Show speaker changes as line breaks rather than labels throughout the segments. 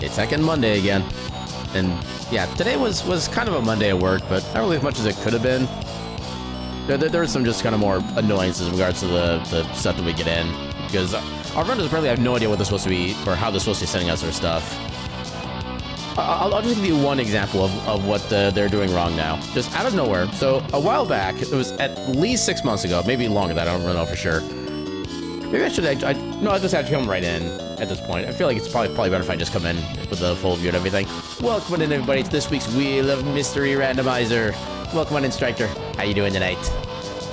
It's second Monday again. And yeah, today was kind of a Monday at work, but not really as much as it could have been. There was some just kind of more annoyances in regards to the stuff that we get in. Because our runners apparently have no idea what they're supposed to be, or how they're supposed to be sending us their stuff. I'll just give you one example of what they're doing wrong now. Just out of nowhere. So a while back, it was at least 6 months ago, maybe longer than that, I don't really know for sure. Maybe I should, no, I just have to come right in at this point. I feel like it's probably better if I just come in with the full view and everything. Welcome in, everybody, to this week's Wheel of Mystery Randomizer. Welcome on in, Striker. How you doing tonight?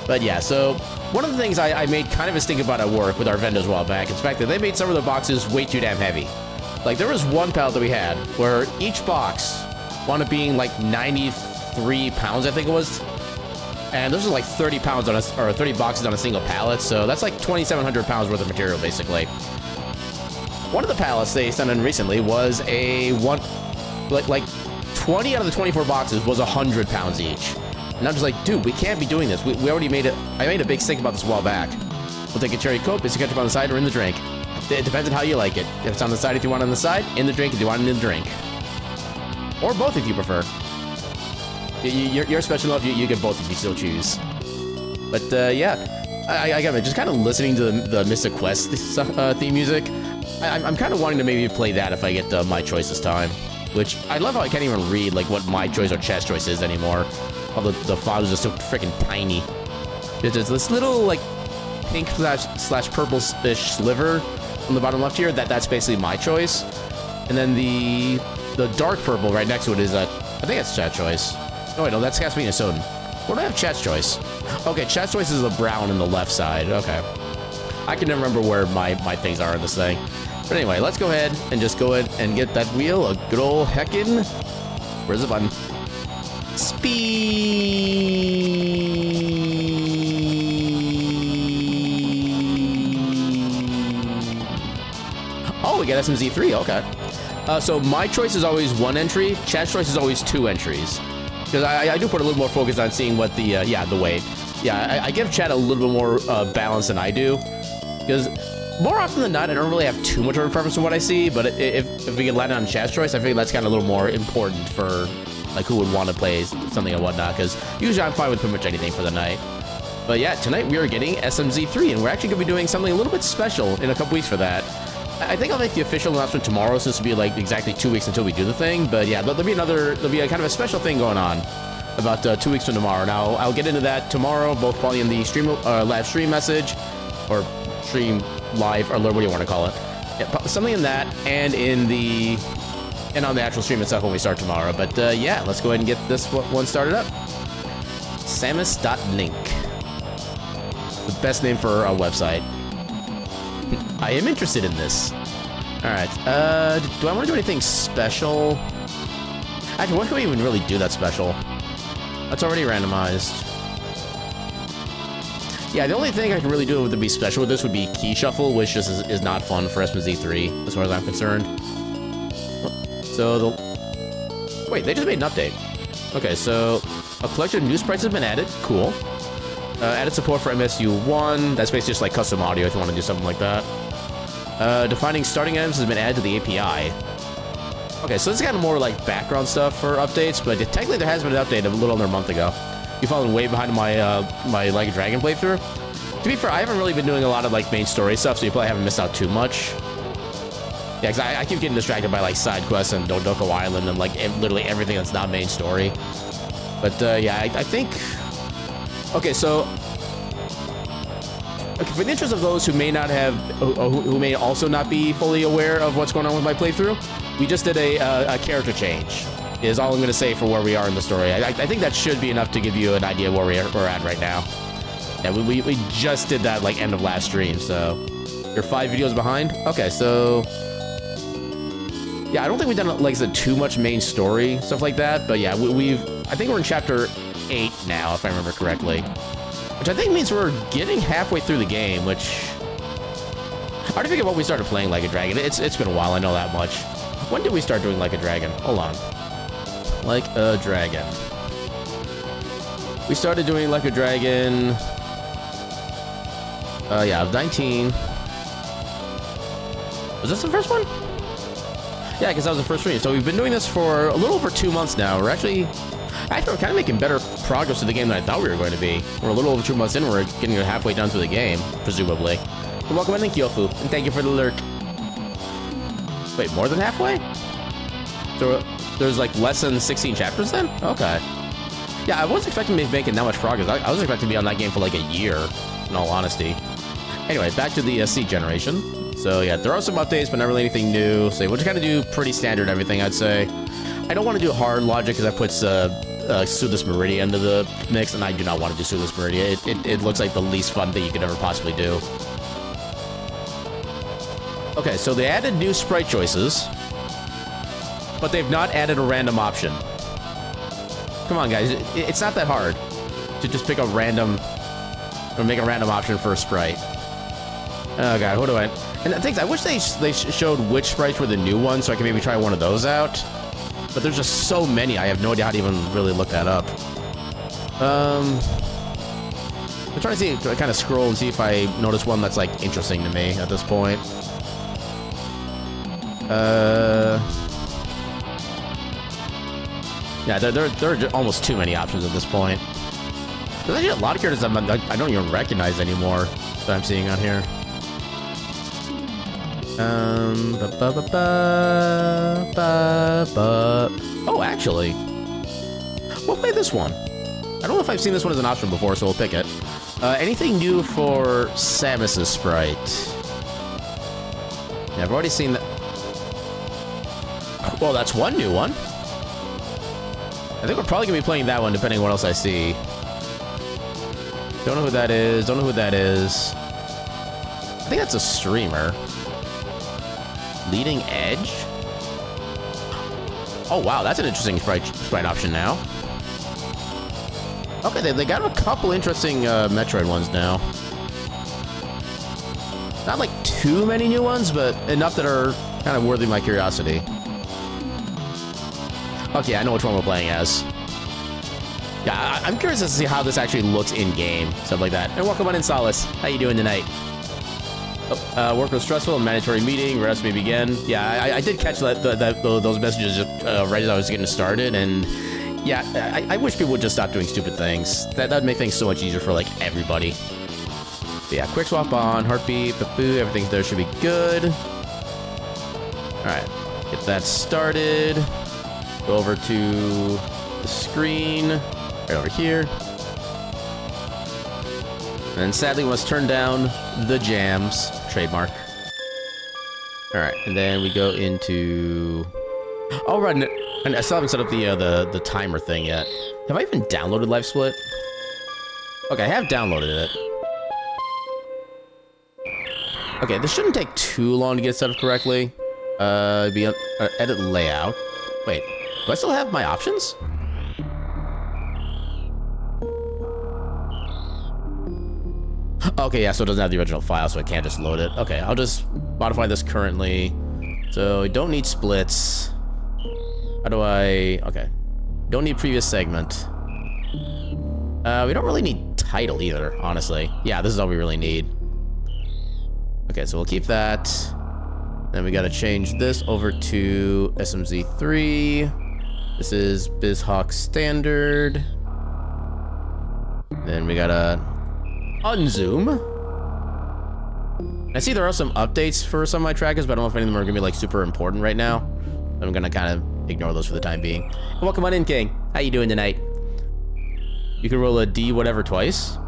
But yeah, so one of the things I made kind of a stink about at work with our vendors a while back is the fact that they made some of the boxes way too damn heavy. Like, there was one pallet that we had where each box wound up being like 93 pounds, I think it was. And this was like 30 pounds on a, or 30 boxes on a single pallet, so that's like 2,700 pounds worth of material, basically. One of the pallets they sent in recently was like 20 out of the 24 boxes was 100 pounds each. And I'm just like, dude, we can't be doing this. We already made it. I made a big stink about this a while back. We'll take a cherry Coke, it's ketchup on the side or in the drink. It depends on how you like it. If it's on the side, if you want it on the side, in the drink, if you want it in the drink. Or both if you prefer. You're special enough, you get both if you still choose. But yeah, I gotta admit, just kind of listening to the Mystic Quest theme music, I'm kind of wanting to maybe play that if I get my choice this time. Which, I love how I can't even read like what my choice or chat's choice is anymore. All the font is just so freaking tiny. There's this little like pink slash purple-ish sliver on the bottom left here, that's basically my choice. And then the dark purple right next to it is I think it's chat choice. Oh wait, no, that's Castlevania Soden. What do I have chat's choice? Okay, chat's choice is the brown in the left side. Okay. I can never remember where my things are in this thing. But anyway, let's go ahead and just go ahead and get that wheel a good old heckin'. Where's the button? Speed. Oh, we got SMZ3, okay. So my choice is always one entry, chat's choice is always two entries. Because I do put a little more focus on seeing what the weight. Yeah, I give chat a little bit more balance than I do. Because more often than not, I don't really have too much of a preference for what I see, but if we can land on chat's choice, I feel that's kind of a little more important for like who would want to play something and whatnot, because usually I'm fine with pretty much anything for the night. But yeah, tonight we are getting SMZ3, and we're actually going to be doing something a little bit special in a couple weeks for that. I think I'll make the official announcement tomorrow, so this will be like exactly 2 weeks until we do the thing. But yeah, there'll be a kind of a special thing going on about 2 weeks from tomorrow. Now I'll get into that tomorrow, both probably in the stream live stream message, or stream live, or what do you want to call it? Yeah, something in that, and on the actual stream itself when we start tomorrow. But yeah, let's go ahead and get this one started up. Samus.link. The best name for a website. I am interested in this. Alright, do I want to do anything special? Actually, what can we even really do that's special? That's already randomized. Yeah, the only thing I can really do to be special with this would be key shuffle, which just is not fun for SMZ3, as far as I'm concerned. So wait, they just made an update. Okay, so a collection of new sprites has been added. Cool. Added support for MSU1. That's basically just like custom audio if you want to do something like that. Defining starting items has been added to the API. Okay, so this is kind of more like background stuff for updates, but technically there has been an update a little under a month ago. You've fallen way behind my my Like a Dragon playthrough. To be fair, I haven't really been doing a lot of like main story stuff, so you probably haven't missed out too much. Yeah, because I keep getting distracted by like side quests and Dodoko Island and like literally everything that's not main story. But yeah, I think. Okay, so for the interest of those who may not have, who may also not be fully aware of what's going on with my playthrough, we just did a character change. Is all I'm going to say for where we are in the story. I think that should be enough to give you an idea where we're at right now. Yeah, we just did that like end of last stream, so you're 5 videos behind. Okay, so yeah, I don't think we've done like I said too much main story stuff like that, but yeah, I think we're in chapter 8 now, if I remember correctly. Which I think means we're getting halfway through the game, which I already forget what we started playing Like a Dragon. It's been a while, I know that much. When did we start doing Like a Dragon? Hold on. Like a Dragon. We started doing Like a Dragon. Yeah, 19. Was this the first one? Yeah, because that was the first stream. So we've been doing this for a little over 2 months now. We're actually kind of making better progress with the game than I thought we were going to be. We're a little over 2 months in. We're getting halfway down through the game, presumably. And welcome in, Kyofu, and thank you for the alert. Wait, more than halfway? So there's like less than 16 chapters then? Okay. Yeah, I wasn't expecting to be making that much progress. I was expecting to be on that game for like a year, in all honesty. Anyway, back to the seed generation. So yeah, there are some updates, but not really anything new. So we'll just kind of do pretty standard everything, I'd say. I don't want to do hard logic because that puts Sudis Meridia into the mix, and I do not want to do Sudis Meridia. It looks like the least fun thing you could ever possibly do. Okay, so they added new sprite choices, but they've not added a random option. Come on, guys. It's not that hard to just pick a random, or make a random option for a sprite. Oh, God, what do I... And the things, I wish they showed which sprites were the new ones so I can maybe try one of those out. But there's just so many, I have no idea how to even really look that up. I'm trying to see, kind of scroll and see if I notice one that's, like, interesting to me at this point. Yeah, there are almost too many options at this point. There's actually a lot of characters I don't even recognize anymore that I'm seeing on here. Oh, actually, we'll play this one. I don't know if I've seen this one as an option before, so we'll pick it. Anything new for Samus's sprite? Yeah, I've already seen that. Well, that's one new one. I think we're probably gonna be playing that one, depending on what else I see. Don't know who that is. Don't know who that is. I think that's a streamer. Leading Edge? Oh, wow, that's an interesting sprite option now. Okay, they got a couple interesting Metroid ones now. Not like too many new ones, but enough that are kind of worthy of my curiosity. Okay, I know which one we're playing as. Yeah, I'm curious to see how this actually looks in-game, stuff like that. And welcome on in, Solace. How you doing tonight? Oh, work was stressful, a mandatory meeting, rest may begin. Yeah, I did catch those messages right as I was getting started, and yeah, I wish people would just stop doing stupid things. That'd make things so much easier for, like, everybody. But yeah, quick swap on, heartbeat, boo, everything there should be good. Alright, get that started. Go over to the screen, right over here. And sadly, we must turn down the jams, trademark. All right, and then we go into... Oh, right, and I still haven't set up the timer thing yet. Have I even downloaded Life Split? Okay, I have downloaded it. Okay, this shouldn't take too long to get set up correctly. Edit layout. Wait, do I still have my options? Okay, yeah, so it doesn't have the original file, so I can't just load it. Okay, I'll just modify this currently. So we don't need splits. How do I... Okay. Don't need previous segment. We don't really need title either, honestly. Yeah, this is all we really need. Okay, so we'll keep that. Then we gotta change this over to SMZ3. This is BizHawk Standard. Then we gotta... unzoom. I see there are some updates for some of my trackers, but I don't know if any of them are gonna be like super important right now. I'm gonna kind of ignore those for the time being. And welcome on in, King. How you doing tonight? You can roll a D whatever twice.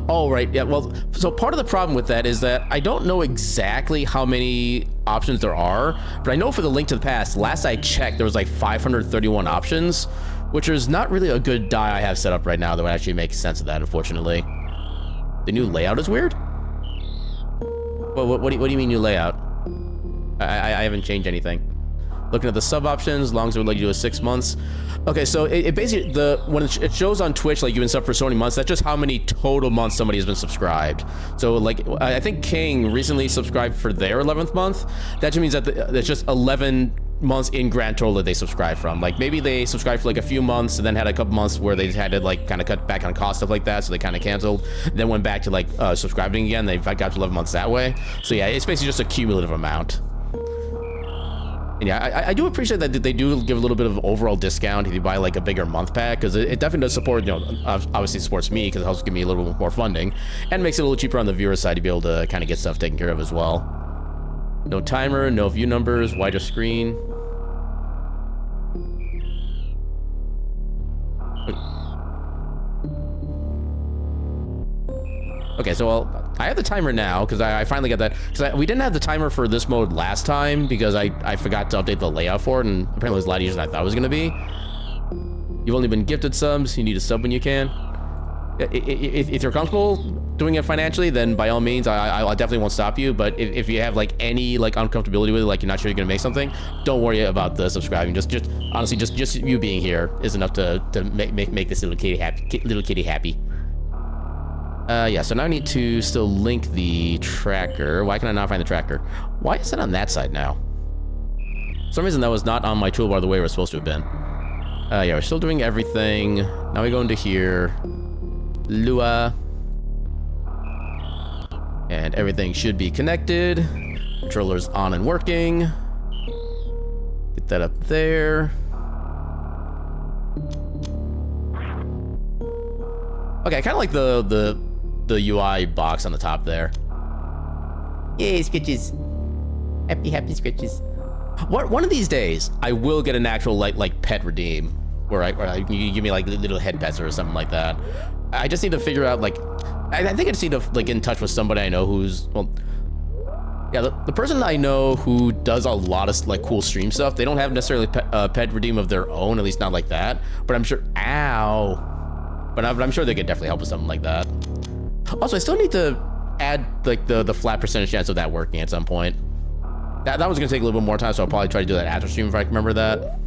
Oh, right. Yeah, well, so part of the problem with that is that I don't know exactly how many options there are, but I know for the Link to the Past, last I checked, there was like 531 options, which is not really a good die I have set up right now that would actually make sense of that, unfortunately. The new layout is weird? Well, what do you mean new layout? I haven't changed anything. Looking at the sub options, long as it would let you do a 6 months. Okay, so it basically, when it shows on Twitch, like you've been subbed for so many months, that's just how many total months somebody has been subscribed. So like, I think King recently subscribed for their 11th month. That just means that it's just 11 months in grand total that they subscribed from. Like maybe they subscribed for like a few months and then had a couple months where they had to like kind of cut back on cost, stuff like that, so they kind of canceled, then went back to like subscribing again. They got to 11 months that way. So yeah, it's basically just a cumulative amount. And yeah, I do appreciate that they do give a little bit of overall discount if you buy like a bigger month pack, because it definitely does support, you know, obviously supports me because it helps give me a little more funding and makes it a little cheaper on the viewer side to be able to kind of get stuff taken care of as well. No timer, no view numbers, wider screen. Okay, so I have the timer now because I finally got that. Because we didn't have the timer for this mode last time because I forgot to update the layout for it, and apparently it was a lot easier than I thought it was going to be. You've only been gifted subs. You need a sub when you can. If you're comfortable doing it financially, then by all means, I definitely won't stop you. But if you have like any like uncomfortability with it, like you're not sure you're going to make something, don't worry about the subscribing. Just honestly, just you being here is enough to make this little kitty happy. Yeah, so now I need to still link the tracker. Why can I not find the tracker? Why is it on that side now? For some reason that was not on my toolbar the way it was supposed to have been. Yeah, we're still doing everything. Now we go into here. Lua. And everything should be connected. Controller's on and working. Get that up there. Okay, I kind of like the UI box on the top there. Yay, scratches. Happy scratches. One of these days, I will get an actual like pet redeem, where you give me like little head pets or something like that. I just need to figure out like, I think I just need to like get in touch with somebody I know who's, well, yeah, the person I know who does a lot of like cool stream stuff. They don't have necessarily pet redeem of their own, at least not like that. But I'm sure, but I'm sure they could definitely help with something like that. Also, I still need to add like the flat percentage chance of that working at some point. That was gonna take a little bit more time, so I'll probably try to do that after stream if I can remember that.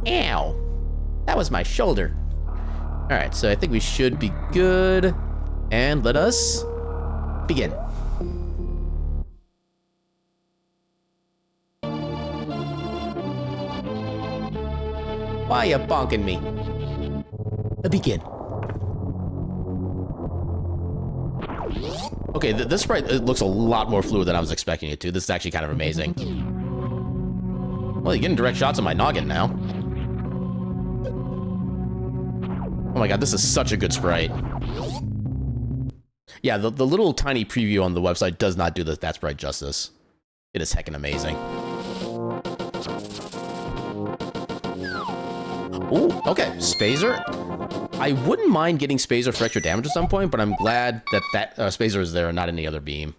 Ow, that was my shoulder. All right, so I think we should be good, and let us begin. Why you bonking me? Begin. Okay, this sprite looks a lot more fluid than I was expecting it to. This is actually kind of amazing. Well, you're getting direct shots of my noggin now. Oh my god, this is such a good sprite. Yeah, the little tiny preview on the website does not do that sprite justice. It is heckin' amazing. Ooh, okay, Spazer. I wouldn't mind getting Spazer for extra damage at some point, but I'm glad that Spazer is there and not any other beam.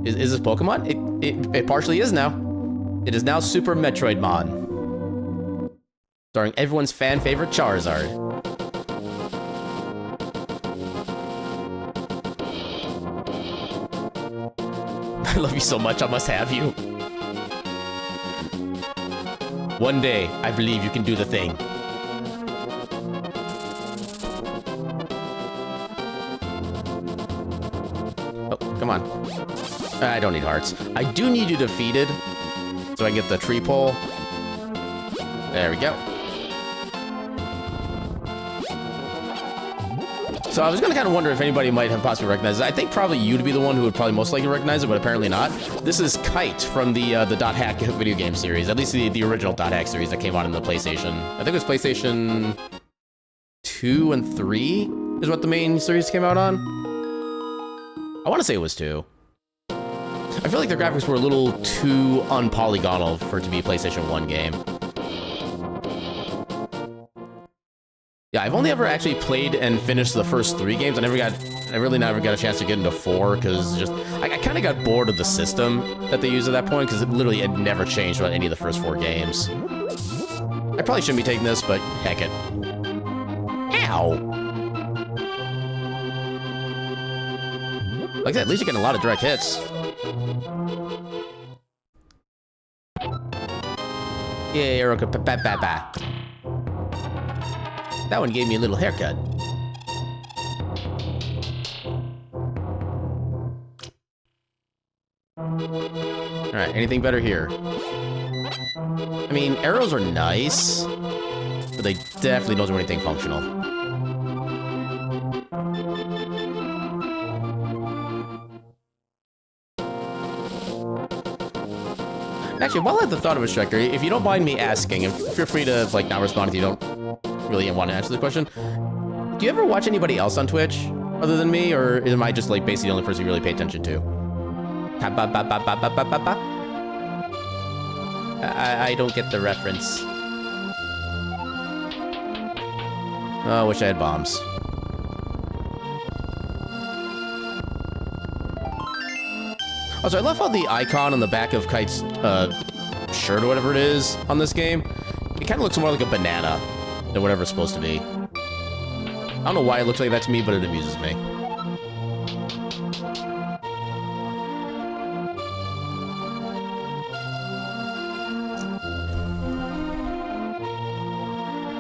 Is this Pokemon? It partially is now. It is now Super Metroidmon. Starring everyone's fan favorite Charizard. I love you so much, I must have you. One day, I believe you can do the thing. Oh, come on. I don't need hearts. I do need you defeated, so I can get the tree pole. There we go. So I was gonna kind of wonder if anybody might have possibly recognized it. I think probably you'd be the one who would probably most likely recognize it, but apparently not. This is Kite from the Dot Hack video game series, at least the original Dot Hack series that came out in the PlayStation. I think it was PlayStation 2 and 3 is what the main series came out on. I want to say it was 2. I feel like the graphics were a little too unpolygonal for it to be a PlayStation 1 game. Yeah, I've only ever actually played and finished the first 3 games. I really never got a chance to get into 4 because I kind of got bored of the system that they used at that point because it never changed about any of the first 4 games. I probably shouldn't be taking this, but heck it. Ow! Like that, at least you're getting a lot of direct hits. Yeah, Erica, ba-ba-ba. That one gave me a little haircut. Alright, anything better here? I mean, arrows are nice, but they definitely don't do anything functional. Actually, while I have the thought of a Striker, if you don't mind me asking, and feel free to like not respond if you don't really want to answer the question. Do you ever watch anybody else on Twitch other than me, or am I just like basically the only person you really pay attention to? I don't get the reference. Oh, I wish I had bombs. Also, I love how the icon on the back of Kite's shirt or whatever it is on this game, it kind of looks more like a banana than whatever it's supposed to be. I don't know why it looks like that to me, but it amuses me.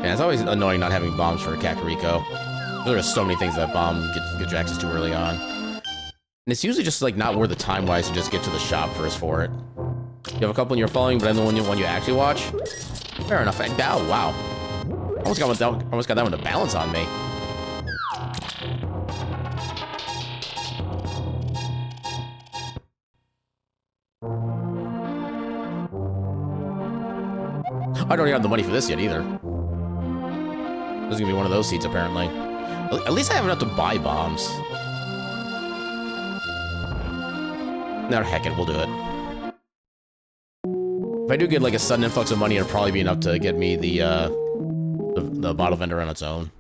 Yeah, it's always annoying not having bombs for a Kakariko. There are so many things that bomb get your access to early on. And it's usually just like not worth the time-wise to just get to the shop first for it. You have a couple in your following, but I'm the one you actually watch? Fair enough. Oh, wow. Almost got that one to balance on me. I don't even have the money for this yet either. This is gonna be one of those seats apparently. At least I have enough to buy bombs. No, heck it, we'll do it. If I do get like a sudden influx of money, it'll probably be enough to get me the bottle vendor on its own.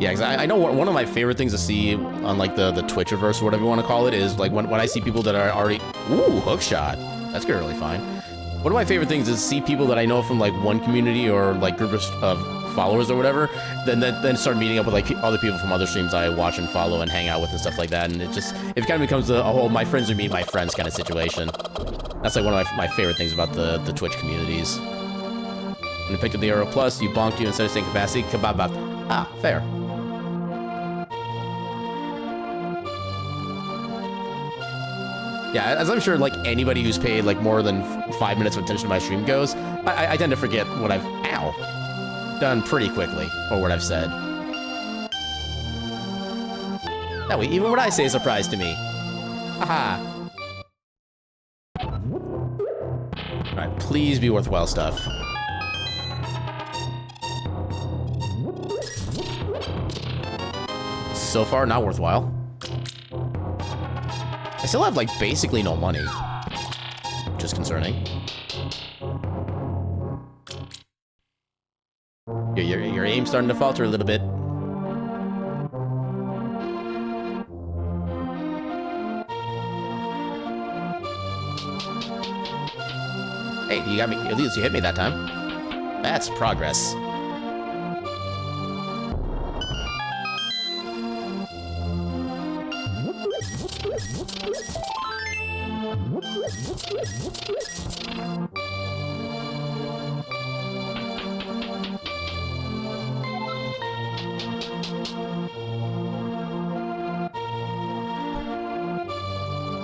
Yeah, because I know one of my favorite things to see on like the Twitchiverse or whatever you want to call it is like when I see people that are already... Ooh, hookshot. That's good, really fine. One of my favorite things is see people that I know from like one community or like group of followers or whatever, then start meeting up with like other people from other streams I watch and follow and hang out with and stuff like that, and it kind of becomes a whole my friends are meet my friends kind of situation. That's like one of my favorite things about the Twitch communities. When you picked up the Aero Plus, you bonked you instead of staying capacity. Kababab. Ah, fair. Yeah, as I'm sure like anybody who's paid like more than 5 minutes of attention to my stream goes, I tend to forget what I've done pretty quickly, or what I've said. That way, even what I say is a surprise to me. Haha. Alright, please be worthwhile stuff. So far, not worthwhile. I still have, like, basically no money. Which is concerning. Your aim's starting to falter a little bit. Hey, you got me. At least you hit me that time. That's progress.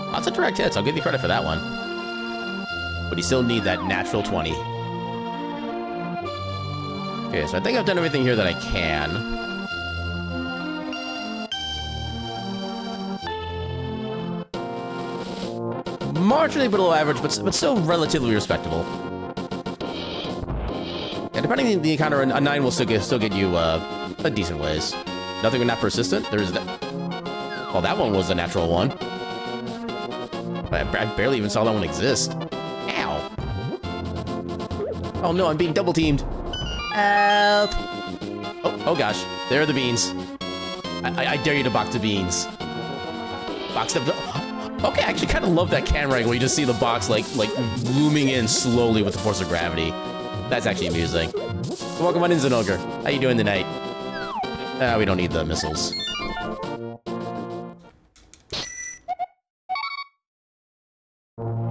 Lots of direct hits. I'll give you credit for that one. But you still need that natural 20. Okay, so I think I've done everything here that I can. Marginally below average, but still relatively respectable. Yeah, depending on the encounter, a 9 will still get you a decent ways. Nothing not persistent. There's that. Well, that one was a natural one. I barely even saw that one exist. Ow. Oh no, I'm being double teamed. Help. Oh gosh, there are the beans. I dare you to box the beans. Box them. Okay, I actually kind of love that camera angle where you just see the box like looming in slowly with the force of gravity. That's actually amusing. Welcome on in, Zenogre. How you doing tonight? We don't need the missiles.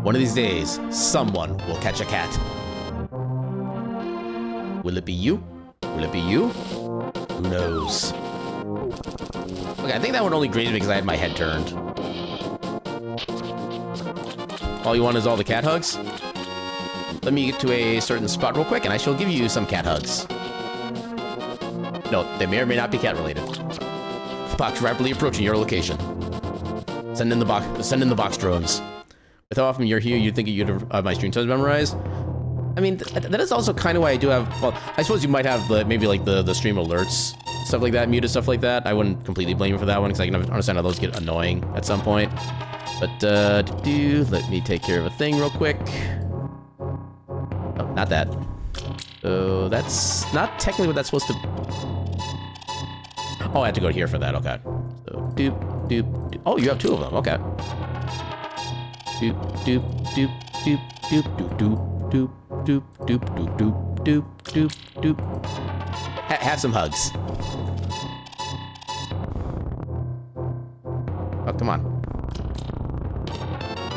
One of these days, someone will catch a cat. Will it be you? Will it be you? Who knows? Okay, I think that one only grazed me because I had my head turned. All you want is all the cat hugs? Let me get to a certain spot real quick and I shall give you some cat hugs. No, they may or may not be cat related. Box rapidly approaching your location. Send in the box drones. With how often you're here, you'd think you'd have my stream times memorized. I mean, that is also kind of why I do have, well, I suppose you might have maybe like the stream alerts, stuff like that, muted stuff like that. I wouldn't completely blame you for that one, because I can understand how those get annoying at some point. But, let me take care of a thing real quick. Oh, not that. So, that's not technically what that's supposed to... Oh, I have to go here for that, okay. So, doop, doop, doop. Oh, you have two of them, okay. Doop, doop, doop, doop, doop, doop, doop. Doop, doop, doop, doop, doop, doop, doop, doop. Have some hugs. Oh, come on.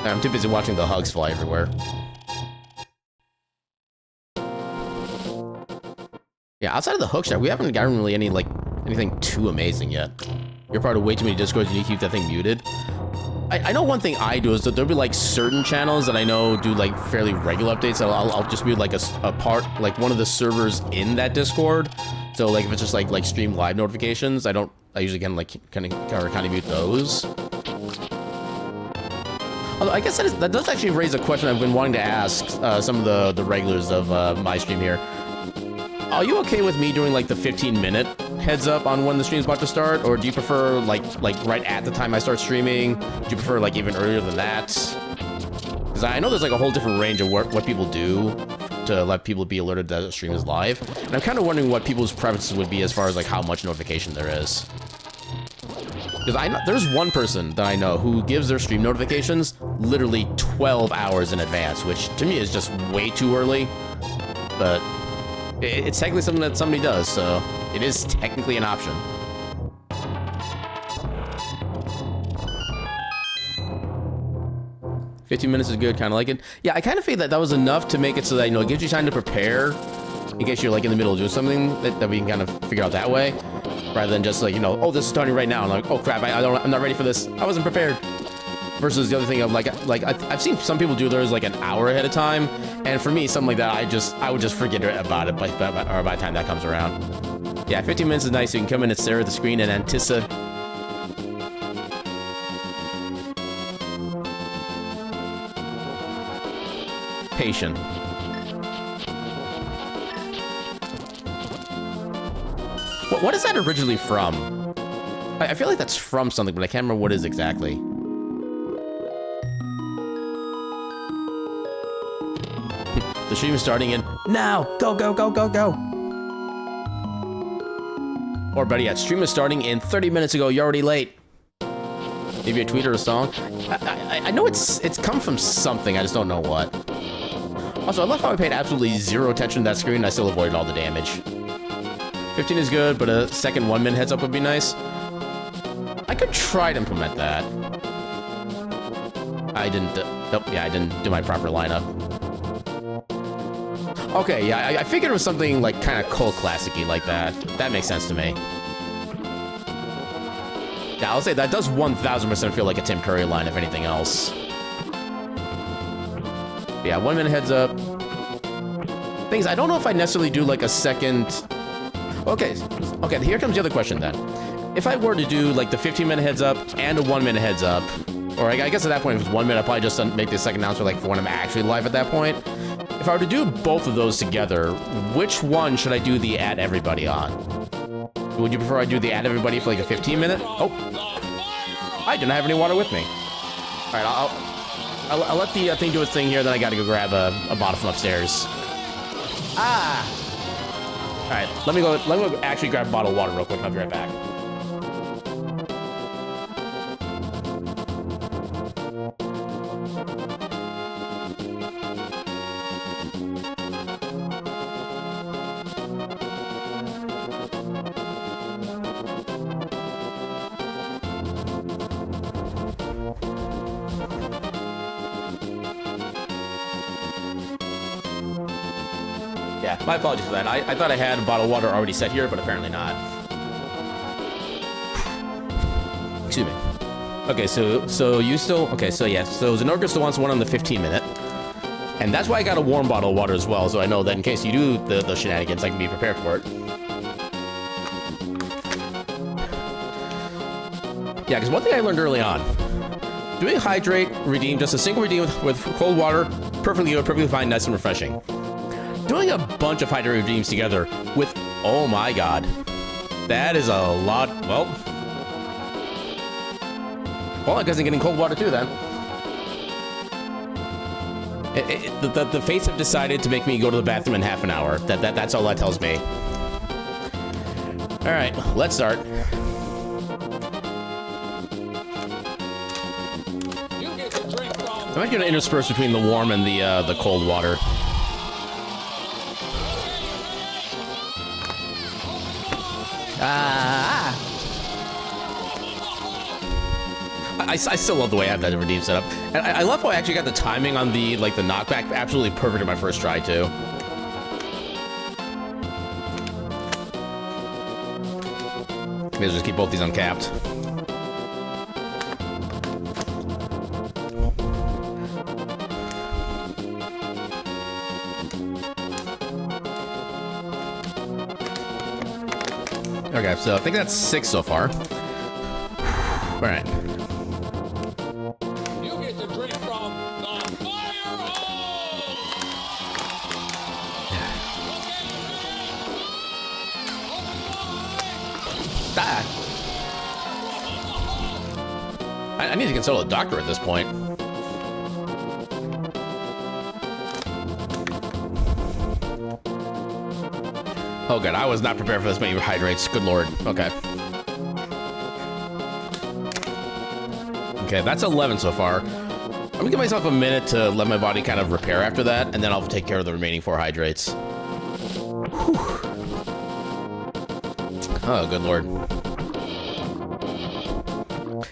I'm too busy watching the hugs fly everywhere. Yeah, outside of the hook shot, we haven't gotten really anything too amazing yet. You're part of way too many discords, you need to keep that thing muted. I know one thing I do is that there'll be like certain channels that I know do like fairly regular updates. So I'll just mute like a part, like one of the servers in that Discord. So like if it's just like stream live notifications, I usually can like kind of mute those. Although I guess that does actually raise a question I've been wanting to ask some of the regulars of my stream here. Are you okay with me doing like the 15-minute heads up on when the stream's about to start, or do you prefer like right at the time I start streaming? Do you prefer like even earlier than that? Because I know there's like a whole different range of what people do to let people be alerted that the stream is live, and I'm kind of wondering what people's preferences would be as far as like how much notification there is. Because I know there's one person that I know who gives their stream notifications literally 12 hours in advance, which to me is just way too early, but it's technically something that somebody does, so it is technically an option. "15 minutes is good, kind of like it." Yeah, I kind of figured that was enough to make it so that, it gives you time to prepare in case you're like in the middle of doing something that we can kind of figure out that way, rather than just like, oh, this is starting right now, and like, oh crap, I'm not ready for this. I wasn't prepared. Versus the other thing of like I've seen some people do theirs like an hour ahead of time, and for me, something like that, I would just forget about it by the time that comes around. Yeah, 15 minutes is nice. You can come in and stare at the screen and anticipate. Patient. What is that originally from? I feel like that's from something, but I can't remember what it is exactly. The stream is starting in now. Go, go, go, go, go. Or better yet, stream is starting in 30 minutes ago. You're already late. Maybe a tweet or a song. I know it's come from something. I just don't know what. Also, I love how I paid absolutely zero attention to that screen and I still avoided all the damage. 15 is good, but a second 1-minute heads up would be nice. I could try to implement that. I didn't. Nope. Yeah, I didn't do my proper lineup. Okay, yeah, I figured it was something like kind of cult classic-y like that. That makes sense to me. Yeah, I'll say that does 1000% feel like a Tim Curry line, if anything else. Yeah, 1-minute heads up. Things I don't know if I necessarily do like a second. Okay, here comes the other question then. If I were to do like the 15-minute heads up and a 1-minute heads up, or I guess at that point if it was 1 minute, I'd probably just make the second announcement like for when I'm actually live at that point. If I were to do both of those together, which one should I do the add everybody on? Would you prefer I do the add everybody for like a 15-minute? Oh, I didn't have any water with me. All right, I'll let the thing do its thing here. Then I got to go grab a bottle from upstairs. Ah. All right, let me go actually grab a bottle of water real quick. I'll be right back. My apologies for that. I thought I had a bottle of water already set here, but apparently not. Excuse me. Okay, so you still... Okay, so yeah. So Xenorca still wants one on the 15-minute. And that's why I got a warm bottle of water as well, so I know that in case you do the shenanigans, I can be prepared for it. Yeah, because one thing I learned early on Doing hydrate redeem, just a single redeem with cold water, perfectly good, perfectly fine, nice and refreshing. Doing a bunch of hydrate redeems together with, oh my god, that is a lot. Well, I guess I'm getting cold water too then. The fates have decided to make me go to the bathroom in half an hour. That's all that tells me. All right, let's start. I'm actually gonna intersperse between the warm and the cold water. I still love the way I have that redeem set up, and I love how I actually got the timing on the knockback absolutely perfect in my first try too. Maybe just keep both these uncapped. Okay, so I think that's 6 so far. All right.
You get to drink from the fire hole.
Ah. I need to consult a doctor at this point. Oh god, I was not prepared for this many hydrates. Good lord. Okay. Okay, that's 11 so far. I'm gonna give myself a minute to let my body kind of repair after that, and then I'll take care of the remaining 4 hydrates. Whew. Oh, good lord.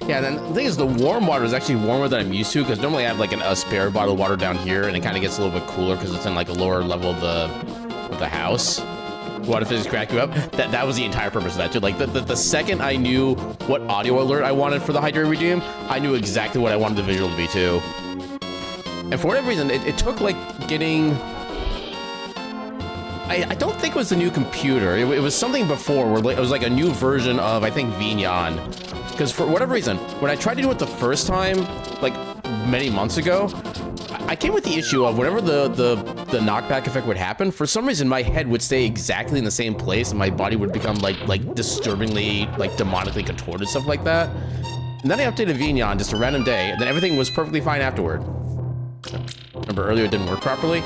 Yeah, then the thing is, the warm water is actually warmer than I'm used to, because normally I have like a spare bottle of water down here, and it kind of gets a little bit cooler because it's in like a lower level of the house. Water physics crack you up. That was the entire purpose of that too. Like the second I knew what audio alert I wanted for the hydrate redeem, I knew exactly what I wanted the visual to be too. And for whatever reason, it took like getting. I don't think it was the new computer. It was something before where it was like a new version of, I think, Vignon. Because for whatever reason, when I tried to do it the first time, like many months ago, I came with the issue of whenever the knockback effect would happen, for some reason my head would stay exactly in the same place and my body would become like disturbingly, like demonically contorted, stuff like that. And then I updated Vignon just a random day, and then everything was perfectly fine afterward. Remember earlier it didn't work properly?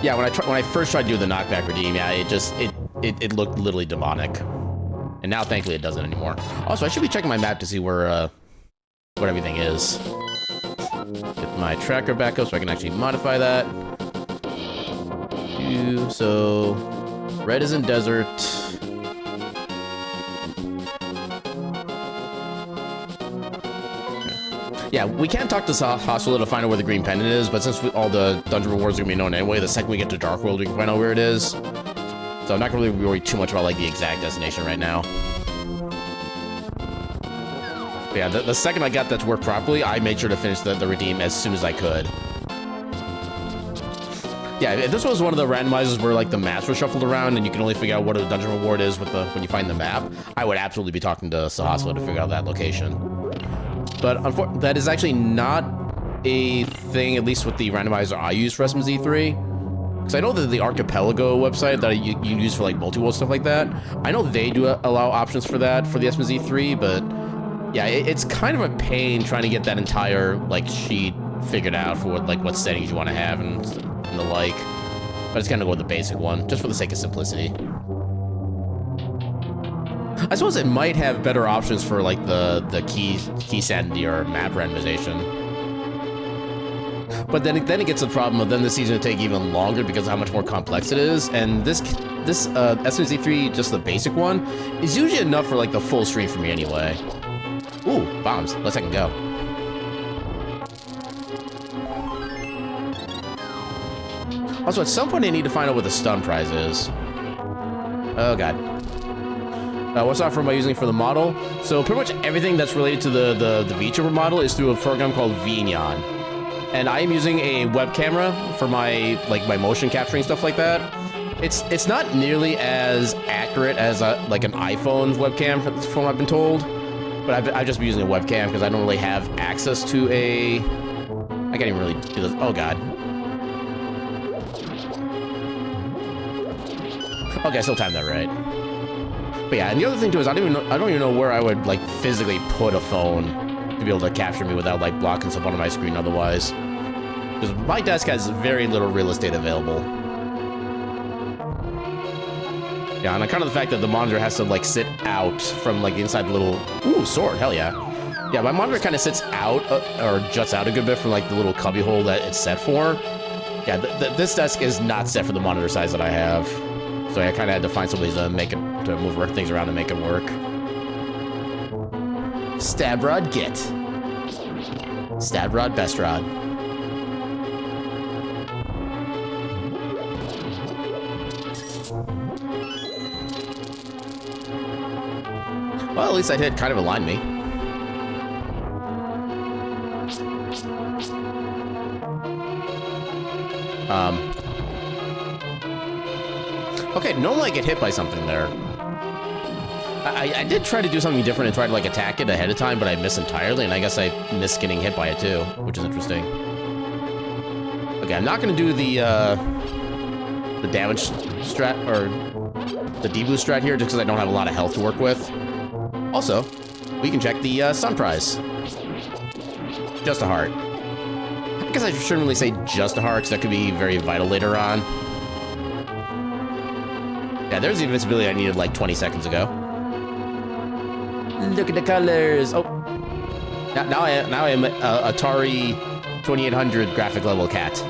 Yeah, when I first tried to do the knockback redeem, yeah, it looked literally demonic. And now thankfully it doesn't anymore. Also, I should be checking my map to see where what everything is. Get my tracker back up so I can actually modify that. So, red is in desert. Yeah, we can't talk to Hospital to find out where the green pendant is, but since all the dungeon rewards are gonna be known anyway, the second we get to Dark World, we can find out where it is. So I'm not gonna really worry too much about like the exact destination right now. But yeah, the second I got that to work properly, I made sure to finish the redeem as soon as I could. Yeah, if this was one of the randomizers where like the maps were shuffled around and you can only figure out what a dungeon reward is with when you find the map, I would absolutely be talking to Sahaswa to figure out that location. But unfortunately, that is actually not a thing, at least with the randomizer I use for SMZ3. Because I know that the Archipelago website that you use for like multi-world stuff like that, I know they do allow options for that for the SMZ3, but yeah, it's kind of a pain trying to get that entire like sheet figured out for what settings you want to have and the like. But it's gonna go with the basic one, just for the sake of simplicity. I suppose it might have better options for like the key sanity or map randomization. But then it gets the problem of then the season will take even longer because of how much more complex it is. And this SMZ3, just the basic one, is usually enough for like the full stream for me anyway. Ooh, bombs. Let's second go. Also, at some point I need to find out what the stun prize is. Oh god. What software am I using for the model? So pretty much everything that's related to the VTuber model is through a program called Vignon. And I am using a web camera for my motion capturing stuff like that. It's not nearly as accurate as like an iPhone webcam from what I've been told. But I've just been using a webcam because I don't really have access to a... I can't even really do this. Oh, God. Okay, I still timed that right. But yeah, and the other thing, too, is I don't even know where I would, like, physically put a phone to be able to capture me without, like, blocking stuff onto my screen otherwise. Because my desk has very little real estate available. Yeah, and kind of the fact that the monitor has to, like, sit out from, like, inside the little... Ooh, sword, hell yeah. Yeah, my monitor kind of sits out, or juts out a good bit from, like, the little cubby hole that it's set for. Yeah, this desk is not set for the monitor size that I have. So I kind of had to find some ways to make it, to move things around to make it work. Stab rod, get. Stab rod, best rod. Well, at least that hit kind of aligned me. Okay, normally I get hit by something there. I did try to do something different and try to, like, attack it ahead of time, but I missed entirely, and I guess I missed getting hit by it too, which is interesting. Okay, I'm not gonna do the damage strat, or the deboost strat here, just because I don't have a lot of health to work with. Also, we can check the stun prize. Just a heart. I guess I shouldn't really say just a heart, because that could be very vital later on. Yeah, there's the invincibility I needed like 20 seconds ago. Look at the colors. Oh, now I am Atari 2800 graphic level cat.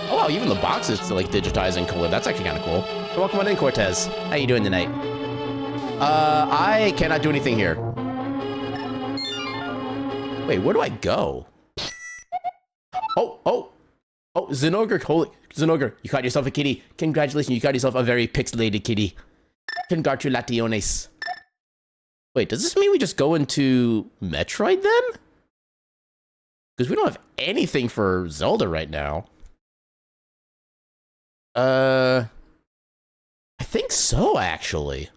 Oh wow, even the box is like digitized in color. That's actually kind of cool. So welcome on in, Cortez. How you doing tonight? I cannot do anything here. Wait, where do I go? Oh, Zenogre, holy, Zenogre, you caught yourself a kitty. Congratulations, you caught yourself a very pixelated kitty. Congratulations. Wait, does this mean we just go into Metroid then? Because we don't have anything for Zelda right now. I think so, actually.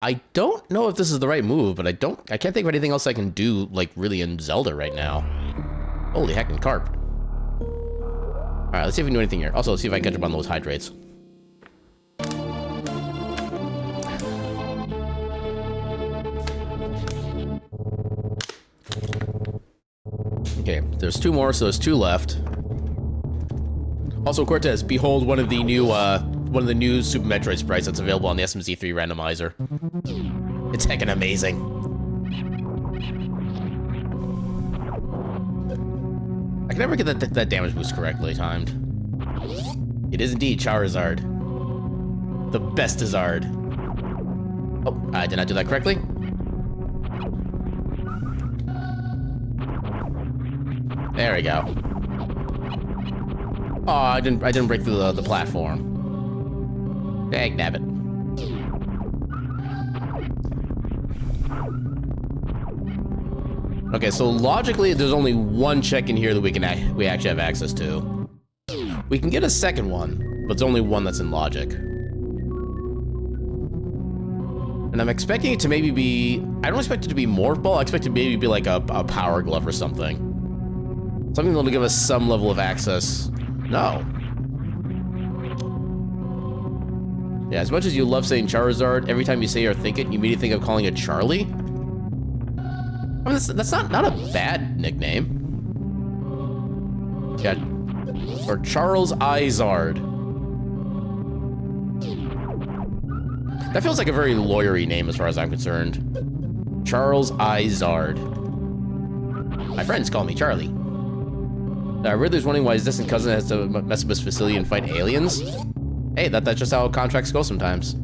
I don't know if this is the right move, but I can't think of anything else I can do, like, really in Zelda right now. Holy heckin' carp. Alright, let's see if we can do anything here. Also, let's see if I can catch up on those hydrates. Okay, there's two more, so there's two left. Also, Cortez, behold one of the new Super Metroid sprites that's available on the SMZ3 randomizer. It's heckin' amazing. I can never get that damage boost correctly timed. It is indeed Charizard. The best Zard. Oh, I did not do that correctly. There we go. Oh, I didn't break through the platform. Dang nabbit. Okay, so logically, there's only one check in here that we actually have access to. We can get a second one, but there's only one that's in logic. And I'm expecting it to maybe be... I don't expect it to be Morph Ball. I expect it to maybe be like a Power Glove or something. Something that'll give us some level of access. No. Yeah, as much as you love saying Charizard, every time you say or think it, you immediately think of calling it Charlie. I mean, that's not a bad nickname. Yeah. Or Charles Izard. That feels like a very lawyery name as far as I'm concerned. Charles Izard. My friends call me Charlie. Ridley's wondering why his distant cousin has to mess up his facility and fight aliens. Hey, that's just how contracts go sometimes.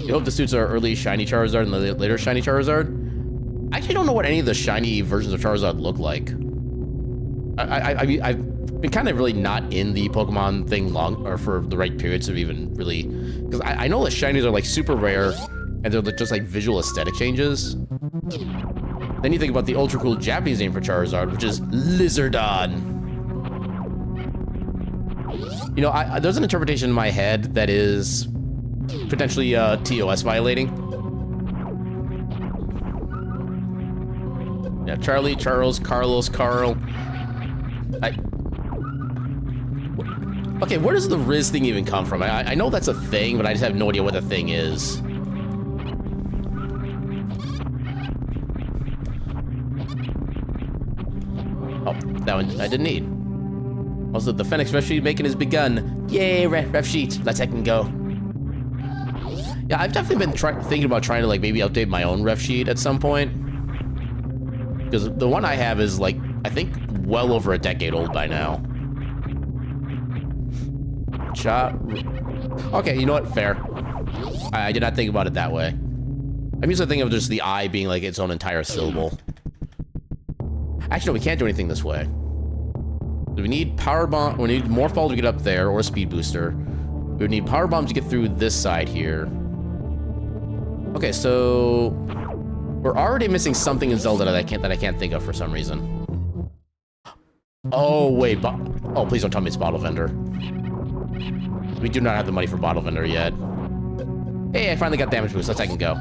You hope the suits are early shiny Charizard and the later shiny Charizard. I actually don't know what any of the shiny versions of Charizard look like. I've been kind of really not in the Pokemon thing long, or for the right periods of even really, because I know that shinies are like super rare, and they're just like visual aesthetic changes. Then you think about the ultra cool Japanese name for Charizard, which is Lizardon. You know, there's an interpretation in my head that is potentially TOS violating. Yeah, Charlie, Charles, Carlos, Carl. Okay, where does the Riz thing even come from? I know that's a thing, but I just have no idea what the thing is. Oh, that one I didn't need. Also, the Fenix ref sheet making has begun. Yay, ref sheet. Let's heck and go. Yeah, I've definitely been thinking about trying to like maybe update my own ref sheet at some point. Because the one I have is like, I think, well over a decade old by now. Shot. Okay, you know what? Fair. I did not think about it that way. I'm usually thinking of just the I being like its own entire syllable. Actually, no, we can't do anything this way. We need power bomb. We need morph ball to get up there, or a speed booster. We would need power bomb to get through this side here. Okay, so we're already missing something in Zelda that I can't think of for some reason. Oh wait, oh please don't tell me it's bottle vendor. We do not have the money for bottle vendor yet. Hey, I finally got damage boost. Let's I can go.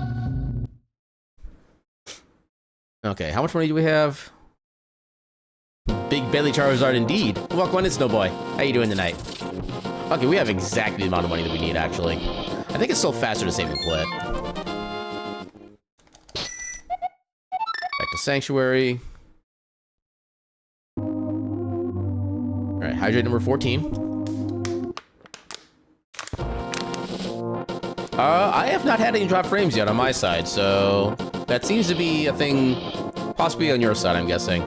Okay, how much money do we have? Big belly Charizard indeed. Welcome on in, Snow Boy. How you doing tonight? Okay, we have exactly the amount of money that we need, actually. I think it's still faster to save and quit. Back to Sanctuary. Alright, hydrate number 14. I have not had any drop frames yet on my side, so that seems to be a thing possibly on your side, I'm guessing.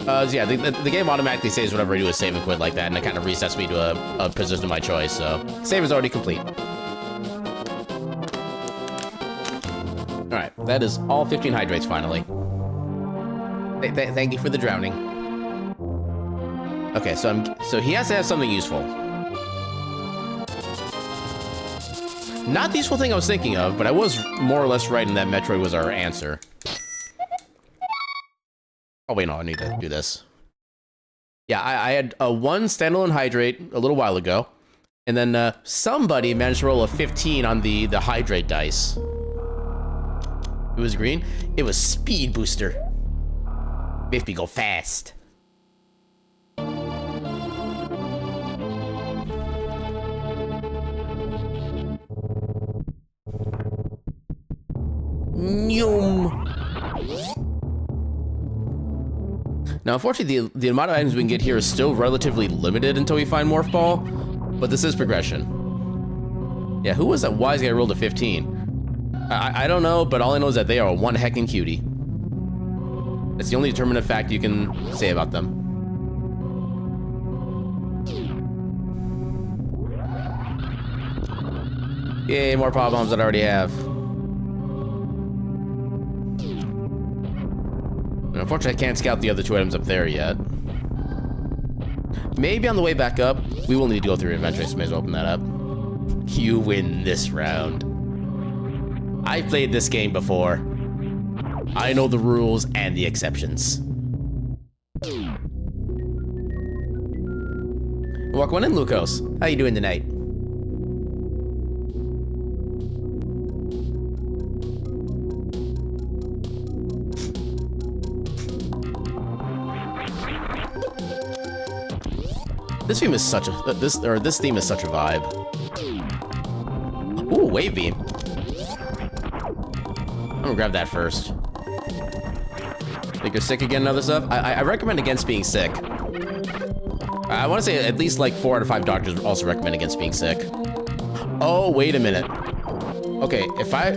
Yeah, the game automatically saves whatever I do is save and quit like that, and it kind of resets me to a position of my choice, so save is already complete. Alright, that is all 15 hydrates finally. Thank you for the drowning. Okay, so he has to have something useful. Not the useful thing I was thinking of, but I was more or less right in that Metroid was our answer. Oh wait, no, I need to do this. Yeah, I had one standalone hydrate a little while ago, and then somebody managed to roll a 15 on the hydrate dice. It was green. It was speed booster. Makes me go fast. Nyum. Now, unfortunately, the amount of items we can get here is still relatively limited until we find Morph Ball, but this is progression. Yeah, who was that wise guy who rolled a 15? I don't know, but all I know is that they are one heckin' cutie. That's the only determinative fact you can say about them. Yay, more power bombs than I already have. Unfortunately, I can't scout the other two items up there yet. Maybe on the way back up, we will need to go through eventually, so may as well open that up. You win this round. I've played this game before. I know the rules and the exceptions. Welcome on in, Lucas. How you doing tonight? This theme is such a this theme is such a vibe. Ooh, wave beam. I'm gonna grab that first. Think you're sick again and other stuff? I recommend against being sick. I want to say at least like 4 out of 5 doctors also recommend against being sick. Oh, wait a minute. Okay, if I...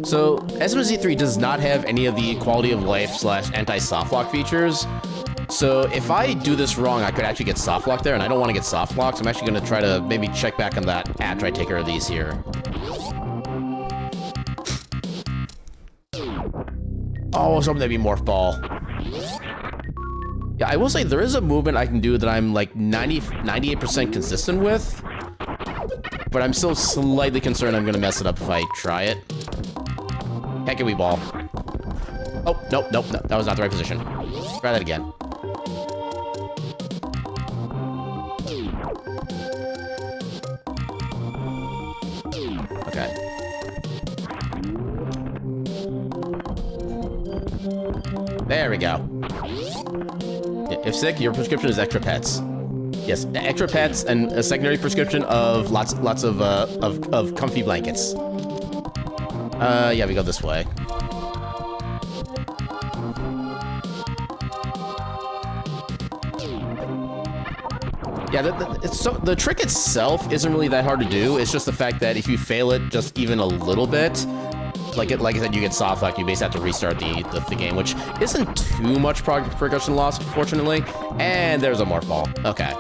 So, SMZ3 does not have any of the quality of life / anti-soft lock features. So if I do this wrong, I could actually get soft lock there, and I don't want to get soft locked, so I'm actually going to try to maybe check back on that after I take care of these here. Oh, something that'd be Morph Ball. Yeah, I will say there is a movement I can do that I'm like 98% consistent with, but I'm still slightly concerned I'm going to mess it up if I try it. Heck, we ball. Oh, nope, that was not the right position. Try that again. There we go. If sick, your prescription is extra pets. Yes, extra pets and a secondary prescription of lots of comfy blankets. Yeah, we go this way. Yeah, the trick itself isn't really that hard to do. It's just the fact that if you fail it just even a little bit, like I said, you get soft lock. You basically have to restart the game, which isn't too much progression loss, fortunately. And there's a morph ball. Okay.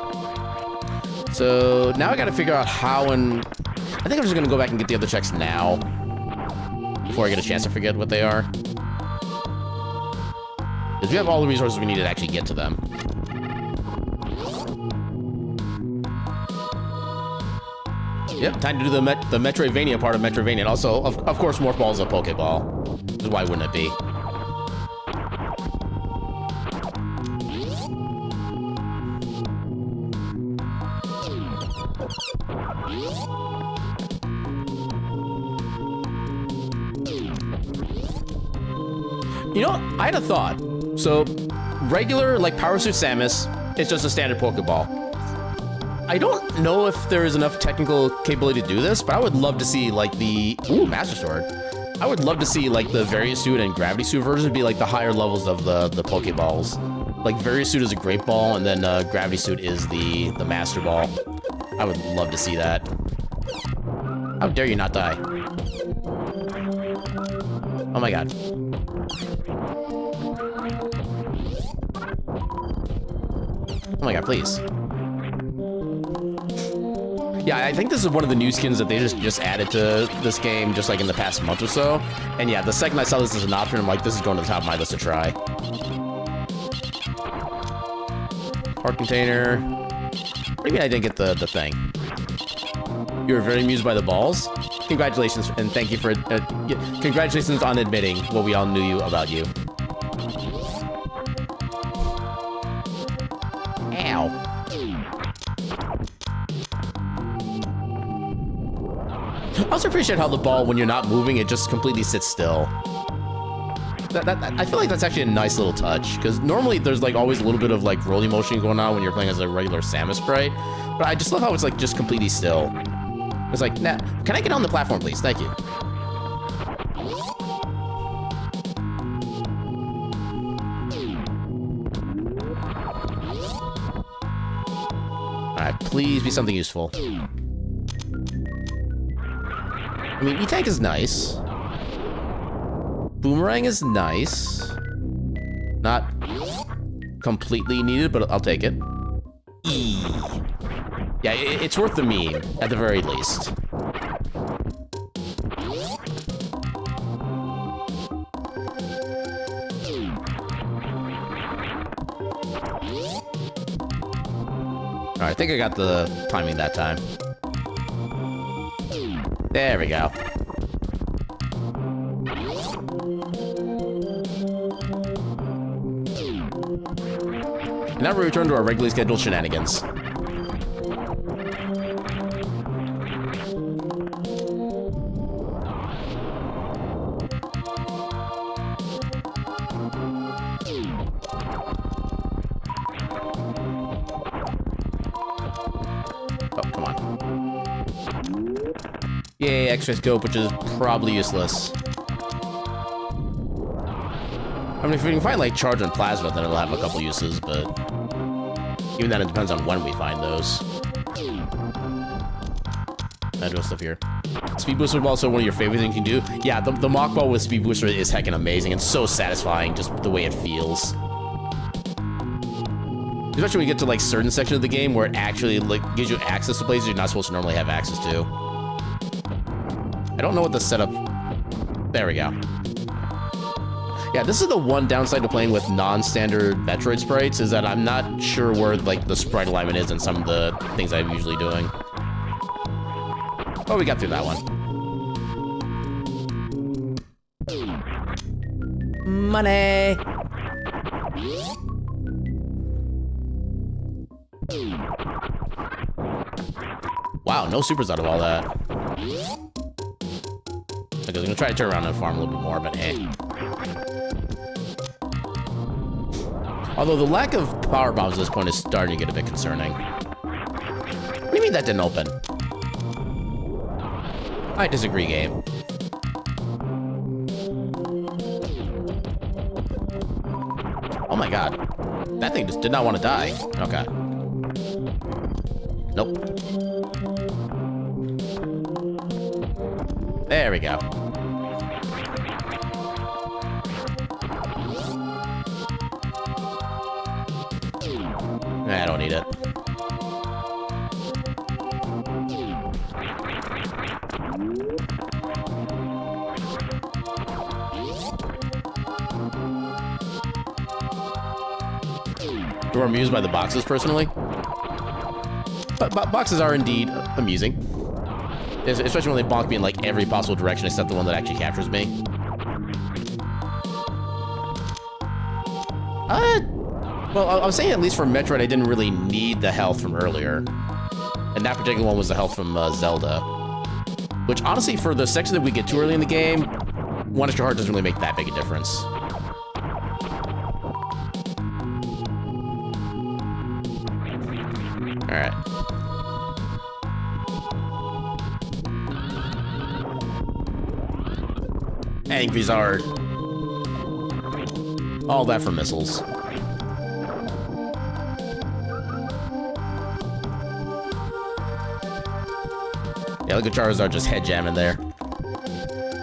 So now I got to figure out how and I think I'm just gonna go back and get the other checks now before I get a chance to forget what they are. Because we have all the resources we need to actually get to them. Yep, time to do the Metroidvania part of Metroidvania. And also, of course, Morph Ball is a Pokeball. So why wouldn't it be? You know, I had a thought. So, regular, like, Power Suit Samus is just a standard Pokeball. I don't know if there is enough technical capability to do this, but I would love to see, like, the... Ooh, Master Sword. I would love to see, like, the Various Suit and Gravity Suit versions be, like, the higher levels of the Pokeballs. Like, Various Suit is a Great Ball, and then Gravity Suit is the Master Ball. I would love to see that. How dare you not die? Oh my god. Oh my god, please. Yeah, I think this is one of the new skins that they just added to this game just like in the past month or so. And yeah, the second I saw this as an option, I'm like, this is going to the top of my list to try. Heart container. What do you mean I didn't get the thing? You were very amused by the balls? Congratulations, and thank you for... congratulations on admitting what we all knew about you. Ow. I also appreciate how the ball, when you're not moving, it just completely sits still. I feel like that's actually a nice little touch, because normally there's like always a little bit of like rolling motion going on when you're playing as a regular Samus sprite, but I just love how it's like just completely still. It's like, nah, can I get on the platform, please? Thank you. Alright, please be something useful. I mean, E-Tank is nice. Boomerang is nice. Not completely needed, but I'll take it. E. Yeah, it's worth the meme, at the very least. Alright, I think I got the timing that time. There we go. Now we return to our regularly scheduled shenanigans. Oh, come on. Yay, extra scope, which is probably useless. I mean, if we can find, like, charge and plasma, then it'll have a couple uses, but... even then, it depends on when we find those. I do stuff here. Speed Booster is also one of your favorite things you can do. Yeah, the Mach Ball with Speed Booster is heckin' amazing. It's so satisfying, just the way it feels. Especially when you get to, like, certain sections of the game where it actually, like, gives you access to places you're not supposed to normally have access to. I don't know what the setup... There we go. Yeah, this is the one downside to playing with non-standard Metroid sprites, is that I'm not sure where, like, the sprite alignment is in some of the things I'm usually doing. Oh, we got through that one. Money! Wow, no supers out of all that. Okay, I'm gonna try to turn around and farm a little bit more, but hey. Although the lack of power bombs at this point is starting to get a bit concerning. What do you mean that didn't open? I disagree, game. Oh my god. That thing just did not want to die. Okay. Nope. There we go. I don't need it. We're amused by the boxes, personally. But boxes are indeed amusing. Especially when they bonk me in, like, every possible direction except the one that actually captures me. Well, I was saying at least for Metroid, I didn't really need the health from earlier. And that particular one was the health from Zelda. Which, honestly, for the section that we get too early in the game, 1 extra heart doesn't really make that big a difference. Alright. Angry Zard. All that for missiles. Yeah, look at Charizard just head jamming there.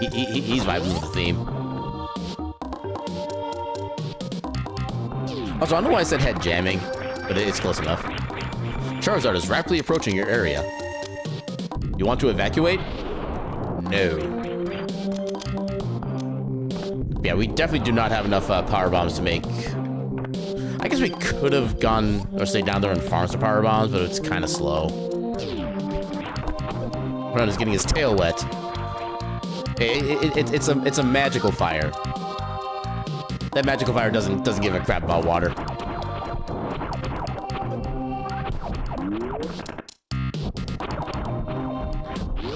He's vibing with the theme. Also, I don't know why I said head jamming, but it's close enough. Charizard is rapidly approaching your area. You want to evacuate? No. Yeah, we definitely do not have enough power bombs to make... I guess we could have gone, or stayed down there and farmed some power bombs, but it's kind of slow. Ron is getting his tail wet. It's a magical fire. That magical fire doesn't give a crap about water.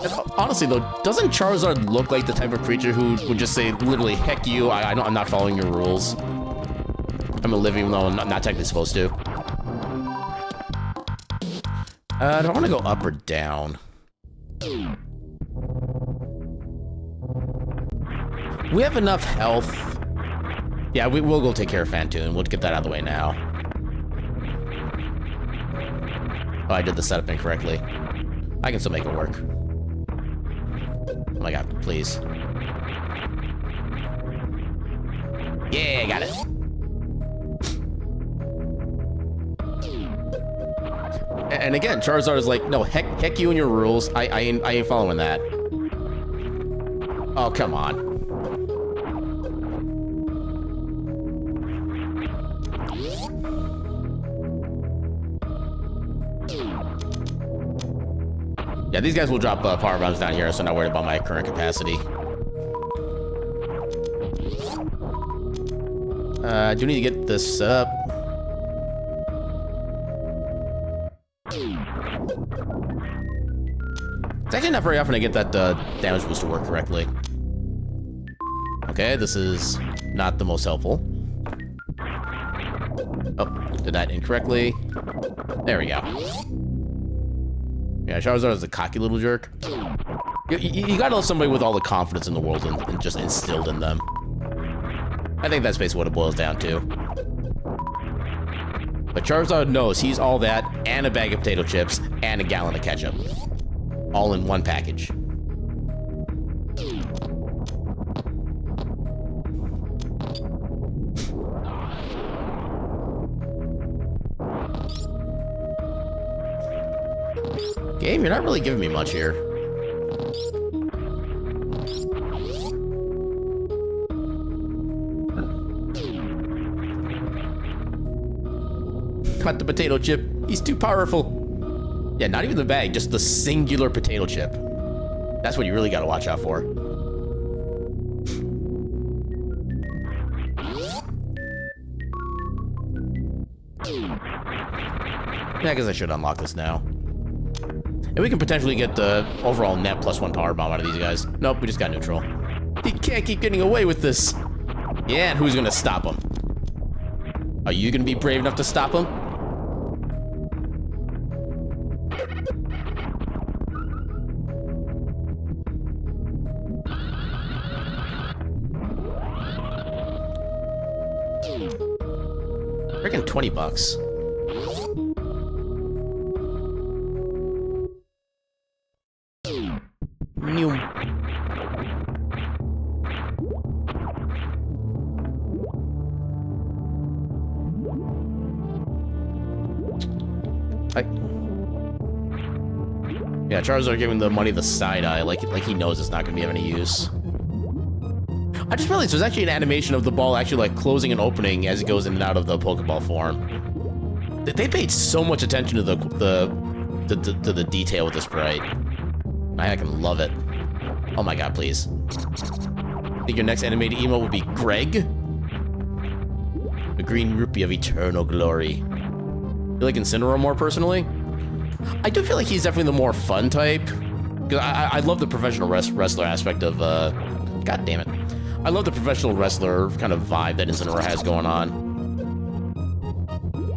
And honestly though, doesn't Charizard look like the type of creature who would just say literally, heck you, I'm not following your rules. I'm gonna live even though I'm not technically supposed to. Do I want to go up or down? We have enough health. Yeah, we'll go take care of Fantoon. We'll get that out of the way now. Oh, I did the setup incorrectly. I can still make it work. Oh my god, please. Yeah, got it. And again, Charizard is like, no, heck you and your rules. I ain't following that. Oh, come on. Yeah, these guys will drop power bombs down here, so I'm not worried about my current capacity. I do need to get this up. It's actually not very often I get that damage boost to work correctly. Okay, this is not the most helpful. Oh, did that incorrectly. There we go. Yeah, Charizard is a cocky little jerk. You gotta love somebody with all the confidence in the world and just instilled in them. I think that's basically what it boils down to. But Charizard knows he's all that, and a bag of potato chips, and a gallon of ketchup. All in one package. Game, you're not really giving me much here. Cut the potato chip. He's too powerful. Yeah, not even the bag, just the singular potato chip. That's what you really gotta watch out for. Yeah, I guess I should unlock this now. And we can potentially get the overall net +1 power bomb out of these guys. Nope, we just got neutral. He can't keep getting away with this. Yeah, and who's gonna stop him? Are you gonna be brave enough to stop him? Freaking $20. Noom. Yeah, Charizard giving the money the side eye, like he knows it's not gonna be of any use. I just realized there's actually an animation of the ball actually like closing and opening as it goes in and out of the Pokeball form. They paid so much attention to the detail with this sprite. I can love it. Oh my god, please. I think your next animated emote would be Greg? The green rupee of eternal glory. You like Incineroar more personally? I do feel like he's definitely the more fun type. Because I love the professional wrestler aspect of, God damn it. I love the professional wrestler kind of vibe that Incineroar has going on.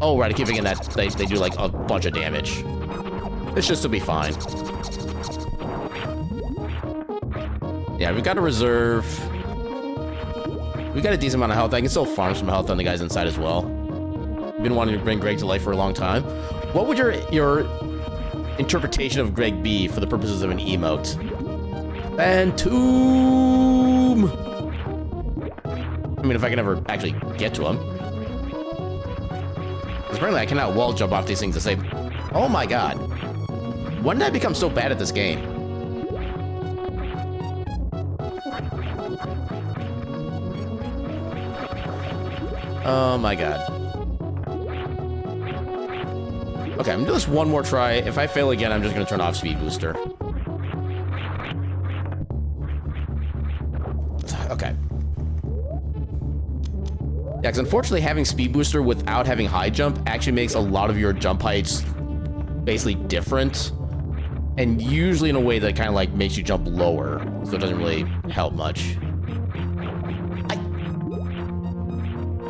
Oh, right, I keep thinking that they do like a bunch of damage. It should still be fine. Yeah, we got a reserve. We got a decent amount of health. I can still farm some health on the guys inside as well. Been wanting to bring Greg to life for a long time. What would your interpretation of Greg be for the purposes of an emote? Phantom! I mean, if I can ever actually get to him. Because apparently I cannot wall jump off these things to say, oh my god. When did I become so bad at this game? Oh my god. Okay, I'm gonna do this one more try. If I fail again, I'm just gonna turn off Speed Booster. Okay. Yeah, because unfortunately having Speed Booster without having High Jump actually makes a lot of your jump heights basically different. And usually in a way that kind of like makes you jump lower. So it doesn't really help much.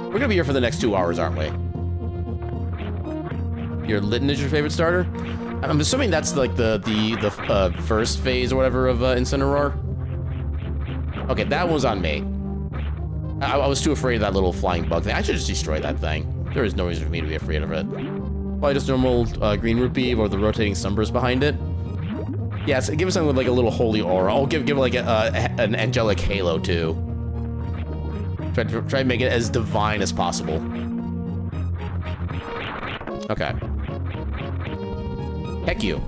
We're gonna be here for the next 2 hours, aren't we? Your Litten is your favorite starter? I'm assuming that's like the first phase or whatever of Incineroar. Okay, that was on me. I was too afraid of that little flying bug thing. I should just destroy that thing. There is no reason for me to be afraid of it. Probably just normal green rupee or the rotating sunburst behind it. Yeah, so give it something with like a little holy aura. I'll give it like an angelic halo too. Try to make it as divine as possible. Okay. Heck you.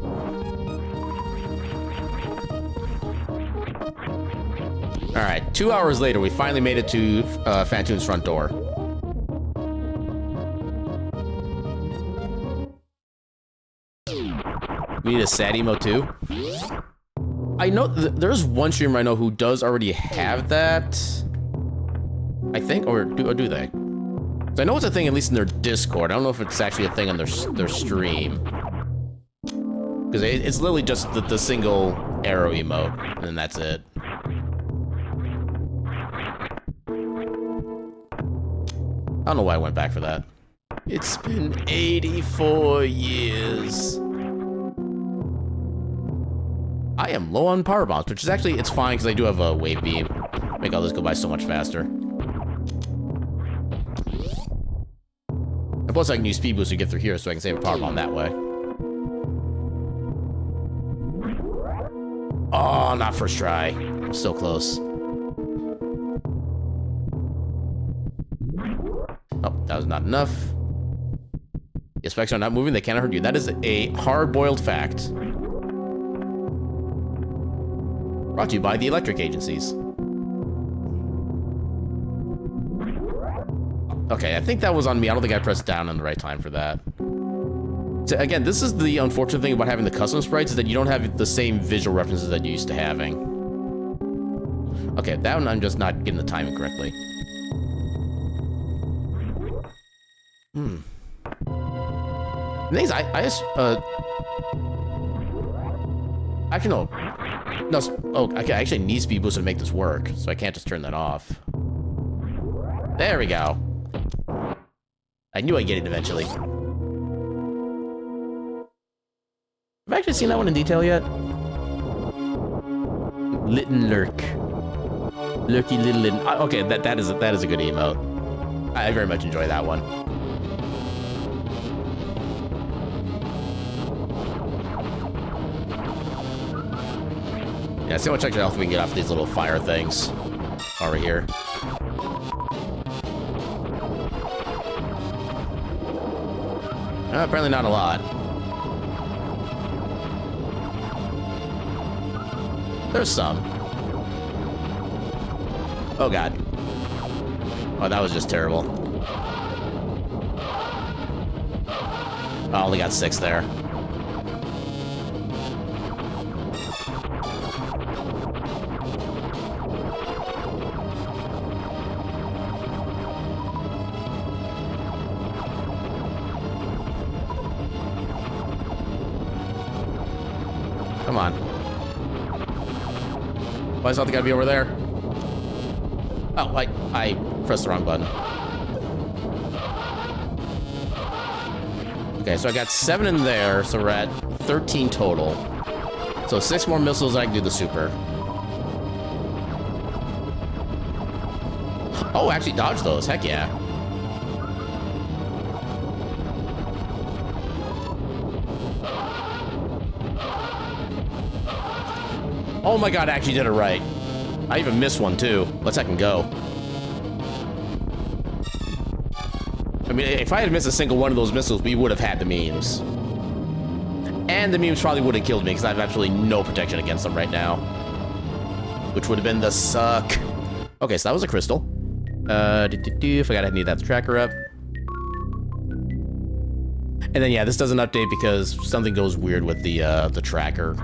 Alright, 2 hours later, we finally made it to Phantoon's front door. We need a sad emo too. I know there's one streamer I know who does already have that. I think, or do they? So I know it's a thing, at least in their Discord. I don't know if it's actually a thing on their stream. Because it's literally just the single arrow emote, and that's it. I don't know why I went back for that. It's been 84 years. I am low on power bombs, which is actually, it's fine because I do have a wave beam. Make all this go by so much faster. And plus I can use speed boost to get through here so I can save a power bomb that way. Oh, not first try. I'm still close. Oh, that was not enough. The specs are not moving, they cannot hurt you. That is a hard-boiled fact. Brought to you by the electric agencies. Okay, I think that was on me. I don't think I pressed down in the right time for that. So again, this is the unfortunate thing about having the custom sprites, is that you don't have the same visual references that you used to having. Okay, that one I'm just not getting the timing correctly. The thing is, actually, no. No, oh, I actually need speed boost to make this work, so I can't just turn that off. There we go. I knew I'd get it eventually. Have I actually seen that one in detail yet? Litten Lurk. Lurky Little Litten. Okay, that is a good emote. I very much enjoy that one. Yeah, see how much extra health we can get off these little fire things over here. Apparently not a lot. There's some. Oh god. Oh, that was just terrible. I only got 6 there. Come on. Why does something gotta be over there? Oh, I pressed the wrong button. Okay, so I got 7 in there, so we're at 13 total. So 6 more missiles, I can do the super. Oh, actually dodge those. Heck yeah. Oh my god, I actually did it right. I even missed one too. Let's I can go. I mean, if I had missed a single one of those missiles, we would have had the memes. And the memes probably would have killed me because I have absolutely no protection against them right now. Which would have been the suck. Okay, so that was a crystal. Forgot I need that tracker up. And then yeah, this doesn't update because something goes weird with the tracker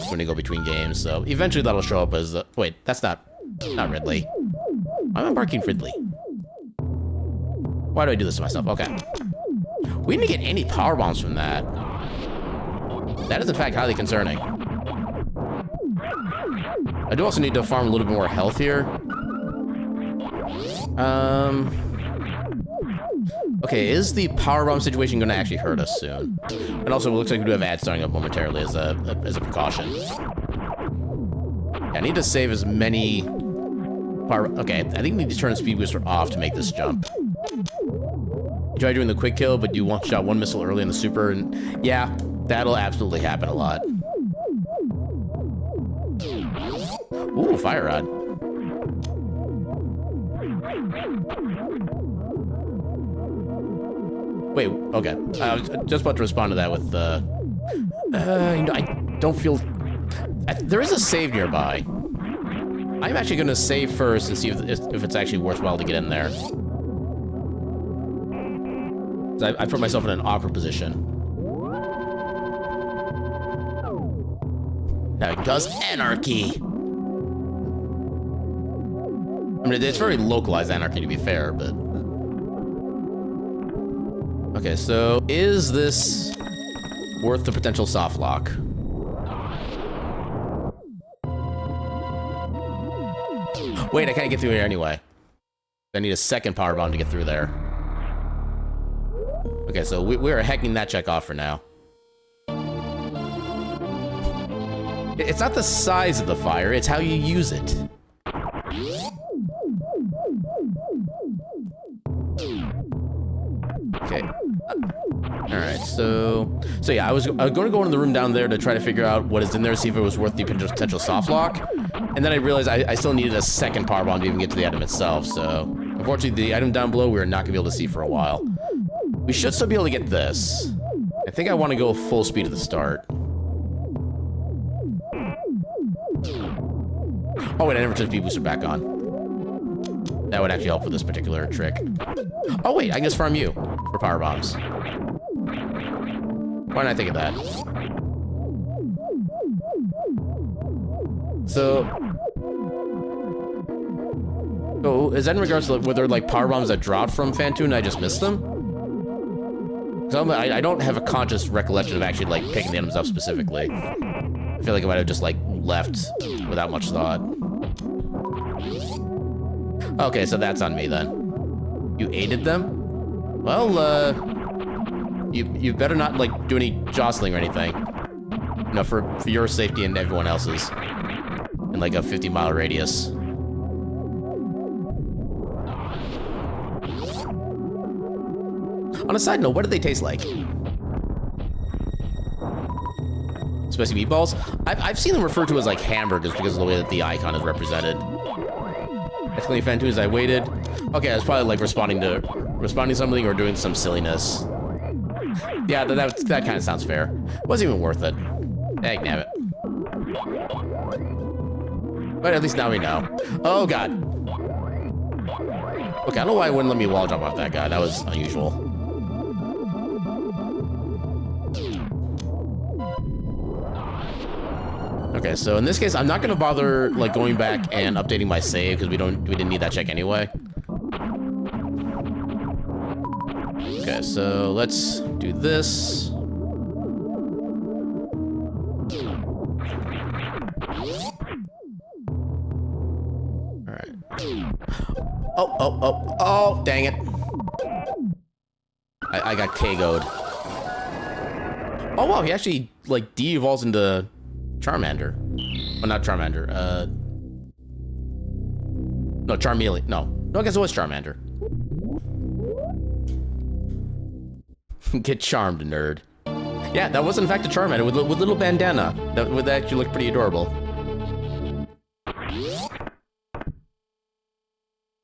when you go between games. So eventually that'll show up as wait, that's not Ridley. Why am I marking Ridley? Why do I do this to myself? Okay. We didn't get any power bombs from that. That is in fact highly concerning. I do also need to farm a little bit more health here. Okay, is the power bomb situation going to actually hurt us soon? And also, it looks like we do have ads starting up momentarily as a precaution. Yeah, I need to save as many power... Okay, I think we need to turn the speed booster off to make this jump. You try doing the quick kill, but you shot 1 missile early in the super, and yeah, that'll absolutely happen a lot. Ooh, fire rod. Wait, okay. I was just about to respond to that with, you know, I don't feel... There is a save nearby. I'm actually going to save first and see if it's actually worthwhile to get in there. I put myself in an awkward position. Now it can cause anarchy. I mean, it's very localized anarchy to be fair, but... Okay, so is this worth the potential soft lock? Wait, I can't get through here anyway. I need a second power bomb to get through there. Okay, so we're hacking that check off for now. It's not the size of the fire, it's how you use it. Okay. Alright, so yeah, I was going to go into the room down there to try to figure out what is in there, see if it was worth the potential soft lock. And then I realized I still needed a second power bomb to even get to the item itself, so... Unfortunately, the item down below we're not going to be able to see for a while. We should still be able to get this. I think I want to go full speed at the start. Oh wait, I never took B-Booster back on. That would actually help with this particular trick. Oh wait, I can just farm you for power bombs. Why didn't I think of that? So is that in regards to were there like power bombs that dropped from Phantoon and I just missed them? I don't have a conscious recollection of actually like picking the items up specifically. I feel like I might have just like left without much thought. Okay, so that's on me then. You aided them? Well, you better not, like, do any jostling or anything. You know, for your safety and everyone else's. In, like, a 50-mile radius. On a side note, what do they taste like? Spicy meatballs? I've seen them referred to as, like, hamburgers because of the way that the icon is represented. Excellent fan too as I waited. Okay, I was probably, like, responding to something or doing some silliness. Yeah, that kind of sounds fair. Wasn't even worth it. Dang nabbit. But at least now we know. Oh, God. Okay, I don't know why it wouldn't let me wall jump off that guy. That was unusual. Okay, so in this case, I'm not gonna bother like going back and updating my save because we didn't need that check anyway. Okay, so let's do this. All right. Oh, dang it. I got KO'd. Oh, wow, he actually, like, de-evolves into Charmander. Well, not Charmander. No, Charmeleon. No, I guess it was Charmander. Get charmed, nerd. Yeah, that was in fact a Charmander with little bandana. That would actually look pretty adorable.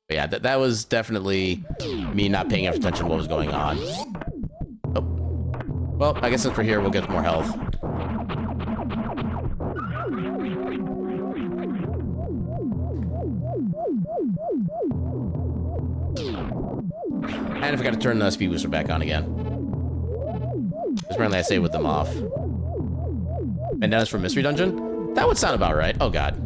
But yeah, that was definitely me not paying enough attention to what was going on. Oh. Well, I guess since we're here, we'll get more health. And I forgot to turn the speed booster back on again. Apparently I saved with them off. Bandanas for Mystery Dungeon? That would sound about right. Oh, God.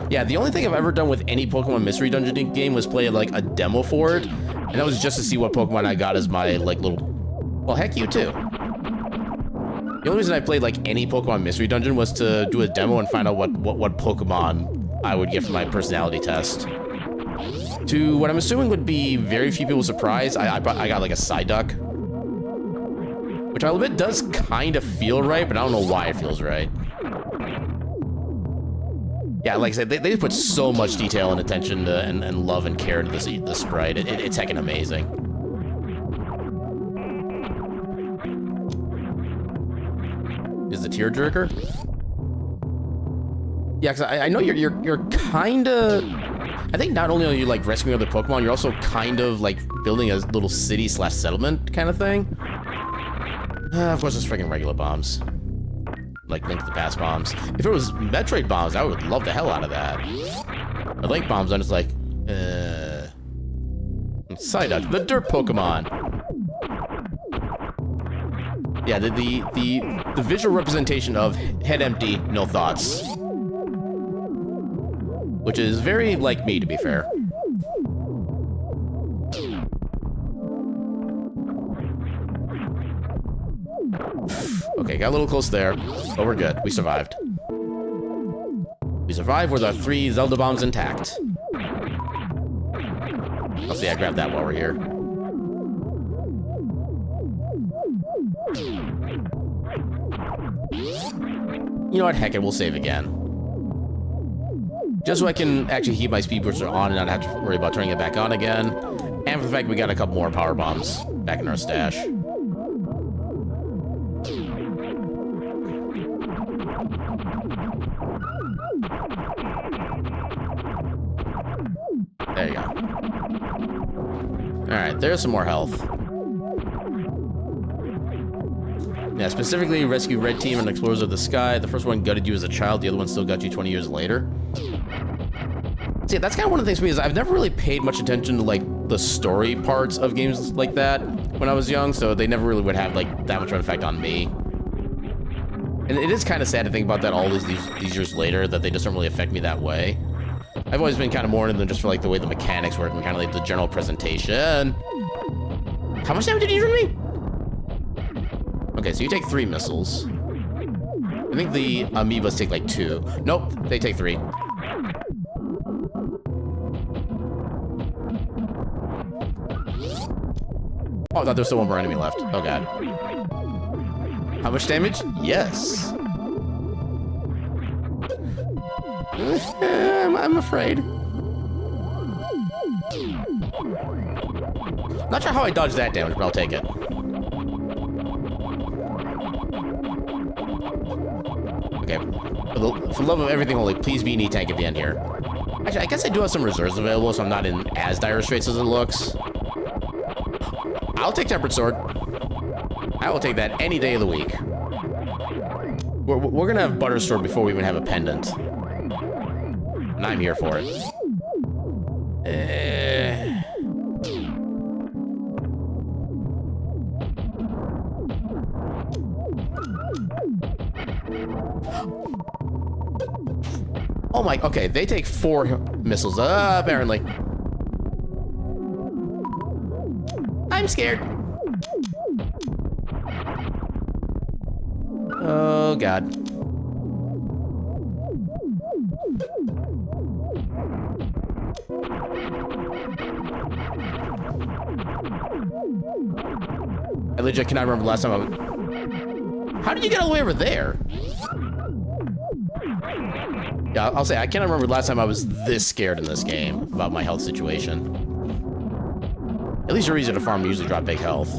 Yeah, the only thing I've ever done with any Pokemon Mystery Dungeon game was play, like, a demo for it. And that was just to see what Pokemon I got as my, like, little... Well, heck, you too. The only reason I played, like, any Pokemon Mystery Dungeon was to do a demo and find out what Pokemon I would get for my personality test. To what I'm assuming would be very few people's surprise, I got like a Psyduck. Which I'll admit does kind of feel right, but I don't know why it feels right. Yeah, like I said, they put so much detail and attention to, and love and care into the sprite. It's heckin' amazing. Is the tearjerker? Yeah, because I know you're kind of... I think not only are you, like, rescuing other Pokemon, you're also kind of, like, building a little city/settlement kind of thing. Of course, it's freaking regular bombs. Like, Link to the Past bombs. If it was Metroid bombs, I would love the hell out of that. But Link bombs, I'm just like, Psyduck, the dirt Pokemon. Yeah, the visual representation of head empty, no thoughts. Which is very like me, to be fair. Okay, got a little close there, but we're good. We survived. We survived with our 3 Zelda bombs intact. Let's see, I grabbed that while we're here. You know what? Heck it, we'll save again. Just so I can actually keep my speed booster on and not have to worry about turning it back on again. And for the fact we got a couple more power bombs back in our stash. There you go. Alright, there's some more health. Yeah, specifically rescue Red Team and Explorers of the Sky. The first one gutted you as a child, the other one still got you 20 years later. See, that's kind of one of the things for me is I've never really paid much attention to, like, the story parts of games like that when I was young, so they never really would have, like, that much of an effect on me. And it is kind of sad to think about that all these years later, that they just don't really affect me that way. I've always been kind of more into them just for, like, the way the mechanics work and kind of, like, the general presentation. How much damage did you do to me? Okay, so you take 3 missiles. I think the amoebas take, like, 2. Nope, they take 3. Oh, I thought there was still one more enemy left. Oh, God. How much damage? Yes. I'm afraid. Not sure how I dodged that damage, but I'll take it. Okay. For the love of everything holy, please be an E-tank at the end here. Actually, I guess I do have some reserves available, so I'm not in as dire straits as it looks. I'll take Tempered Sword. I will take that any day of the week. We're gonna have Butter Sword before we even have a pendant. And I'm here for it. Oh my, okay, they take 4 missiles, apparently. I'm scared. Oh, God. I legit cannot remember the last time I was... How did you get all the way over there? Yeah, I'll say, I cannot remember the last time I was this scared in this game about my health situation. At least you're easy to farm, you usually drop big health.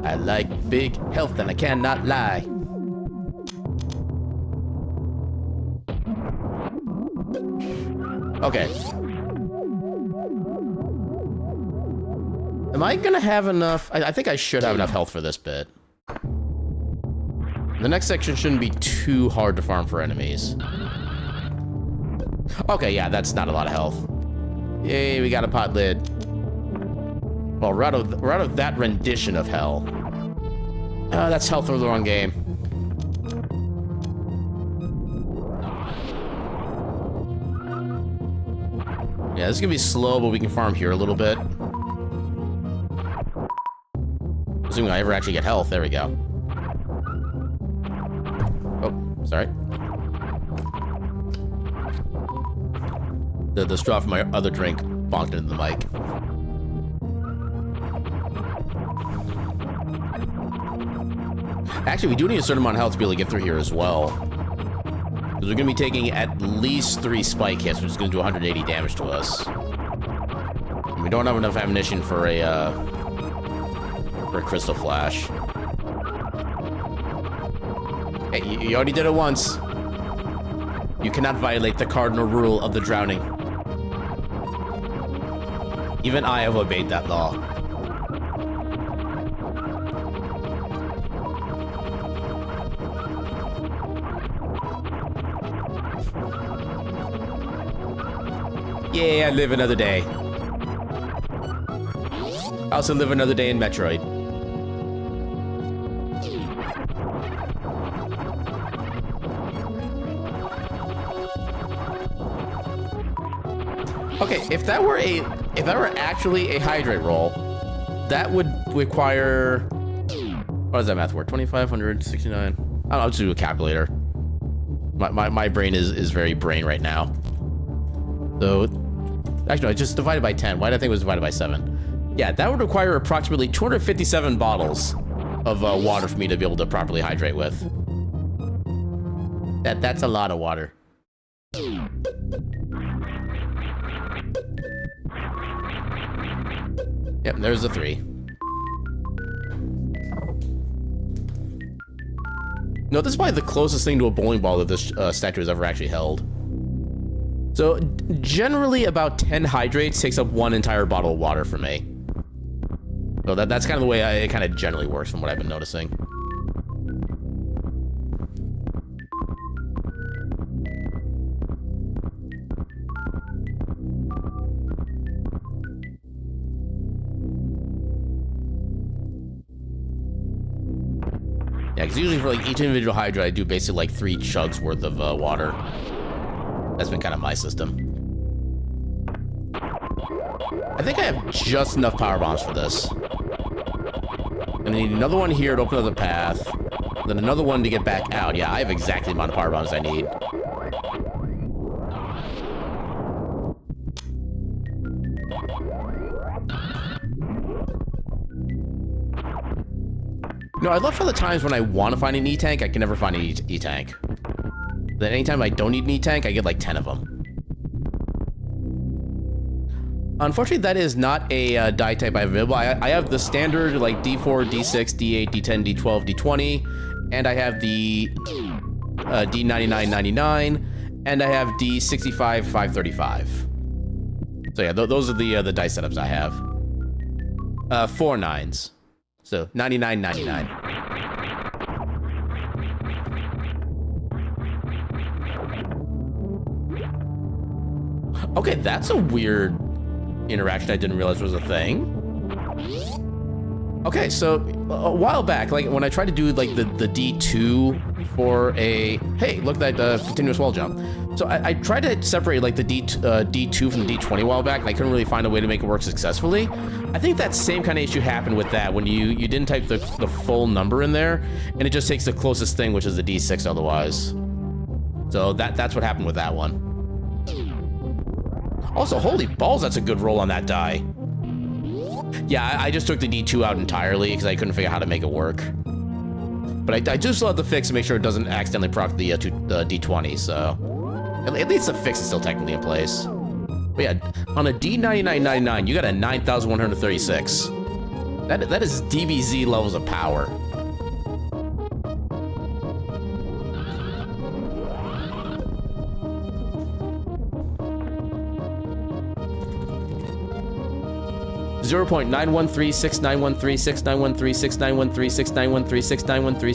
I like big health and I cannot lie. Okay. Am I gonna have enough? I think I should have enough health for this bit. The next section shouldn't be too hard to farm for enemies. Okay, yeah, that's not a lot of health. Yay, we got a pot lid. Well, we're out of that rendition of hell. That's health for the wrong game. Yeah, this is gonna be slow, but we can farm here a little bit. Assuming I ever actually get health. There we go. Oh, sorry. The straw from my other drink bonked into the mic. Actually, we do need a certain amount of health to be able to get through here as well. Because we're going to be taking at least 3 spike hits, which is going to do 180 damage to us. And we don't have enough ammunition for a crystal flash. Hey, you already did it once. You cannot violate the cardinal rule of the drowning. Even I have obeyed that law. Yeah, I live another day. I also live another day in Metroid. Okay, if that were actually a hydrate roll, that would require, what does that math work? 2,569. I don't know, I'll just do a calculator. My brain is very brain right now. So, actually, no, it's just divided by 10. Why did I think it was divided by 7? Yeah, that would require approximately 257 bottles of water for me to be able to properly hydrate with. That's a lot of water. Yep, there's the 3. No, this is probably the closest thing to a bowling ball that this statue has ever actually held. So, generally about 10 hydrates takes up 1 entire bottle of water for me. So that's kind of the way it kind of generally works from what I've been noticing. Yeah, because usually for like each individual hydrate, I do basically like 3 chugs worth of water. That's been kind of my system. I think I have just enough power bombs for this. And I need another one here to open up the path. Then another one to get back out. Yeah, I have exactly the amount of power bombs I need. No, I love for the times when I want to find an E-Tank, I can never find an E-Tank. Then anytime I don't need an E-Tank, I get like 10 of them. Unfortunately, that is not a die type I have available. I have the standard like D4, D6, D8, D10, D12, D20, and I have the D99, and I have D65, 535. So yeah, those are the dice setups I have. 4 9s. So 99, 99. Okay, that's a weird interaction I didn't realize was a thing. Okay, so a while back, like when I tried to do like the D2 for a, hey, look at that continuous wall jump. So I tried to separate like the D2 from the D20 a while back, and I couldn't really find a way to make it work successfully. I think that same kind of issue happened with that when you didn't type the full number in there, and it just takes the closest thing, which is the D6 otherwise. So that's what happened with that one. Also, holy balls, that's a good roll on that die. Yeah, I just took the D2 out entirely because I couldn't figure out how to make it work. But I do still have to fix to make sure it doesn't accidentally proc the D20, so... At least the fix is still technically in place. But yeah, on a D9999, you got a 9,136. That is DBZ levels of power. Zero point 913 6913 6913 6913 6913 6913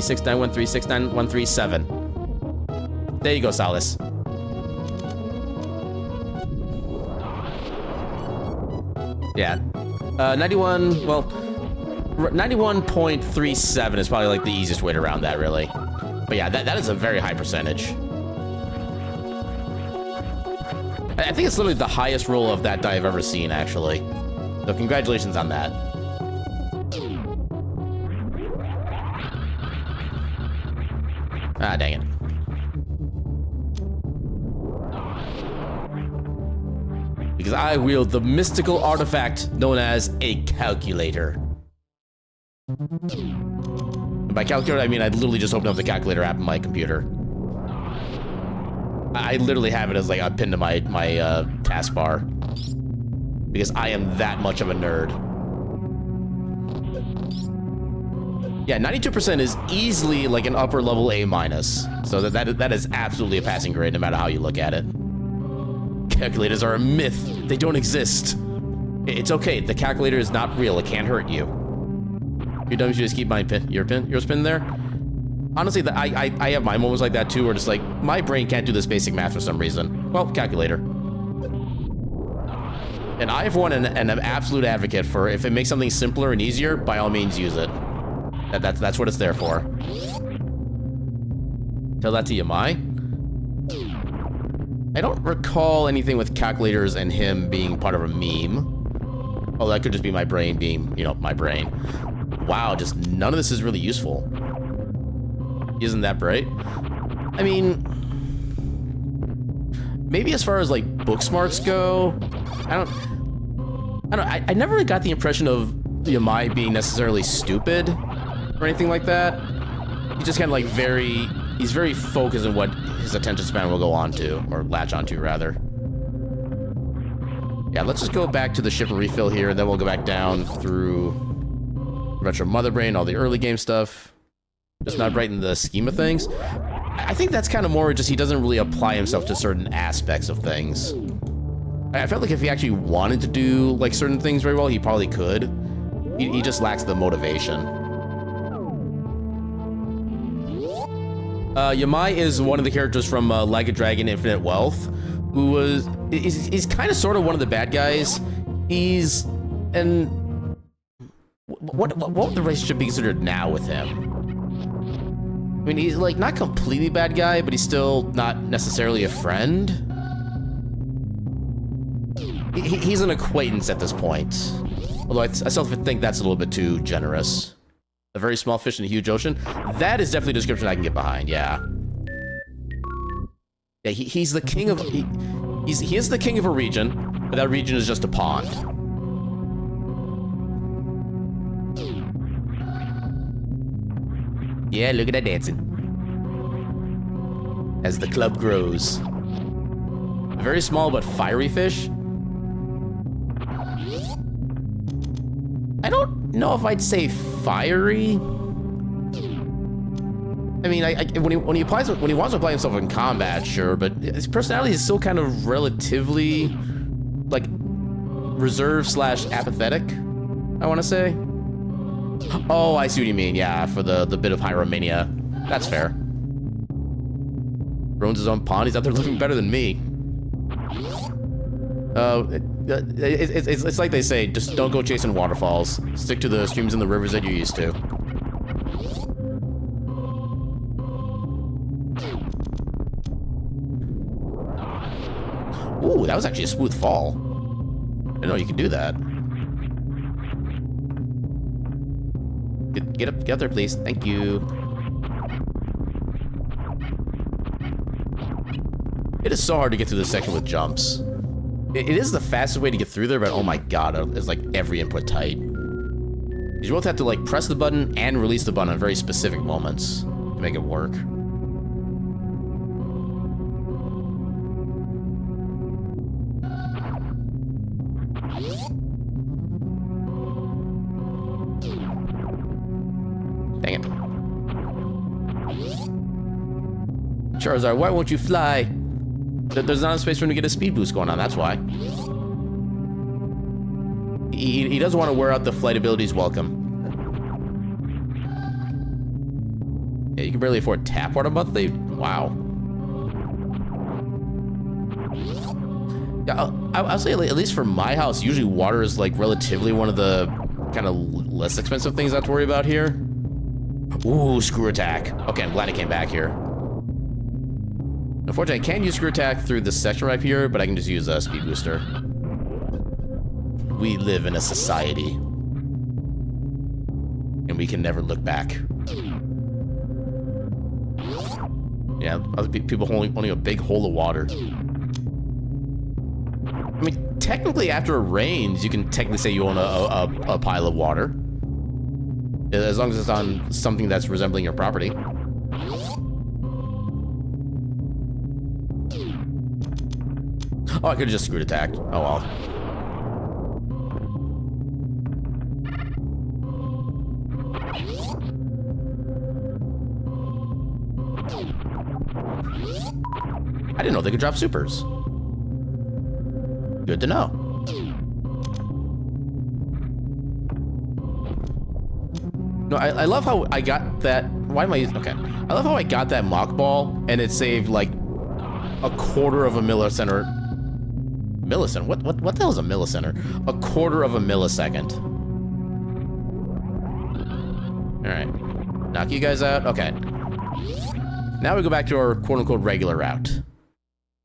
6913 6913 6913 There you go, Salas. Yeah. 91, well, 91.37 is probably like the easiest way to round that, really. But yeah, that is a very high percentage. I think it's literally the highest roll of that die I've ever seen, actually. So congratulations on that. Ah, dang it. Because I wield the mystical artifact known as a calculator. And by calculator, I mean I literally just opened up the calculator app on my computer. I literally have it as like a pin to my taskbar. Because I am that much of a nerd. Yeah, 92% is easily like an upper level A minus. So that is absolutely a passing grade no matter how you look at it. Calculators are a myth. They don't exist. It's okay. The calculator is not real. It can't hurt you. You're done. You just keep your spin there. Honestly, I have my moments like that too, where just like my brain can't do this basic math for some reason. Well, calculator. And I, for one, am an absolute advocate for if it makes something simpler and easier, by all means use it. That's what it's there for. Tell that to Yamai. I don't recall anything with calculators and him being part of a meme. Oh, that could just be my brain being, you know, my brain. Wow, just none of this is really useful. Isn't that bright? I mean, maybe as far as like book smarts go, I never really got the impression of Yamai being necessarily stupid or anything like that. He's just kind of like he's very focused on what his attention span will go on to, or latch onto rather. Yeah, let's just go back to the ship and refill here, and then we'll go back down through Retro Mother Brain, all the early game stuff. Just not right in the scheme of things. I think that's kind of more just he doesn't really apply himself to certain aspects of things. I felt like if he actually wanted to do like certain things very well, he probably could. He just lacks the motivation. Yamai is one of the characters from Like a Dragon Infinite Wealth, who he's kind of sort of one of the bad guys. He's what would the relationship be considered now with him? I mean, he's like not completely bad guy, but he's still not necessarily a friend. He's an acquaintance at this point. Although I still think that's a little bit too generous. A very small fish in a huge ocean. That is definitely a description I can get behind, yeah. Yeah, he's the king of... He is the king of a region, but that region is just a pond. Yeah, look at that dancing. As the club grows. A very small but fiery fish. I don't know if I'd say fiery. I mean, when he wants to apply himself in combat, sure, but his personality is still kind of relatively, like, reserved / apathetic, I want to say. Oh, I see what you mean. Yeah, for the bit of Hyromania. That's fair. Ruins his own pond. He's out there living better than me. It's like they say, just don't go chasing waterfalls. Stick to the streams and the rivers that you're used to. Ooh, that was actually a smooth fall. I didn't know you could do that. Get up there, please. Thank you. It is so hard to get through this section with jumps. It is the fastest way to get through there, but oh my god, it's like every input tight. You both have to like press the button and release the button at very specific moments to make it work. Dang it. Charizard, why won't you fly? There's not enough space for him to get a speed boost going on, that's why. He doesn't want to wear out the flight abilities welcome. Yeah, you can barely afford tap water monthly? Wow. Yeah, I'll say at least for my house, usually water is like relatively one of the kind of less expensive things I have to worry about here. Ooh, screw attack. Okay, I'm glad I came back here. Unfortunately, I can't use screw attack through this section right here, but I can just use a speed booster. We live in a society. And we can never look back. Yeah, other people holding a big hole of water. I mean, technically after it rains, you can technically say you own a pile of water. As long as it's on something that's resembling your property. Oh, I could have just screwed attacked. Oh well. I didn't know they could drop supers. Good to know. No, I love how I got that. Why am I? Okay. I love how I got that mock ball and it saved like a quarter of a millicenter. Millicenter? What the hell is a millicenter? A quarter of a millisecond. Alright. Knock you guys out. Okay. Now we go back to our quote-unquote regular route.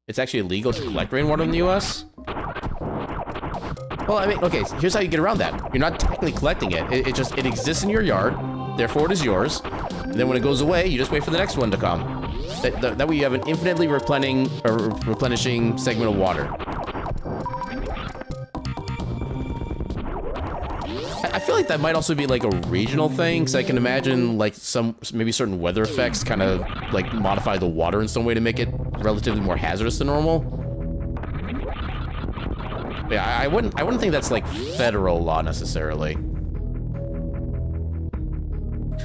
It's actually illegal to collect rainwater in the US. Well, I mean, okay, here's how you get around that. You're not technically collecting it. It exists in your yard, therefore it is yours. And then when it goes away, you just wait for the next one to come. That way you have an infinitely replenishing segment of water. I feel like that might also be like a regional thing, because I can imagine like maybe certain weather effects kind of like modify the water in some way to make it relatively more hazardous than normal. Yeah, I wouldn't think that's like federal law necessarily.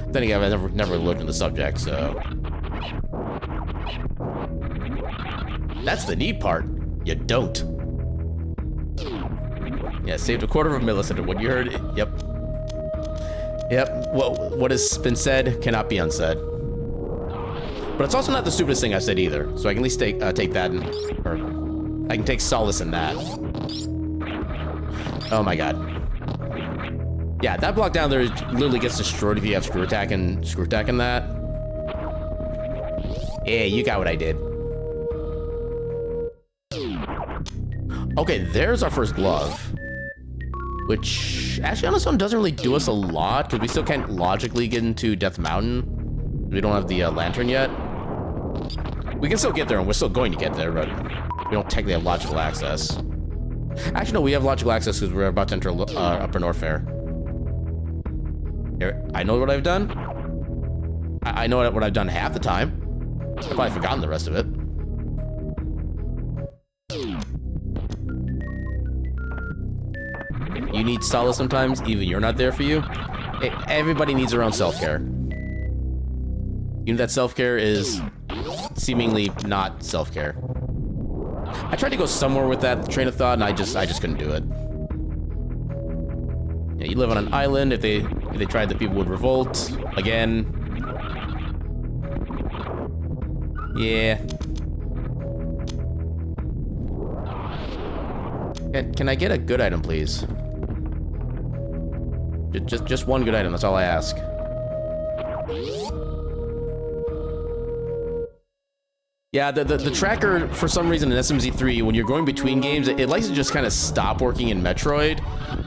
Then again, I've never looked into the subject, so. That's the neat part. You don't. Yeah, saved a quarter of a millisecond. What you heard, yep. Yep, what has been said cannot be unsaid. But it's also not the stupidest thing I've said either, so I can at least take that, or I can take solace in that. Oh my god. Yeah, that block down there literally gets destroyed if you have screw attack and that. Yeah, you got what I did. Okay, there's our first glove. Which, actually on its own doesn't really do us a lot, because we still can't logically get into Death Mountain. We don't have the lantern yet. We can still get there, and we're still going to get there, but we don't technically have logical access. Actually, no, we have logical access because we're about to enter Upper North Fair. Here, I know what I've done. I know what I've done half the time. I've probably forgotten the rest of it. You need solace sometimes, even you're not there for you. Everybody needs their own self-care. You know that self-care is seemingly not self-care. I tried to go somewhere with that train of thought, and I just couldn't do it. Yeah, you live on an island. If they tried, the people would revolt again. Yeah. Can I get a good item, please? Just one good item. That's all I ask. Yeah, the tracker, for some reason in SMZ3, when you're going between games, it likes to just kind of stop working in Metroid.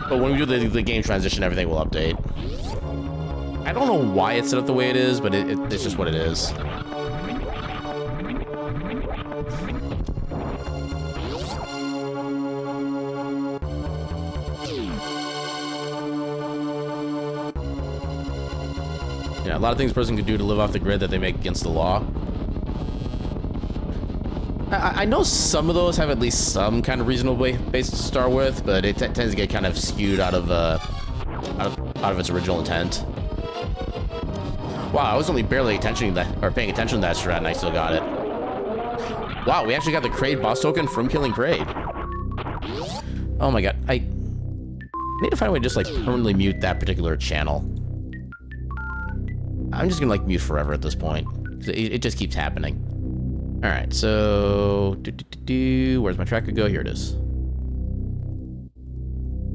But when we do the game transition, everything will update. I don't know why it's set up the way it is, but it's just what it is. Yeah, a lot of things a person could do to live off the grid that they make against the law. I know some of those have at least some kind of reasonable base to start with, but it tends to get kind of skewed out of its original intent. Wow, I was only barely paying attention to that strat, and I still got it. Wow, we actually got the Kraid boss token from killing Kraid. Oh my god, I need to find a way to just like permanently mute that particular channel. I'm just gonna like mute forever at this point. It just keeps happening. All right, so where's my tracker go? Here it is.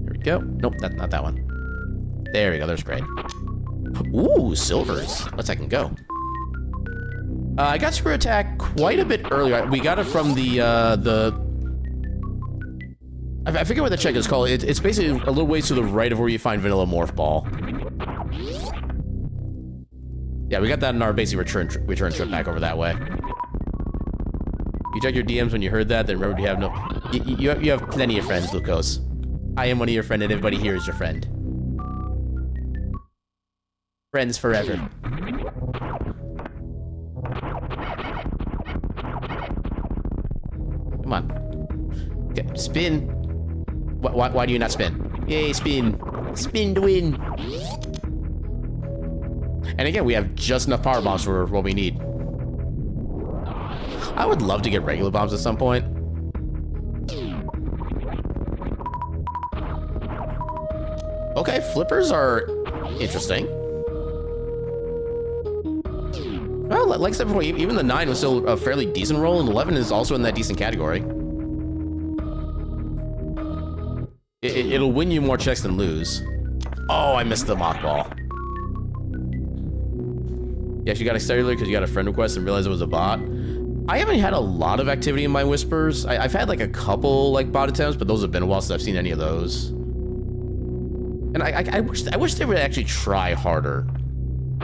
Here we go. Nope, not that one. There we go. There's Kraid. Ooh, silvers. Let's I can go. I got Screw Attack quite a bit earlier. We got it from the I forget what the check is called. It's basically a little ways to the right of where you find Vanilla Morph Ball. Yeah, we got that in our basic return trip back over that way. You check your DMs when you heard that, then remember you have no... You have plenty of friends, Lucas. I am one of your friends, and everybody here is your friend. Friends forever. Come on. Okay, spin. Why do you not spin? Yay, spin. Spin to win. And again, we have just enough power bombs for what we need. I would love to get regular bombs at some point. Okay, flippers are interesting. Well, like I said before, even the 9 was still a fairly decent roll, and 11 is also in that decent category. It'll win you more checks than lose. Oh, I missed the mock ball. Yeah, you got excited because you got a friend request and realized it was a bot. I haven't had a lot of activity in my whispers. I've had like a couple like bot attempts, but those have been a while since I've seen any of those. And I wish they would actually try harder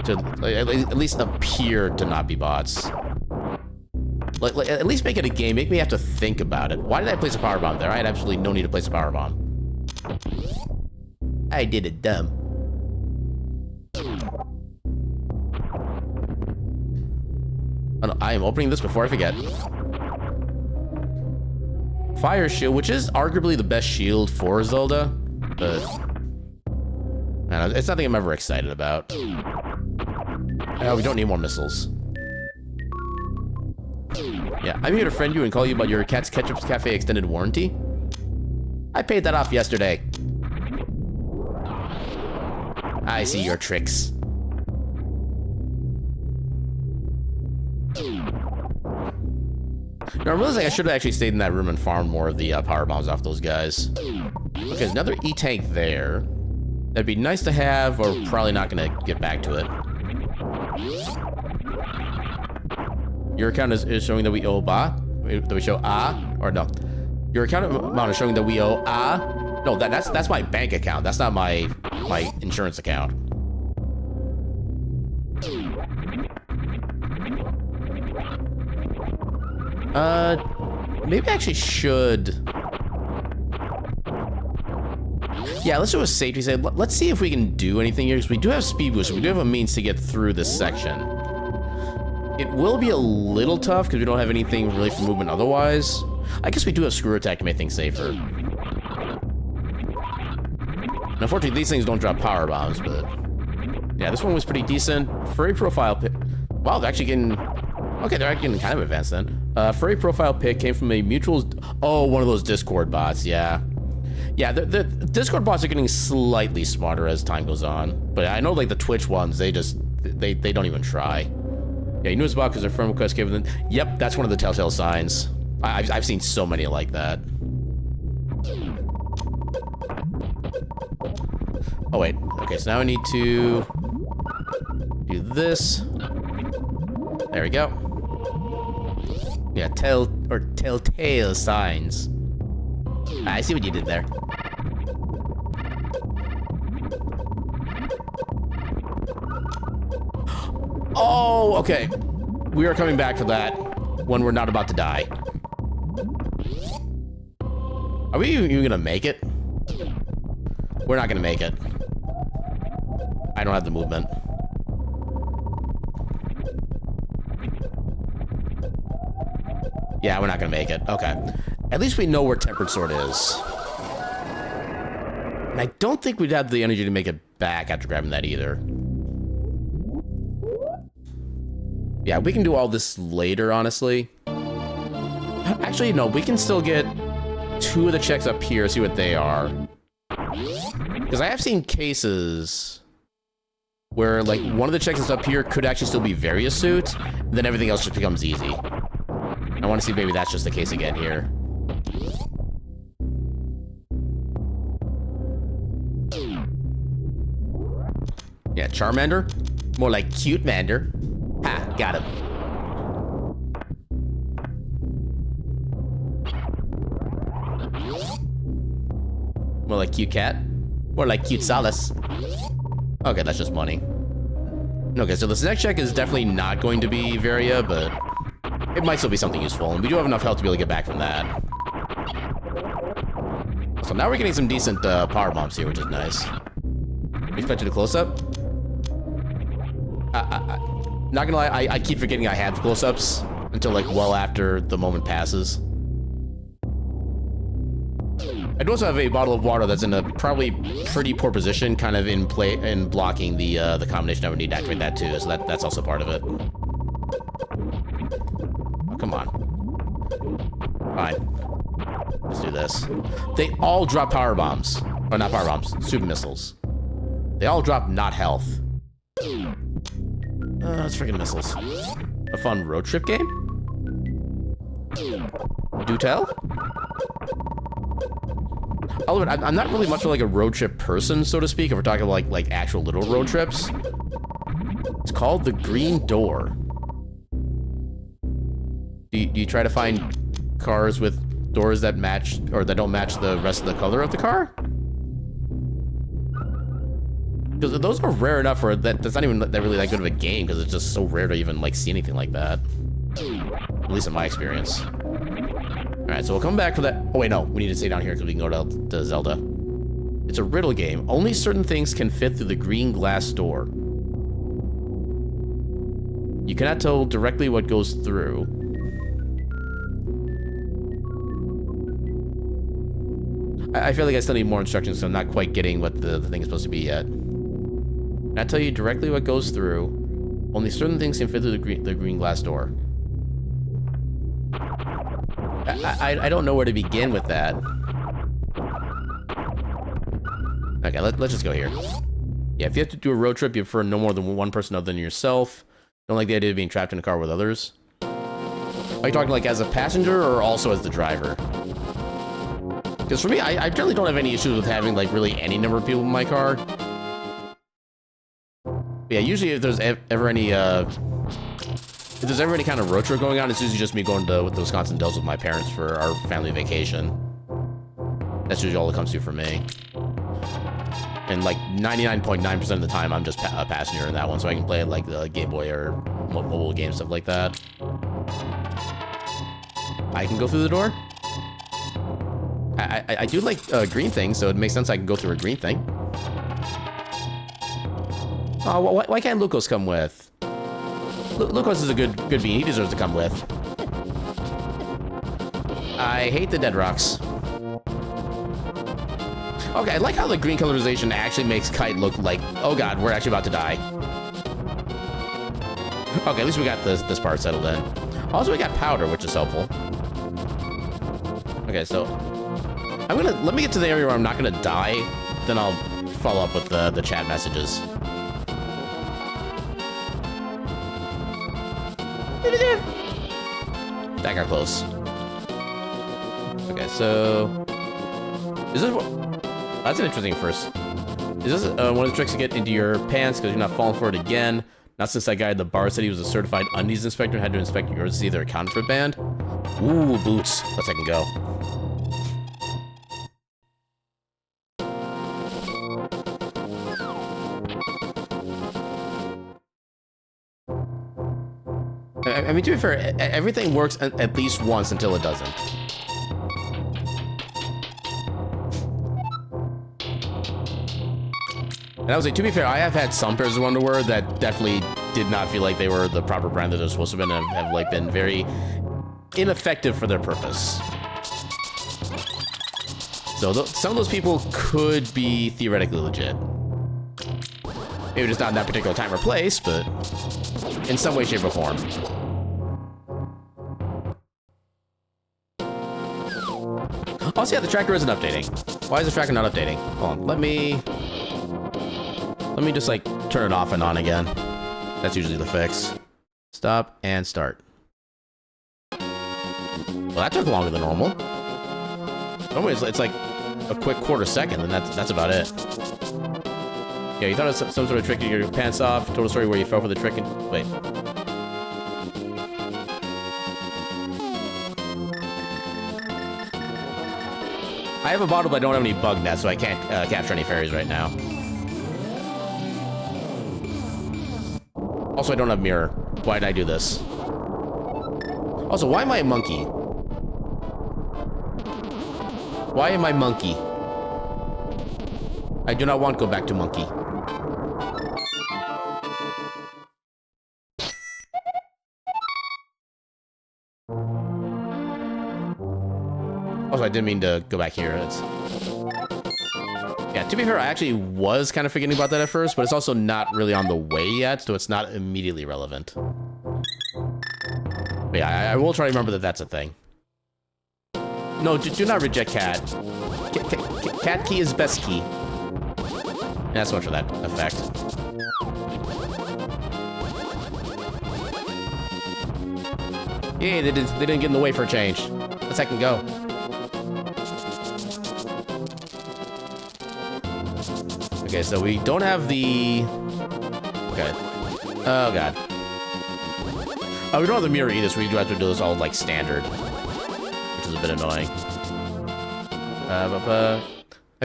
to at least appear to not be bots. Like at least make it a game. Make me have to think about it. Why did I place a power bomb there? I had absolutely no need to place a power bomb. I did it dumb. Oh, no, I am opening this before I forget. Fire Shield, which is arguably the best shield for Zelda, but man, it's nothing I'm ever excited about. Oh, we don't need more missiles. Yeah, I'm here to friend you and call you about your Cat's Ketchup Cafe extended warranty. I paid that off yesterday. I see your tricks. Now, I'm realizing I should have actually stayed in that room and farmed more of the power bombs off those guys. Okay, there's another E-tank there. That'd be nice to have, or probably not going to get back to it. Your account is showing that we owe that we show or no. Your account amount is showing that we owe No, that's my bank account. That's not my insurance account. Maybe I actually should. Yeah, let's do a safety save. Let's see if we can do anything here, because we do have speed boost. We do have a means to get through this section. It will be a little tough because we don't have anything really for movement otherwise. I guess we do have screw attack to make things safer. And unfortunately, these things don't drop power bombs, but yeah, this one was pretty decent. Furry profile pick. Wow, they're actually getting... Okay, they're actually getting kind of advanced then. Furry profile pick came from a mutual... Oh, one of those Discord bots, yeah. Yeah, the Discord bots are getting slightly smarter as time goes on. But I know, like, the Twitch ones, they don't even try. Yeah, you knew it's bot because their friend request gave them... Yep, that's one of the telltale signs. I've seen so many like that. Oh, wait. Okay, so now I need to do this. There we go. Yeah, telltale signs. I see what you did there. Oh, okay. We are coming back for that when we're not about to die. Are we even gonna make it? We're not gonna make it. I don't have the movement. Yeah, we're not gonna make it. Okay. At least we know where Tempered Sword is. And I don't think we'd have the energy to make it back after grabbing that either. Yeah, we can do all this later, honestly. Actually, no, we can still get 2 of the checks up here, see what they are. Because I have seen cases where, like, one of the checks that's up here could actually still be Various Suit, and then everything else just becomes easy. I want to see maybe that's just the case again here. Yeah, Charmander. More like Cute Mander. Ha, got him. More like Cute Cat. More like Cute Solace. Okay, that's just money. Okay, so this next check is definitely not going to be Varia, but it might still be something useful, and we do have enough health to be able to get back from that. So now we're getting some decent power bombs here, which is nice. Expected a close-up? Not gonna lie, I keep forgetting I have close-ups until, like, well after the moment passes. I do also have a bottle of water that's in a probably pretty poor position, kind of in blocking the combination I would need to activate that too, so that's also part of it. Oh, come on. Fine. Let's do this. They all drop power bombs. Or not power bombs, super missiles. They all drop not health. It's freaking missiles. A fun road trip game? Do tell? I'm not really much of like a road trip person, so to speak, if we're talking like actual little road trips. It's called The Green Door. Do you try to find cars with doors that match or that don't match the rest of the color of the car? Because those are rare enough for that's not even really that good of a game, because it's just so rare to even like see anything like that. At least in my experience. Alright, so we'll come back for that. Oh wait, no, we need to stay down here because we can go to Zelda. It's a riddle game. Only certain things can fit through the green glass door. You cannot tell directly what goes through. I feel like I still need more instructions, so I'm not quite getting what the thing is supposed to be yet. Can I tell you directly what goes through? Only certain things can fit through the green glass door. I don't know where to begin with that. Okay, let's just go here. Yeah, if you have to do a road trip, you prefer no more than one person other than yourself. Don't like the idea of being trapped in a car with others. Are you talking like as a passenger or also as the driver? Because for me, I generally don't have any issues with having like really any number of people in my car. But yeah, usually if there's ever any kind of road trip going on, it's usually just me going to the Wisconsin Dells with my parents for our family vacation. That's usually all it comes to for me. And like 99.9% of the time, I'm just a passenger in that one, so I can play like the Game Boy or mobile games, stuff like that. I can go through the door. I do like green things, so it makes sense I can go through a green thing. Oh, why can't Lucas come with? Lucas is a good bean. He deserves to come with. I hate the dead rocks. Okay, I like how the green colorization actually makes Kite look like, oh god, we're actually about to die. Okay, at least we got this part settled in. Also, we got powder, which is helpful. Okay, so let me get to the area where I'm not gonna die, then I'll follow up with the chat messages. That got close. Okay, so is this what? That's an interesting first. Is this one of the tricks to get into your pants because you're not falling for it again? Not since that guy at the bar said he was a certified undies inspector and had to inspect yours to see if they're accounted for band. Ooh, boots. Let's I can go. I mean, to be fair, everything works at least once until it doesn't. And I would say, to be fair, I have had some pairs of underwear that definitely did not feel like they were the proper brand that they're supposed to have been, and have like been very ineffective for their purpose. So some of those people could be theoretically legit. Maybe just not in that particular time or place, but in some way, shape, or form. Also, yeah, the tracker isn't updating. Why is the tracker not updating? Hold on, let me just like turn it off and on again. That's usually the fix. Stop and start. Well, that took longer than normal. Normally it's like a quick quarter second, and that's about it. Yeah, you thought it was some sort of trick to get your pants off. Total story where you fell for the trick and wait. I have a bottle, but I don't have any bug nets, so I can't capture any fairies right now. Also, I don't have mirror. Why did I do this? Also, why am I a monkey? Why am I monkey? I do not want to go back to monkey. Also, I didn't mean to go back here. Yeah, to be fair, I actually was kind of forgetting about that at first, but it's also not really on the way yet, so it's not immediately relevant. But yeah, I will try to remember that that's a thing. No, do not reject cat. Cat key is best key. And that's so much for that effect. Yay, they didn't get in the way for a change. Let's I can go. Okay, so we don't have the... Okay. Oh, God. Oh, we don't have the mirror either, so we do have to do this all, like, standard. Which is a bit annoying. I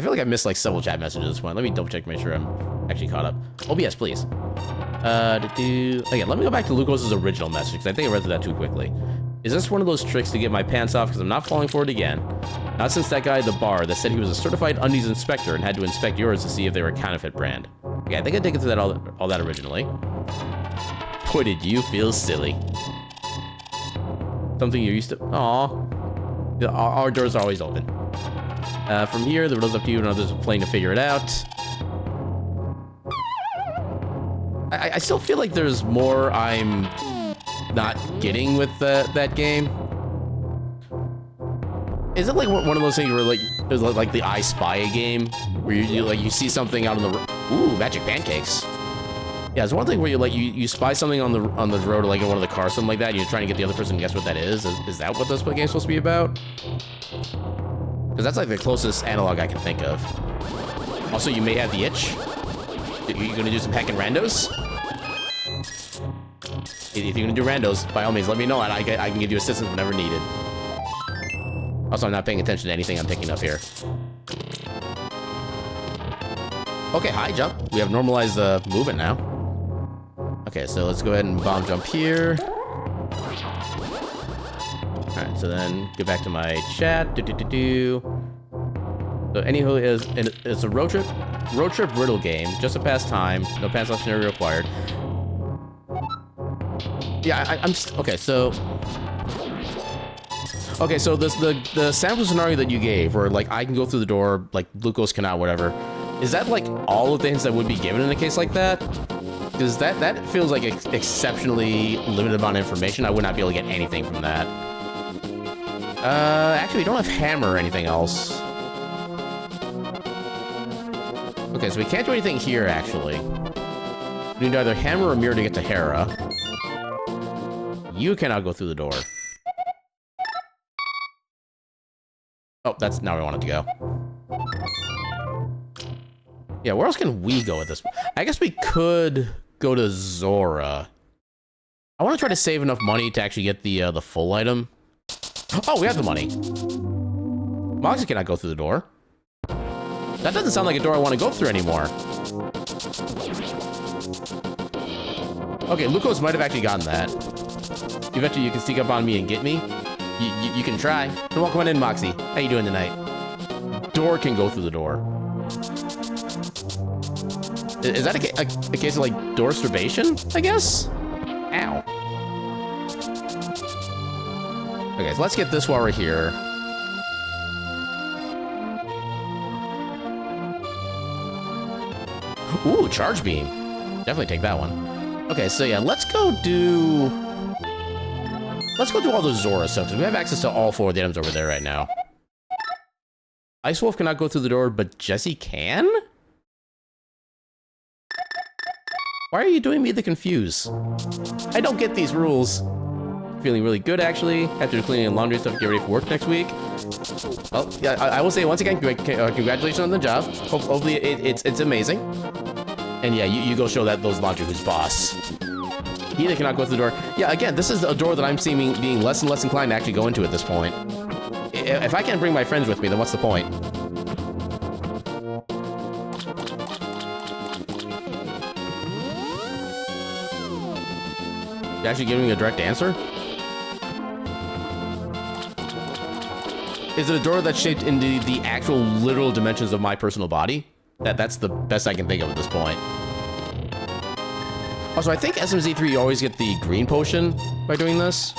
feel like I missed, like, several chat messages at this point. Let me double-check to make sure I'm actually caught up. OBS, please. Again, let me go back to Lucas's original message, because I think I read through that too quickly. Is this one of those tricks to get my pants off because I'm not falling for it again? Not since that guy at the bar that said he was a certified undies inspector and had to inspect yours to see if they were a counterfeit brand. Okay, I think I did get to that all that originally. Boy, did you feel silly. Something you're used to... Aww. Our doors are always open. From here, the road's up to you and others are playing to figure it out. I still feel like there's more I'm not getting with that game. Is it like one of those things where like there's like the I Spy game where you see something out on the road? Ooh, magic pancakes. Yeah, it's one thing where you spy something on the road or like in one of the cars, something like that, and you're trying to get the other person to guess what that is. Is that what this game's supposed to be about? Because that's like the closest analog I can think of. Also, you may have the itch. Are you gonna do some hacking randos? If you're gonna do randos, by all means, let me know and I can give you assistance whenever needed. Also, I'm not paying attention to anything I'm picking up here. Okay, high jump. We have normalized the movement now. Okay, so let's go ahead and bomb jump here. Alright, so then get back to my chat. So anywho, it's a road trip riddle game. Just a pastime. No pants off scenario required. Yeah, okay, so... Okay, so the sample scenario that you gave, where, like, I can go through the door, like, glucose cannot, whatever, is that, like, all of the hints that would be given in a case like that? Because that feels like exceptionally limited amount of information. I would not be able to get anything from that. Actually, we don't have hammer or anything else. Okay, so we can't do anything here, actually. We need either hammer or mirror to get to Hera. You cannot go through the door. Oh, that's not where I wanted to go. Yeah, where else can we go at this? I guess we could go to Zora. I want to try to save enough money to actually get the full item. Oh, we have the money. Moxie cannot go through the door. That doesn't sound like a door I want to go through anymore. Okay, Lucos might have actually gotten that. Eventually you can sneak up on me and get me. You can try. So welcome on in, Moxie. How you doing tonight? Door can go through the door. Is that a case of, like, door sturbation, I guess? Ow. Okay, so let's get this while we're here. Ooh, charge beam. Definitely take that one. Okay, so yeah, let's go do all the Zora stuff, because we have access to all 4 of the items over there right now. Ice Wolf cannot go through the door, but Jesse can? Why are you doing me the confuse? I don't get these rules. Feeling really good, actually. After cleaning and laundry stuff to get ready for work next week. Well, yeah, I will say once again, congratulations on the job. Hopefully it's amazing. And yeah, you go show those laundry who's boss. He cannot go through the door. Yeah, again, this is a door that I'm seeing being less and less inclined to actually go into at this point. If I can't bring my friends with me, then what's the point? You actually giving me a direct answer? Is it a door that's shaped into the actual literal dimensions of my personal body? That's the best I can think of at this point. Also, I think SMZ3, you always get the green potion by doing this.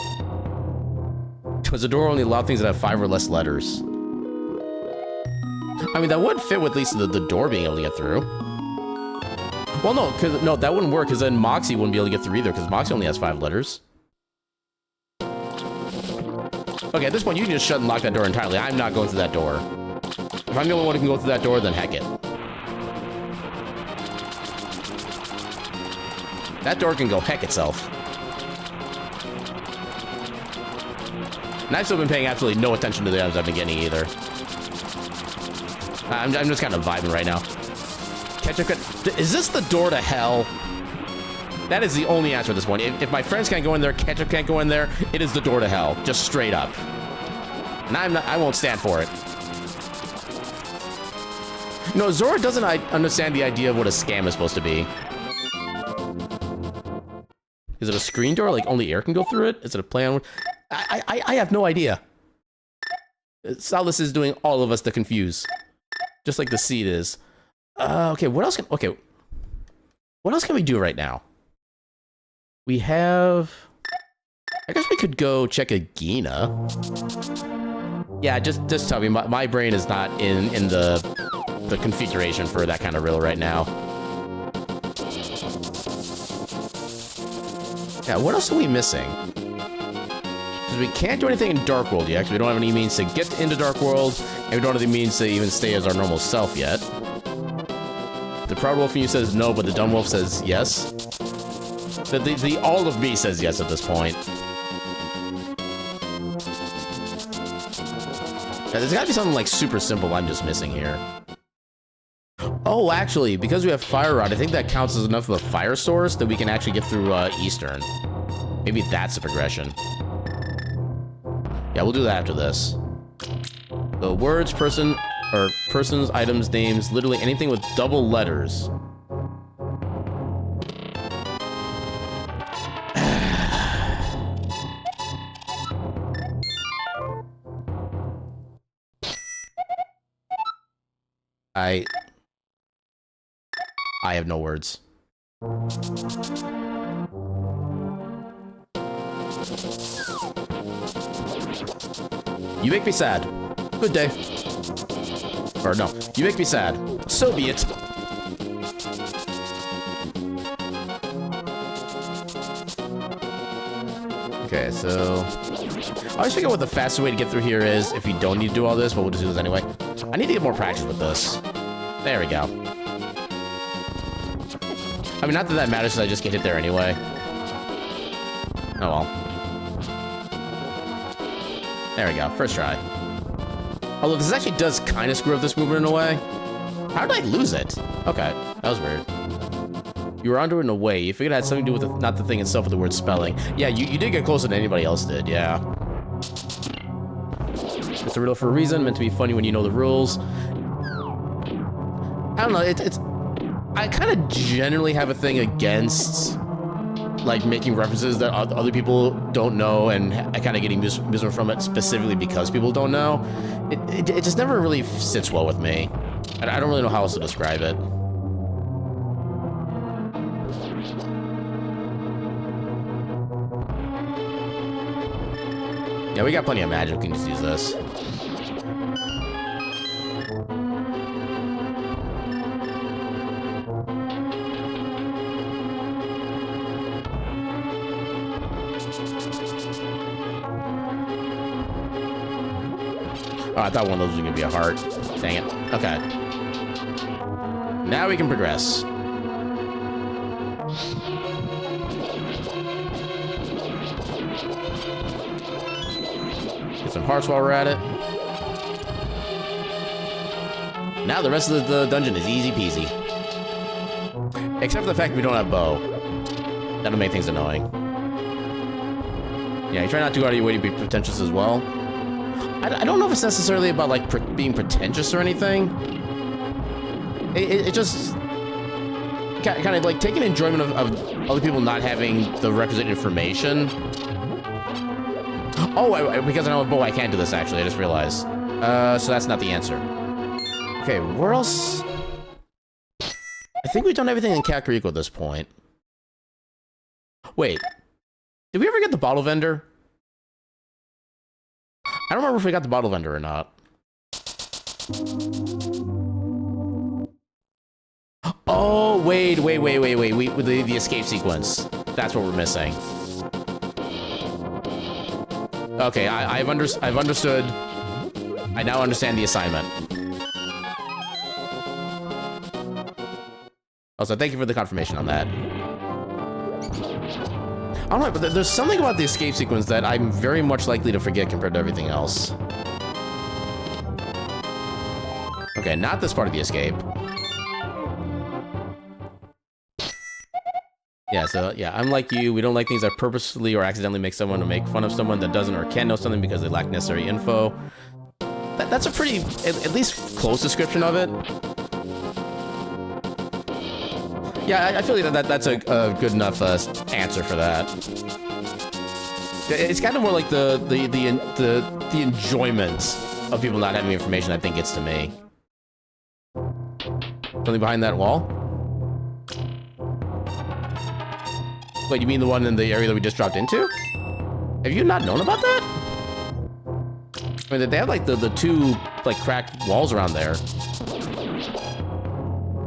Because the door only allows things that have 5 or less letters. I mean, that would fit with at least the door being able to get through. Well, no, that wouldn't work, because then Moxie wouldn't be able to get through either, because Moxie only has 5 letters. Okay, at this point, you can just shut and lock that door entirely. I'm not going through that door. If I'm the only one who can go through that door, then heck it. That door can go heck itself. And I've still been paying absolutely no attention to the items I've been getting either. I'm just kind of vibing right now. Ketchup, is this the door to hell? That is the only answer at this point. If my friends can't go in there, Ketchup can't go in there, it is the door to hell. Just straight up. And I won't stand for it. No, Zora doesn't understand the idea of what a scam is supposed to be. Is it a screen door? Like, only air can go through it? Is it a play on... I have no idea. Salus is doing all of us to confuse. Just like the seed is. Okay, what else can... Okay. What else can we do right now? We have... I guess we could go check a Gina. Yeah, just tell me. My brain is not in the configuration for that kind of riddle right now. Yeah, what else are we missing? Because we can't do anything in Dark World yet, because we don't have any means to get into Dark World, and we don't have any means to even stay as our normal self yet. The Proud Wolf in you says no, but the Dumb Wolf says yes. The all of me says yes at this point. Now, there's gotta be something like super simple I'm just missing here. Oh, actually, because we have Fire Rod, I think that counts as enough of a fire source that we can actually get through Eastern. Maybe that's a progression. Yeah, we'll do that after this. The words, person, or persons, items, names, literally anything with double letters. I have no words. You make me sad. Good day. Or no, you make me sad. So be it. Okay, so... I always figure what the fastest way to get through here is if you don't need to do all this, but we'll just do this anyway. I need to get more practice with this. There we go. I mean, not that that matters, because I just get hit there anyway. Oh well. There we go, first try. Although this actually does kind of screw up this movement in a way. How did I lose it? Okay, that was weird. You were under in a way. You figured it had something to do with not the thing itself, but the word spelling. Yeah, you did get closer than anybody else did, yeah. It's a riddle for a reason, meant to be funny when you know the rules. I don't know, it's... I kind of generally have a thing against, like, making references that other people don't know and kind of getting miserable from it specifically because people don't know. It just never really sits well with me. I don't really know how else to describe it. Yeah, we got plenty of magic. We can just use this. Oh, I thought one of those was gonna be a heart. Dang it. Okay. Now we can progress. Get some hearts while we're at it. Now the rest of the dungeon is easy peasy. Except for the fact we don't have bow. That'll make things annoying. Yeah, you try not to go out of your way to be pretentious as well. I don't know if it's necessarily about, like, being pretentious or anything. It just... kind of, like, taking enjoyment of other people not having the requisite information. Oh, because I know a bow, I can't do this, actually. I just realized. So that's not the answer. Okay, where else... I think we've done everything in Kakariko at this point. Wait. Did we ever get the bottle vendor? I don't remember if we got the bottle vendor or not. Oh, wait. The escape sequence. That's what we're missing. Okay, I've understood. I now understand the assignment. Also, thank you for the confirmation on that. I don't know, but there's something about the escape sequence that I'm very much likely to forget compared to everything else. Okay, not this part of the escape. Yeah, so, yeah, I'm like you. We don't like things that purposely or accidentally make someone to make fun of someone that doesn't or can't know something because they lack necessary info. That's a pretty, at least close description of it. Yeah, I feel like that's a good enough answer for that. It's kind of more like the enjoyment of people not having information. I think gets to me. Something behind that wall? Wait, you mean the one in the area that we just dropped into? Have you not known about that? I mean, they have like the two like cracked walls around there.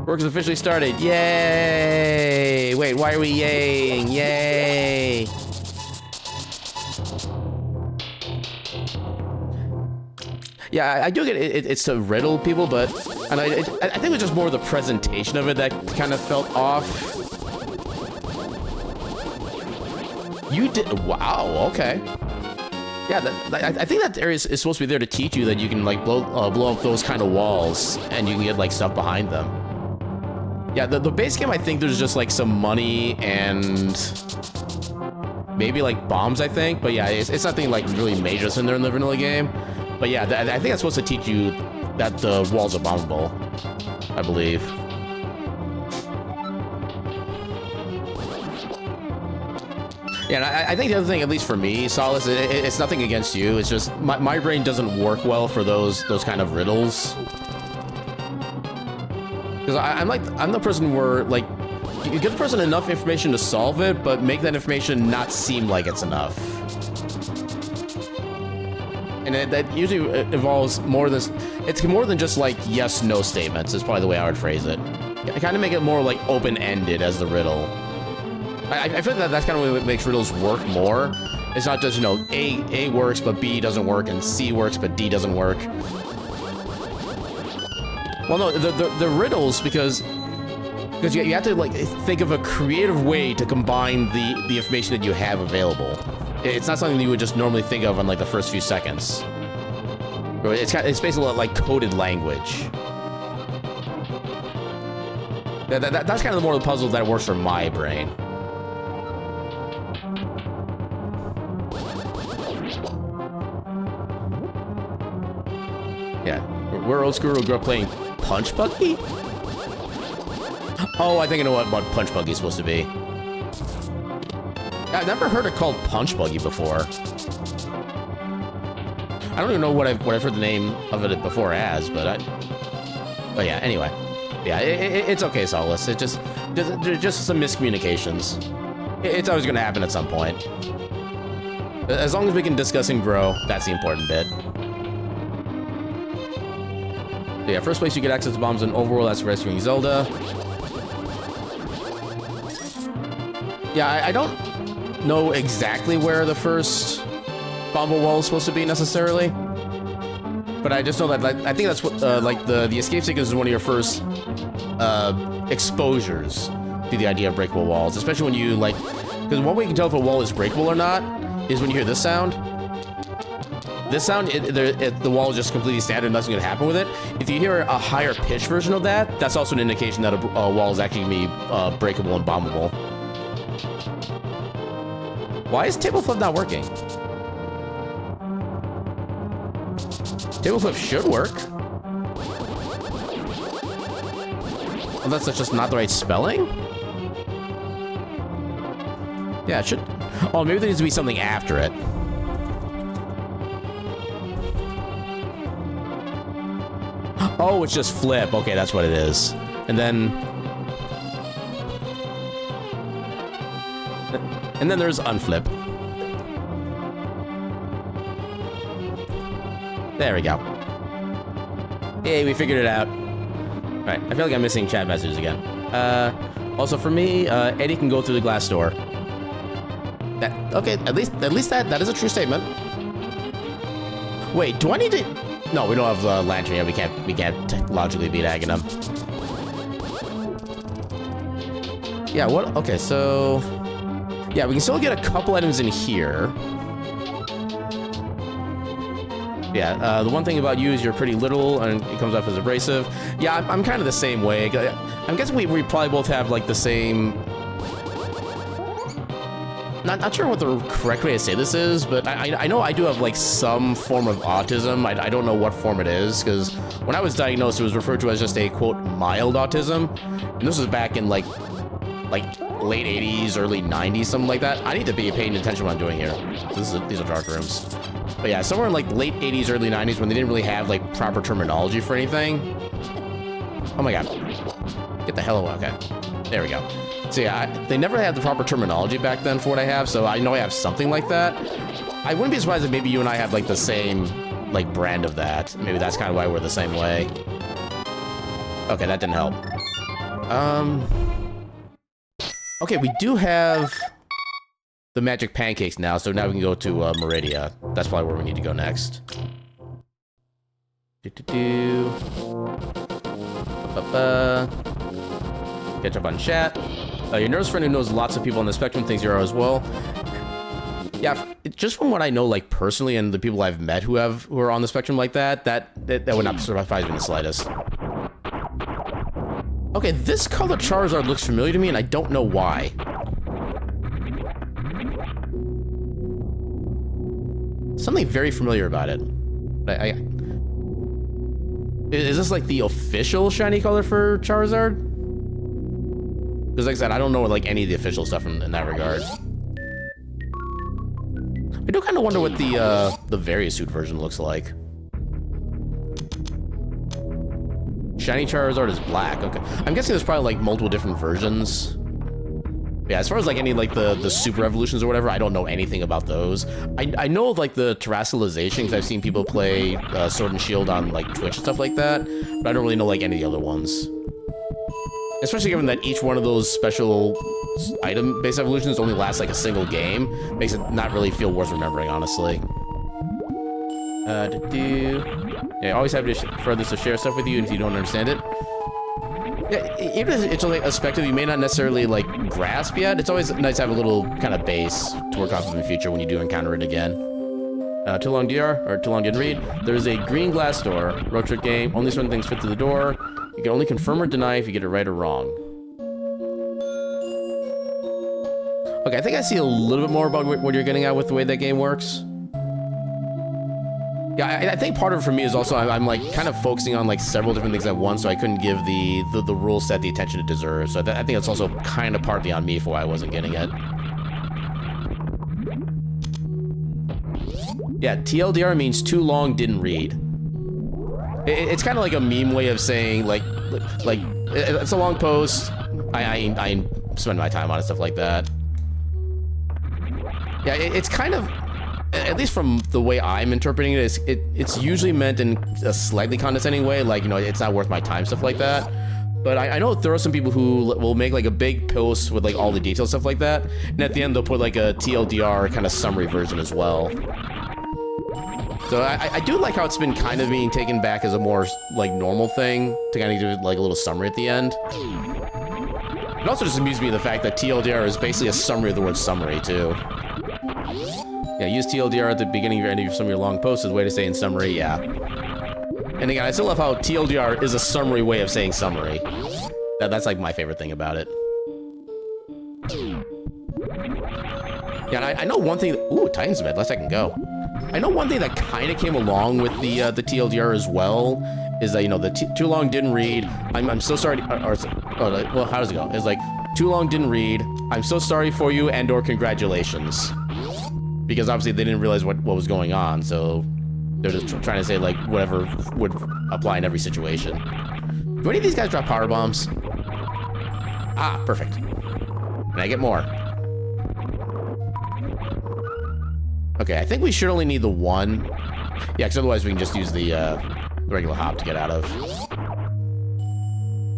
Work has officially started. Yay! Wait, why are we yaying? Yay! Yeah, I do get it. It's to riddle people, but and I think it was just more of the presentation of it that kind of felt off. You did. Wow. Okay. Yeah, I think that area is supposed to be there to teach you that you can like blow up those kind of walls and you can get like stuff behind them. Yeah, the base game, I think there's just like some money and maybe like bombs, I think. But yeah, it's nothing like really major in there in the vanilla game. But yeah, I think that's supposed to teach you that the walls are bombable, I believe. Yeah, and I think the other thing, at least for me, Solace, it's nothing against you. It's just my brain doesn't work well for those kind of riddles. Because I'm the person where, like, you give the person enough information to solve it, but make that information not seem like it's enough. And that usually involves more than, it's more than just like yes, no statements is probably the way I would phrase it. I kind of make it more like open-ended as the riddle. I feel like that's kind of what makes riddles work more. It's not just, you know, A works but B doesn't work, and C works but D doesn't work. Well, no, the riddles, because you have to like think of a creative way to combine the information that you have available. It's not something that you would just normally think of in like the first few seconds. It's basically like coded language. That's kind of the more of the puzzle that works for my brain. Yeah, we're old school. We grew up playing Punch Buggy. Oh, I think I know what Punch Buggy is supposed to be. I've never heard it called Punch Buggy before. I don't even know what I've heard the name of it before as, but yeah. Anyway, yeah, it's okay, Solace. It just some miscommunications. It's always going to happen at some point. As long as we can discuss and grow, that's the important bit. So yeah, first place you get access to bombs in Overworld, that's rescuing Zelda. Yeah, I don't know exactly where the first bomb wall is supposed to be necessarily, but I just know that I think that's what like the escape sequence is one of your first exposures to the idea of breakable walls, especially when you like, because one way you can tell if a wall is breakable or not is when you hear this sound. This sound, the wall is just completely standard, nothing's gonna happen with it. If you hear a higher pitch version of that, that's also an indication that a wall is actually gonna be breakable and bombable. Why is table flip not working? Table flip should work. Unless that's just not the right spelling? Yeah, it should. Oh, maybe there needs to be something after it. Oh, it's just flip. Okay, that's what it is. And then there's unflip. There we go. Hey, we figured it out. All right, I feel like I'm missing chat messages again. Also for me, Eddie can go through the glass door. Okay, at least that is a true statement. Wait, do I need to? No, we don't have the lantern yet. We can't logically beat Aghanim. Yeah. What? Okay, so yeah, we can still get a couple items in here. Yeah, the one thing about you is you're pretty little and it comes off as abrasive. Yeah, I'm kind of the same way. I'm guessing we probably both have like the same. Not sure what the correct way to say this is, but I know I do have like some form of autism. I don't know what form it is, because when I was diagnosed, it was referred to as just a quote mild autism, and this was back in like late 80s, early 90s, something like that. I need to be paying attention what I'm doing here. These are dark rooms. But yeah, somewhere in like late 80s, early 90s, when they didn't really have like proper terminology for anything. Oh my god. Get the hell away. Okay. There we go. So yeah, they never had the proper terminology back then for what I have, so I know I have something like that. I wouldn't be surprised if maybe you and I have like the same like brand of that. Maybe that's kind of why we're the same way. Okay, that didn't help. Okay, we do have the magic pancakes now, so now we can go to Meridia. That's probably where we need to go next. Catch up on chat. Your nurse friend who knows lots of people on the spectrum thinks you are as well. Yeah, just from what I know, like personally, and the people I've met who are on the spectrum like that would not surprise me in the slightest. Okay, this color Charizard looks familiar to me, and I don't know why. Something very familiar about it. Is this like the official shiny color for Charizard? Because like I said, I don't know like any of the official stuff in that regard. I do kind of wonder what the Variasuit version looks like. Shiny Charizard is black. Okay, I'm guessing there's probably like multiple different versions. Yeah, as far as like any like the super evolutions or whatever, I don't know anything about those. I know of like the terrestrialization because I've seen people play Sword and Shield on like Twitch and stuff like that, but I don't really know like any of the other ones. Especially given that each one of those special item-based evolutions only lasts like a single game, makes it not really feel worth remembering, honestly. Yeah, always happy for others to share stuff with you if you don't understand it. Yeah, even if it's like a perspective you may not necessarily like grasp yet, it's always nice to have a little kind of base to work off of in the future when you do encounter it again. Too long DR, or too long didn't read. There's a green glass door, road trip game, only certain things fit through the door. You can only confirm or deny if you get it right or wrong. Okay, I think I see a little bit more about what you're getting at with the way that game works. Yeah, I think part of it for me is also I'm like kind of focusing on like several different things at once, so I couldn't give the rule set the attention it deserves. So I think that's also kind of partly on me for why I wasn't getting it. Yeah, TLDR means too long didn't read. It's kind of like a meme way of saying like it's a long post. I spend my time on it, stuff like that. Yeah, it's kind of, at least from the way I'm interpreting it, it's usually meant in a slightly condescending way, like, you know, it's not worth my time, stuff like that. But I know there are some people who will make like a big post with like all the details, stuff like that, and at the end they'll put like a TLDR kind of summary version as well. So I do like how it's been kind of being taken back as a more like normal thing to kind of do like a little summary at the end. It also just amused me the fact that TLDR is basically a summary of the word summary too. Yeah, use TLDR at the beginning or end of some of your long posts as a way to say in summary, yeah. And again, I still love how TLDR is a summary way of saying summary. That's like my favorite thing about it. Yeah, and I know one thing. Ooh, Titan's bed. Less I can go. I know one thing that kind of came along with the TLDR as well is that, you know, the too long didn't read. I'm so sorry. Well, how does it go? It's like too long didn't read. I'm so sorry for you and/or congratulations. Because obviously they didn't realize what was going on, so they're just trying to say like whatever would apply in every situation. Do any of these guys drop power bombs? Ah, perfect. Can I get more? Okay, I think we should only need the one. Yeah, because otherwise we can just use the regular hop to get out of.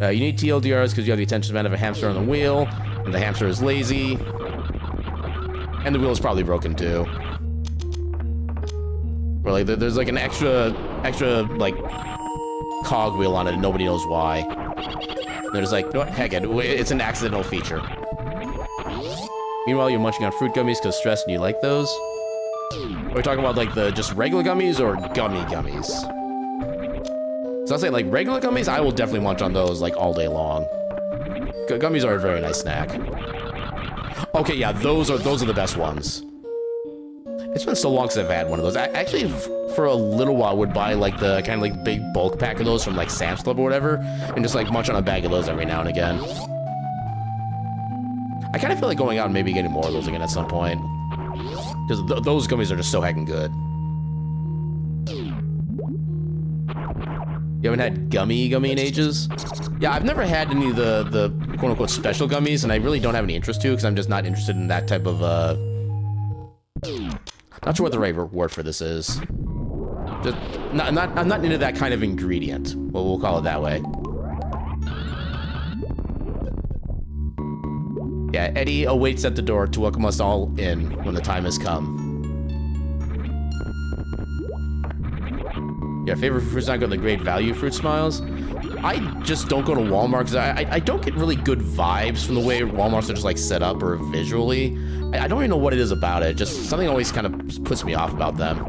You need TLDRs because you have the attention span of a hamster on the wheel, and the hamster is lazy. And the wheel is probably broken too. Or like there's like an extra like cog wheel on it and nobody knows why. And they're just like, no, heck it, it's an accidental feature. Meanwhile, you're munching on fruit gummies because stressed and you like those. Are we talking about like the just regular gummies or gummies? So I'll say like regular gummies, I will definitely munch on those like all day long. Gummies are a very nice snack. Okay, yeah, those are the best ones. It's been so long since I've had one of those. I actually, for a little while, would buy like the kind of like big bulk pack of those from like Sam's Club or whatever, and just like munch on a bag of those every now and again. I kind of feel like going out and maybe getting more of those again at some point, because those gummies are just so heckin' good. You haven't had gummy in ages? Yeah, I've never had any of the quote-unquote special gummies, and I really don't have any interest to, because I'm just not interested in that type of, not sure what the right word for this is. Just, I'm not into that kind of ingredient. Well, we'll call it that way. Yeah, Eddie awaits at the door to welcome us all in when the time has come. Yeah, favorite fruit's not go to the great value fruit smiles. I just don't go to Walmart because I don't get really good vibes from the way Walmarts are just like set up or visually. I don't even know what it is about it. Just something always kind of puts me off about them.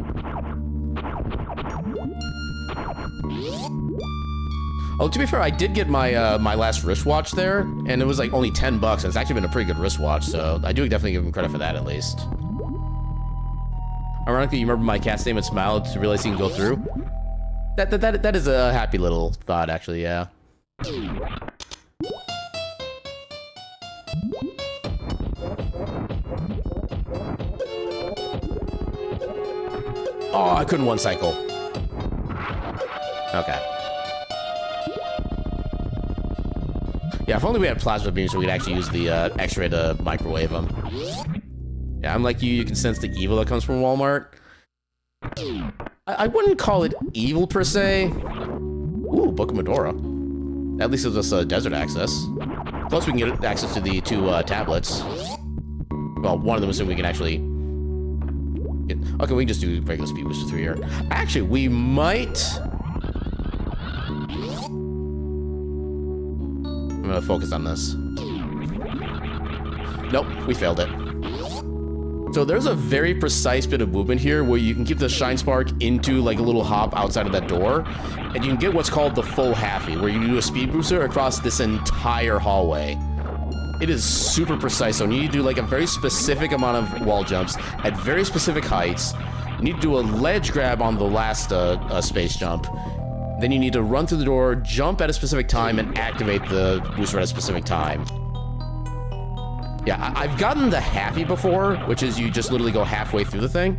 Oh, to be fair, I did get my my last wristwatch there, and it was like only $10, and it's actually been a pretty good wristwatch, so I do definitely give him credit for that at least. Ironically, you remember my cat's name and smiled to realize he can go through? That is a happy little thought, actually, yeah. Oh, I couldn't one cycle. Okay. Yeah, if only we had plasma beams so we could actually use the X-ray to microwave them. Yeah, I'm like you can sense the evil that comes from Walmart. I wouldn't call it evil per se. Ooh, Book of Medora. At least gives us desert access. Plus we can get access to the 2 tablets. Well, one of them assuming we can actually... Okay, we can just do regular speed booster through here. Actually, we might... I'm gonna focus on this. Nope, we failed it. So there's a very precise bit of movement here where you can keep the Shine Spark into like a little hop outside of that door, and you can get what's called the full halfie, where you do a speed booster across this entire hallway. It is super precise, so you need to do like a very specific amount of wall jumps at very specific heights. You need to do a ledge grab on the last space jump. Then you need to run through the door, jump at a specific time, and activate the booster at a specific time. Yeah, I've gotten the halfie before, which is you just literally go halfway through the thing.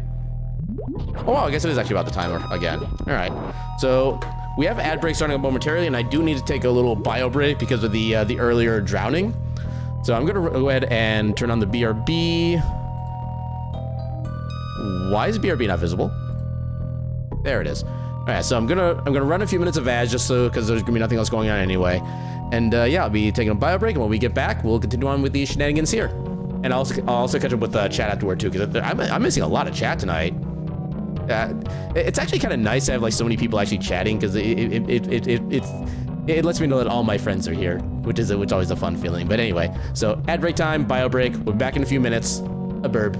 Oh, wow, I guess it is actually about the timer again. All right, so we have ad break starting up momentarily, and I do need to take a little bio break because of the earlier drowning. So I'm gonna go ahead and turn on the BRB. Why is BRB not visible? There it is. All right, so I'm gonna run a few minutes of ads just so because there's gonna be nothing else going on anyway. And yeah, I'll be taking a bio break, and when we get back, we'll continue on with the shenanigans here. And I'll also catch up with chat afterward too, because I'm missing a lot of chat tonight. It's actually kind of nice to have like so many people actually chatting, because it lets me know that all my friends are here, which is always a fun feeling. But anyway, so ad break time, bio break. We're back in a few minutes. A burb.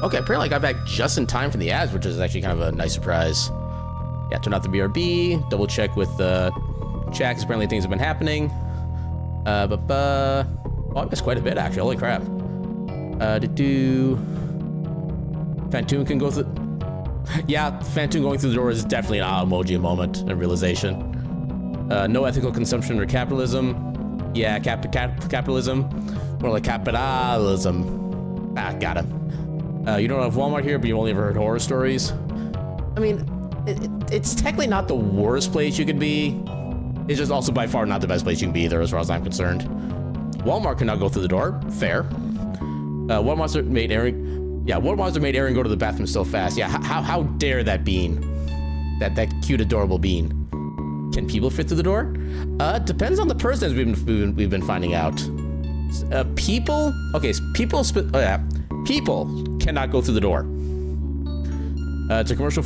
Okay, apparently I got back just in time for the ads, which is actually kind of a nice surprise. Yeah, turned out the BRB. Double check with chat, because apparently things have been happening. Oh, I missed quite a bit, actually. Holy crap. Phantoon can go through... Yeah, Phantoon going through the door is definitely an emoji moment and realization. No ethical consumption or capitalism. Yeah, capitalism. More like capitalism. Ah, got him. You don't have Walmart here, but you've only ever heard horror stories. I mean, it's technically not the worst place you could be. It's just also by far not the best place you can be either, as far as I'm concerned. Walmart cannot go through the door. Fair. Walmart made Aaron... Yeah, Walmart made Aaron go to the bathroom so fast. Yeah, how dare that bean? That cute, adorable bean. Can people fit through the door? Depends on the person, as we've been finding out. People? Okay, people cannot go through the door. It's a commercial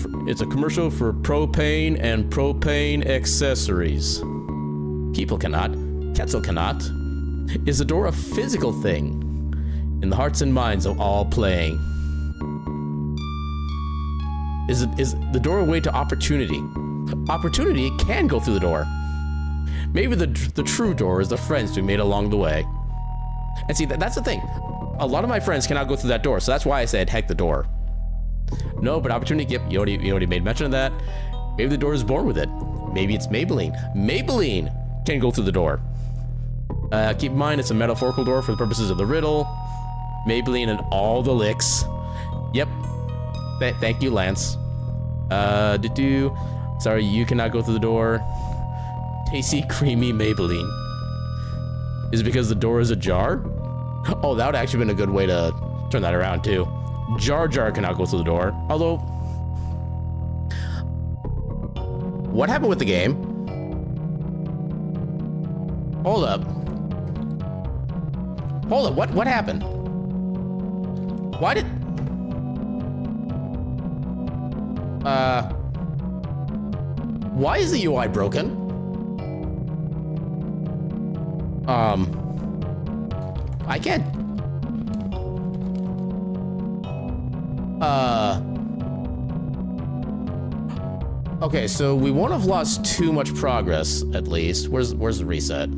for propane and propane accessories. People cannot. Quetzal cannot. Is the door a physical thing? In the hearts and minds of all playing. Is the door a way to opportunity? Opportunity can go through the door. Maybe the true door is the friends we made along the way. And see, that's the thing. A lot of my friends cannot go through that door, so that's why I said heck the door. No, but opportunity, yep, you already made mention of that. Maybe the door is born with it. Maybe it's Maybelline. Maybelline can go through the door. Keep in mind, it's a metaphorical door for the purposes of the riddle. Maybelline and all the licks. Yep. Thank you, Lance. Sorry, you cannot go through the door. Tasty, creamy Maybelline. Is it because the door is ajar? Oh, that would actually been a good way to turn that around, too. Jar Jar cannot go through the door. Although... What happened with the game? Hold up. Hold up, what happened? Why did... Why is the UI broken? I can't... Okay, so we won't have lost too much progress, at least. Where's the reset?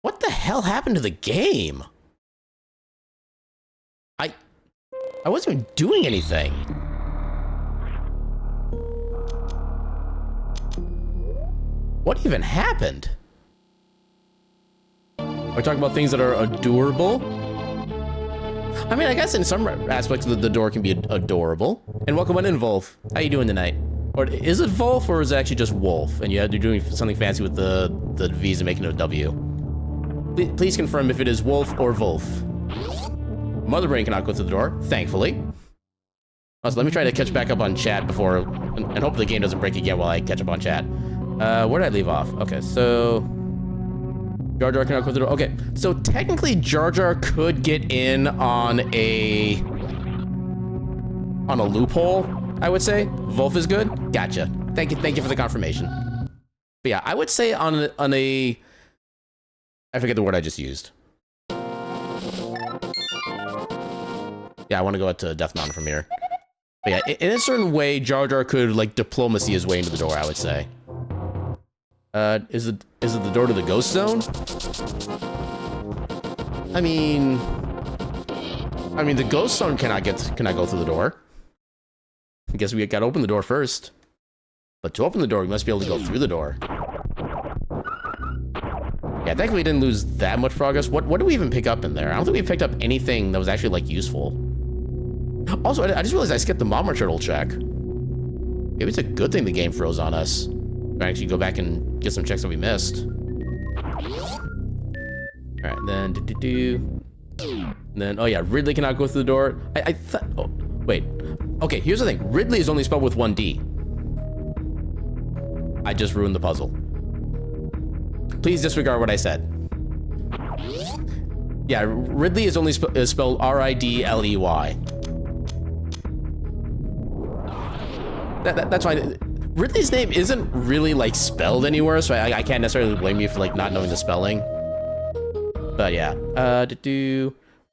What the hell happened to the game? I wasn't even doing anything. What even happened? Are we talking about things that are adorable? I mean, I guess in some aspects the door can be adorable. And welcome on in, Wolf. How you doing tonight? Or is it Wolf or is it actually just Wolf? And you're doing something fancy with the V's and making it a W. Please confirm if it is Wolf or Wolf. Mother Brain cannot go through the door, thankfully. Also, let me try to catch back up on chat before, and hope the game doesn't break again while I catch up on chat. Where did I leave off? Okay, so... Jar Jar cannot go through the door. Okay, so technically Jar Jar could get in on a loophole, I would say. Wolf is good? Gotcha. Thank you for the confirmation. But yeah, I would say on a... I forget the word I just used. Yeah, I want to go out to Death Mountain from here. But yeah, in a certain way, Jar Jar could, like, diplomacy his way into the door, I would say. Is it the door to the Ghost Zone? I mean, the Ghost Zone cannot go through the door. I guess we gotta open the door first. But to open the door, we must be able to go through the door. Yeah, thankfully we didn't lose that much progress. What did we even pick up in there? I don't think we picked up anything that was actually, like, useful. Also, I just realized I skipped the Mama Turtle check. Maybe it's a good thing the game froze on us. We actually go back and get some checks that we missed. Alright, then then, oh yeah, Ridley cannot go through the door. I thought, oh, wait. Okay, here's the thing. Ridley is only spelled with one D. I just ruined the puzzle. Please disregard what I said. Yeah, Ridley is only spelled R-I-D-L-E-Y. That's fine. Ridley's name isn't really, like, spelled anywhere, so I can't necessarily blame you for, like, not knowing the spelling. But yeah,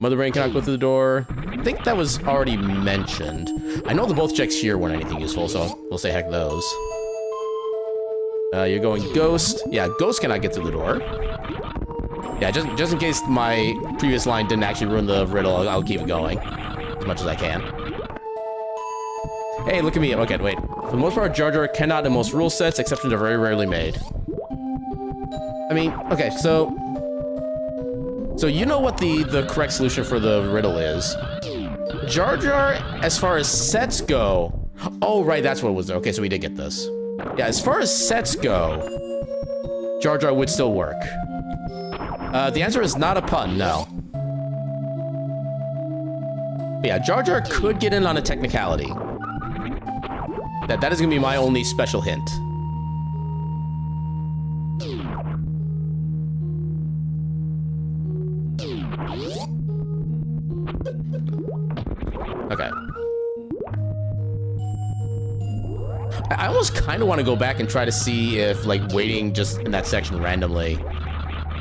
Mother Brain cannot go through the door. I think that was already mentioned. I know the both checks here weren't anything useful, so we'll say heck those. You're going Ghost. Yeah, Ghost cannot get through the door. Yeah, just in case my previous line didn't actually ruin the riddle, I'll keep it going as much as I can. Hey, look at me. Okay, wait. For the most part, Jar Jar cannot in most rule sets, exceptions are very rarely made. I mean, okay, so you know what the correct solution for the riddle is. Jar Jar, as far as sets go... Oh, right, that's what it was there. Okay, so we did get this. Yeah, as far as sets go, Jar Jar would still work. The answer is not a pun, no. But yeah, Jar Jar could get in on a technicality. That is gonna be my only special hint. Okay. I almost kind of want to go back and try to see if, like, waiting just in that section randomly.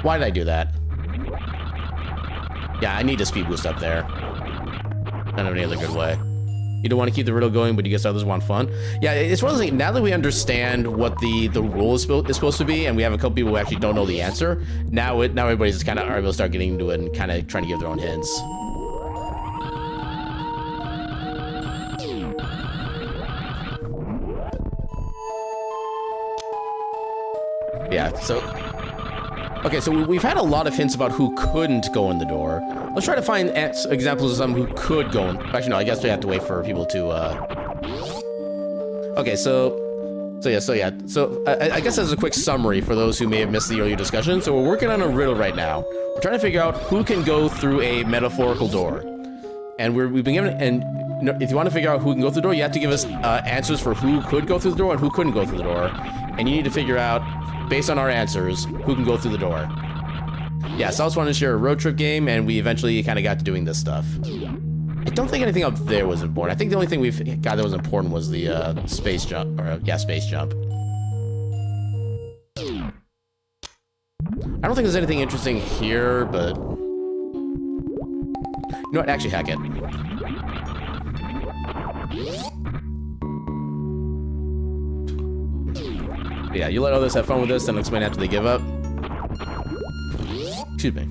Why did I do that? Yeah, I need a speed boost up there. I don't have any other good way. You don't want to keep the riddle going, but you guess others want fun. Yeah, it's one of those things, now that we understand what the rule is supposed to be, and we have a couple people who actually don't know the answer, now everybody's just kind of able to start getting into it and kind of trying to give their own hints. Yeah, so... Okay, so we've had a lot of hints about who couldn't go in the door. Let's try to find examples of someone who could go in... Actually, no, I guess we have to wait for people to, Okay, so I guess as a quick summary for those who may have missed the earlier discussion, so we're working on a riddle right now. We're trying to figure out who can go through a metaphorical door. And we've been given... And if you want to figure out who can go through the door, you have to give us answers for who could go through the door and who couldn't go through the door. And you need to figure out, based on our answers, who can go through the door. Yeah, so I just wanted to share a road trip game, and we eventually kind of got to doing this stuff. I don't think anything up there was important. I think the only thing we've got that was important was the space jump, or space jump. I don't think there's anything interesting here, but... You know what? Actually, heck it. Yeah, you let others have fun with this, then explain after they give up. Excuse me.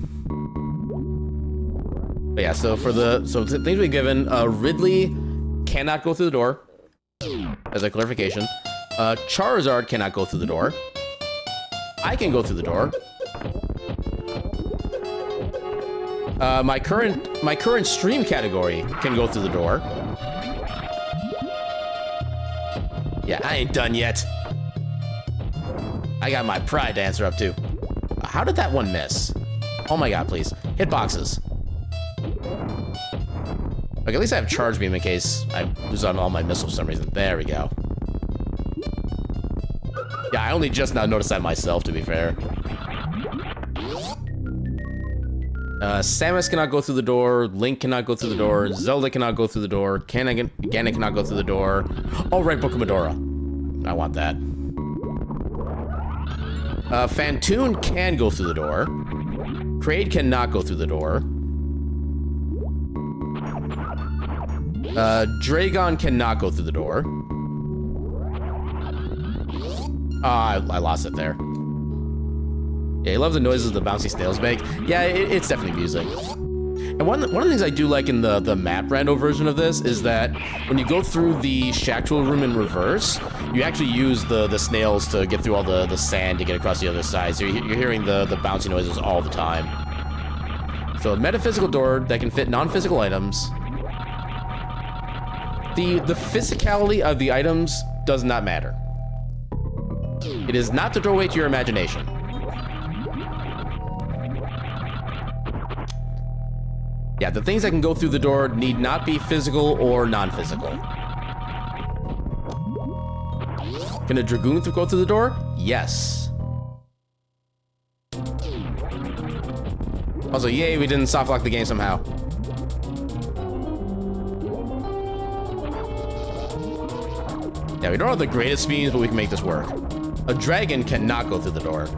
But yeah, so for the things we've given, Ridley cannot go through the door, as a clarification. Charizard cannot go through the door. I can go through the door. My current stream category can go through the door. Yeah, I ain't done yet. I got my pride to answer up to. How did that one miss? Oh my god, please. Hit boxes. Okay, at least I have Charge Beam in case I lose on all my missiles for some reason. There we go. Yeah, I only just now noticed that myself, to be fair. Samus cannot go through the door. Link cannot go through the door. Zelda cannot go through the door. Ganon cannot go through the door. Oh, right, Book of Medora. I want that. Fantoon can go through the door. Kraid cannot go through the door. Dragon cannot go through the door. I lost it there. Yeah, he loves the noises the bouncy snails make. Yeah, it's definitely music. And one of the things I do like in the map rando version of this is that when you go through the Shactual room in reverse, you actually use the snails to get through all the sand to get across the other side. So you're hearing the bouncy noises all the time. So a metaphysical door that can fit non-physical items. The physicality of the items does not matter. It is not the doorway to your imagination. Yeah, the things that can go through the door need not be physical or non-physical. Can a Dragoon go through the door? Yes. Also, yay, we didn't soft lock the game somehow. Yeah, we don't have the greatest speeds, but we can make this work. A dragon cannot go through the door.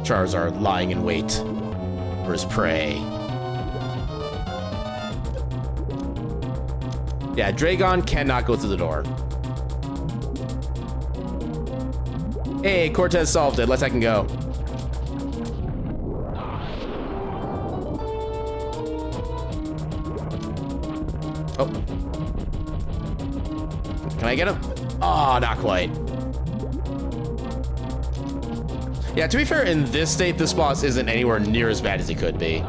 Charizard lying in wait for his prey. Yeah, Dragon cannot go through the door. Hey, Cortez solved it. Let's I can go. Oh. Can I get him? Oh, not quite. Yeah, to be fair, in this state, this boss isn't anywhere near as bad as it could be.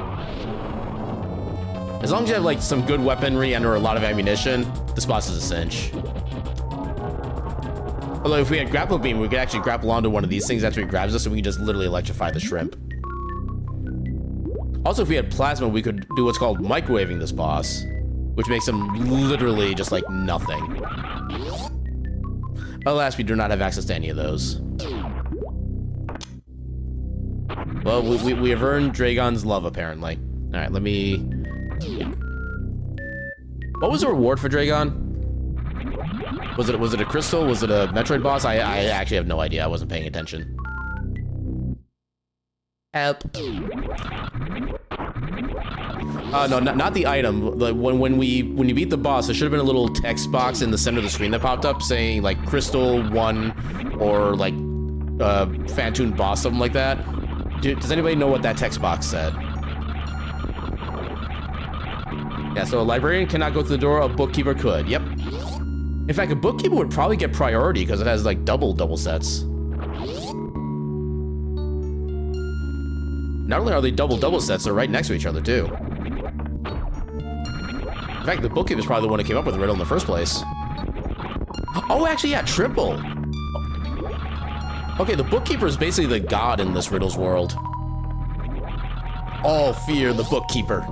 As long as you have like some good weaponry and or a lot of ammunition, this boss is a cinch. Although if we had grapple beam, we could actually grapple onto one of these things after he grabs us, and we can just literally electrify the shrimp. Also, if we had plasma, we could do what's called microwaving this boss, which makes him literally just like nothing. Alas, we do not have access to any of those. Well, we have earned Dragon's love, apparently. All right, let me... What was the reward for Dragon? Was it a crystal? Was it a Metroid boss? I actually have no idea. I wasn't paying attention. Help. No, not the item. Like when you beat the boss, there should have been a little text box in the center of the screen that popped up saying like Crystal 1 or like Phantoon boss, something like that. Does anybody know what that text box said? Yeah, so a librarian cannot go through the door, a bookkeeper could. Yep. In fact, a bookkeeper would probably get priority because it has like double sets. Not only are they double sets, they're right next to each other too. In fact, the bookkeeper is probably the one who came up with the riddle in the first place. Oh, actually, yeah, triple. Okay, the bookkeeper is basically the god in this riddles world. All fear the bookkeeper.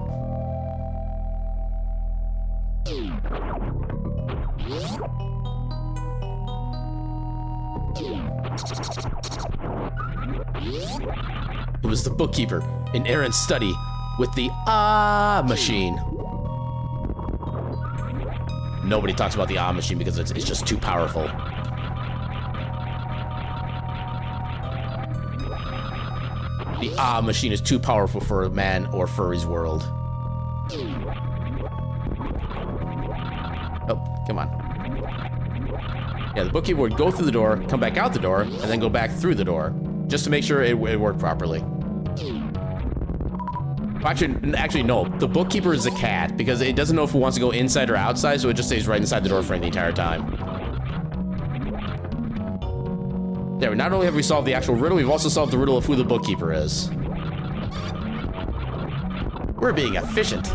It was the bookkeeper, an errant study with the machine. Nobody talks about the machine because it's just too powerful. The machine is too powerful for a man or furry's world. Oh, come on. Yeah, the bookkeeper would go through the door, come back out the door, and then go back through the door, just to make sure it worked properly. Actually, no. The bookkeeper is a cat, because it doesn't know if it wants to go inside or outside, so it just stays right inside the door frame the entire time. There, not only have we solved the actual riddle, we've also solved the riddle of who the bookkeeper is. We're being efficient.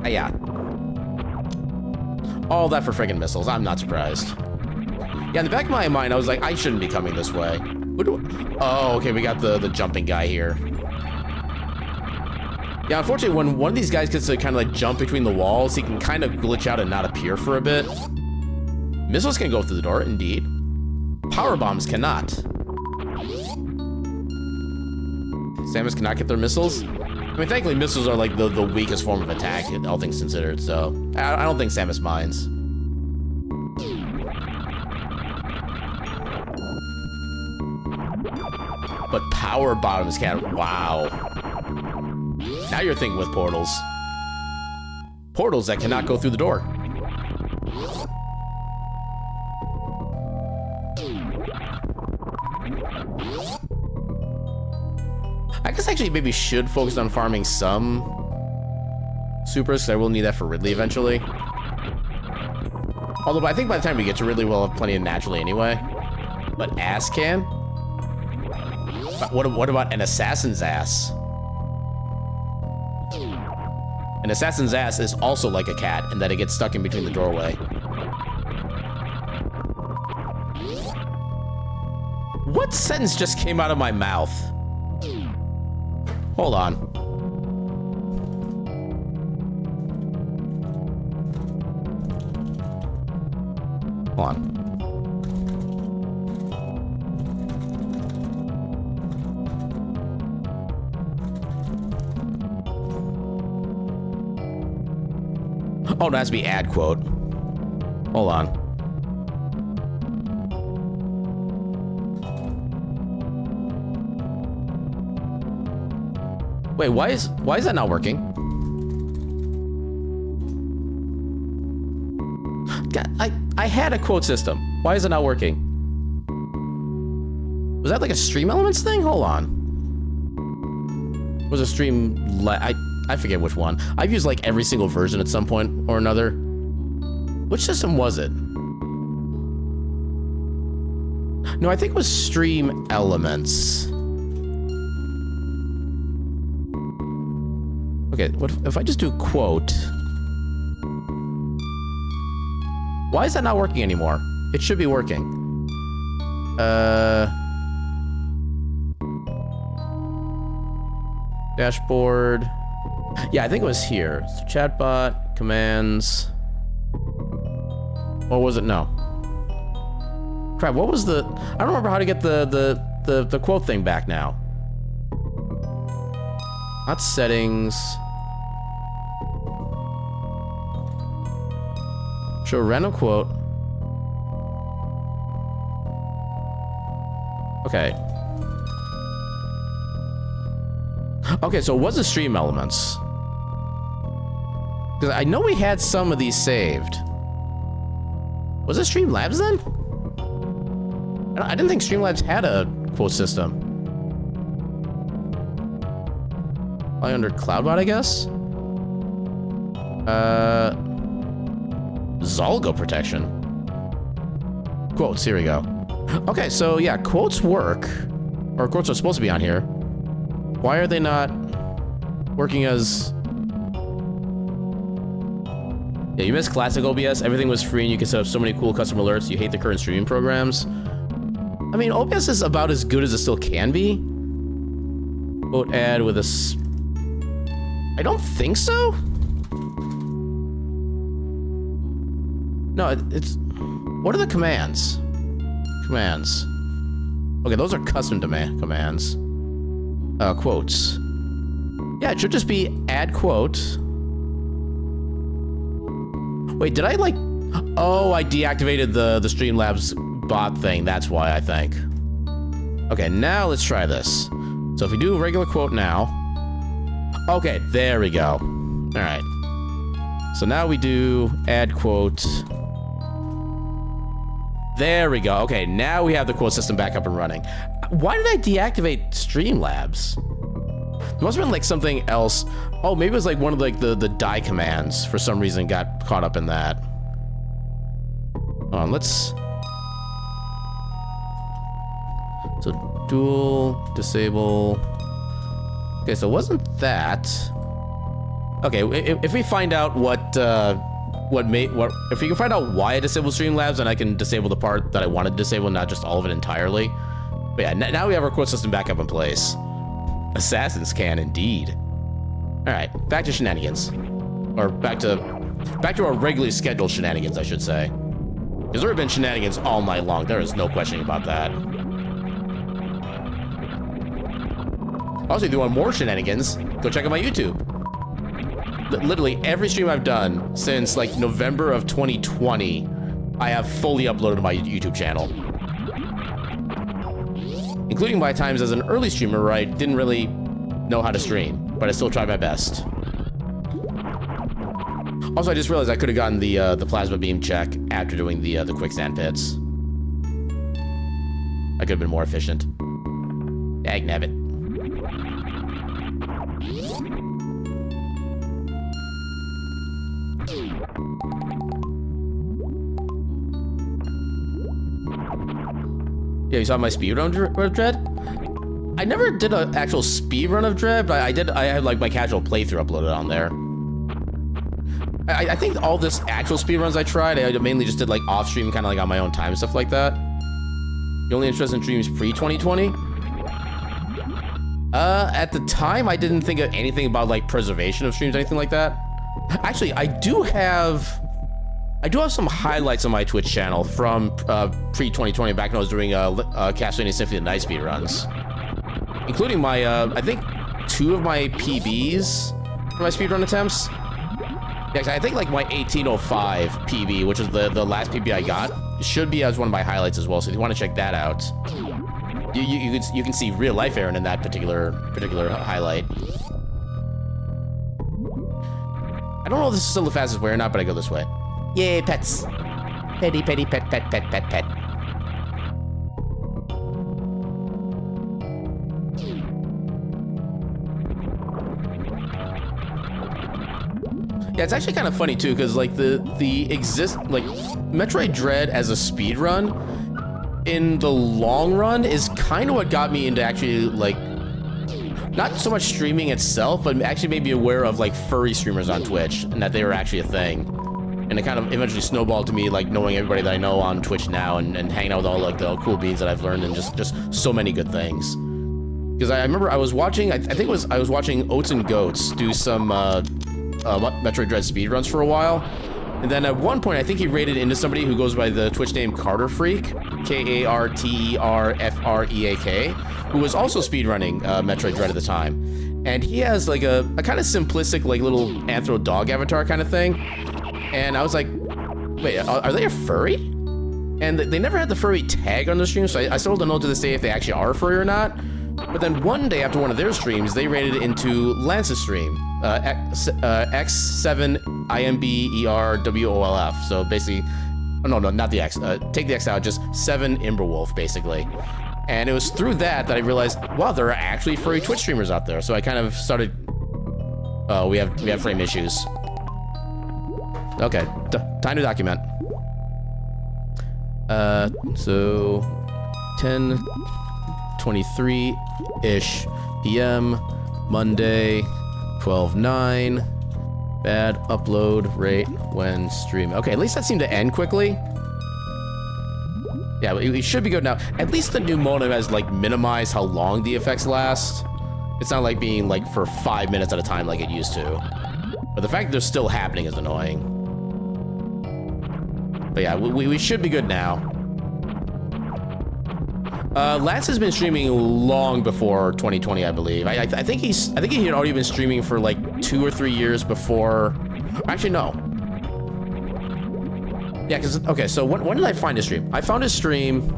Yeah. All that for friggin' missiles. I'm not surprised. Yeah, in the back of my mind, I was like, I shouldn't be coming this way. Oh, okay, we got the jumping guy here. Yeah, unfortunately, when one of these guys gets to kind of like jump between the walls, he can kind of glitch out and not appear for a bit. Missiles can go through the door, indeed. Power bombs cannot. Samus cannot get their missiles. I mean, thankfully, missiles are like the weakest form of attack, all things considered, so I don't think Samus minds. But power bombs can. Wow. Now you're thinking with portals. Portals that cannot go through the door. I guess actually maybe should focus on farming some supers, because I will need that for Ridley eventually. Although I think by the time we get to Ridley, we'll have plenty of naturally anyway. But ass can? What about an assassin's ass? An assassin's ass is also like a cat in that it gets stuck in between the doorway. What sentence just came out of my mouth? Hold on. Hold on. Oh, it has to be ad quote. Hold on. Wait, why is that not working? God, I had a quote system. Why is it not working? Was that like a Stream Elements thing? Hold on. Was a Stream... I forget which one. I've used like every single version at some point or another. Which system was it? No, I think it was Stream Elements. Okay, what if I just do quote? Why is that not working anymore? It should be working. Dashboard. Yeah, I think it was here. So chatbot, commands. Or was it? No. Crap, what was the... I don't remember how to get the quote thing back now. Not settings. Show random quote. Okay. Okay, so it was the Stream Elements. Because I know we had some of these saved. Was it Streamlabs then? I didn't think Streamlabs had a quote system. Probably under CloudBot, I guess? Zolgo protection. Quotes, here we go. Okay, so yeah, quotes work. Or quotes are supposed to be on here. Why are they not working as... Yeah, you missed classic OBS. Everything was free and you can set up so many cool custom alerts. You hate the current streaming programs. I mean, OBS is about as good as it still can be. Quote add with a... I don't think so. No, it's... What are the commands? Commands. Okay, those are custom commands. Quotes. Yeah, it should just be add quote. Wait, did I like... Oh, I deactivated the Streamlabs bot thing. That's why, I think. Okay, now let's try this. So if we do a regular quote now... Okay, there we go. All right. So now we do add quote. There we go. Okay, now we have the quote system back up and running. Why did I deactivate Streamlabs? There must have been like something else. Oh, maybe it was like one of like the die commands for some reason got caught up in that. Hold on, let's... So dual, disable. Okay, so it wasn't that. Okay, if we find out if we can find out why I disabled Streamlabs, then I can disable the part that I wanted to disable, not just all of it entirely. But yeah, now we have our quote system back up in place. Assassins can indeed. All right, back to shenanigans, or back to our regularly scheduled shenanigans, I should say. Because there have been shenanigans all night long. There is no questioning about that. Also, if you want more shenanigans, go check out my YouTube. Literally every stream I've done since like November of 2020, I have fully uploaded to my YouTube channel. Including my times as an early streamer where I didn't really know how to stream, but I still tried my best. Also, I just realized I could have gotten the plasma beam check after doing the quicksand pits. I could have been more efficient. Dagnabbit. Yeah, you saw my speedrun of Dread? I never did an actual speedrun of Dread, but I had like my casual playthrough uploaded on there. I think all this actual speedruns I tried, I mainly just did like off stream, kind of like on my own time and stuff like that. You only interested in streams pre-2020? At the time, I didn't think of anything about like preservation of streams or anything like that. Actually, I do have some highlights on my Twitch channel from pre-2020, back when I was doing Castlevania Symphony and Night speedruns. Including my, I think 2 of my PBs for my speedrun attempts. Yeah, I think like my 1805 PB, which is the last PB I got, should be as one of my highlights as well. So if you want to check that out, you can see real life Aaron in that particular highlight. I don't know if this is still the fastest way or not, but I go this way. Yay, pets. Petty, petty, pet, pet, pet, pet, pet. Yeah, it's actually kind of funny too, because like Metroid Dread as a speed run in the long run is kind of what got me into actually like not so much streaming itself, but actually made me aware of like furry streamers on Twitch and that they were actually a thing. And it kind of eventually snowballed to me like knowing everybody that I know on Twitch now and hanging out with all like the cool beans that I've learned and just so many good things. Because I remember I was watching, I think I was watching Oats and Goats do some Metroid Dread speedruns for a while. And then at one point, I think he raided into somebody who goes by the Twitch name Carter Freak, Karterfreak, who was also speedrunning Metroid Dread at the time. And he has like a kind of simplistic, like little anthro dog avatar kind of thing. And I was like, wait, are they a furry? And they never had the furry tag on the stream, so I still don't know to this day if they actually are a furry or not. But then one day after one of their streams, they raided into Lance's stream, X7IMBERWOLF. So basically, oh, no, not the X. Take the X out, just 7 Imberwolf, basically. And it was through that I realized, wow, there are actually furry Twitch streamers out there. So I kind of started. Oh, we have frame issues. Okay, time to document. So 10:23-ish p.m. Monday, 12/9. Bad upload rate when streaming. Okay, at least that seemed to end quickly. Yeah, it should be good now. At least the new modem has like minimized how long the effects last. It's not like being like for 5 minutes at a time like it used to. But the fact that they're still happening is annoying. But yeah, we should be good now. Lance has been streaming long before 2020, I believe. I think he had already been streaming for like 2 or 3 years before. Actually, no. Yeah, because okay. So when did I find his stream? I found his stream.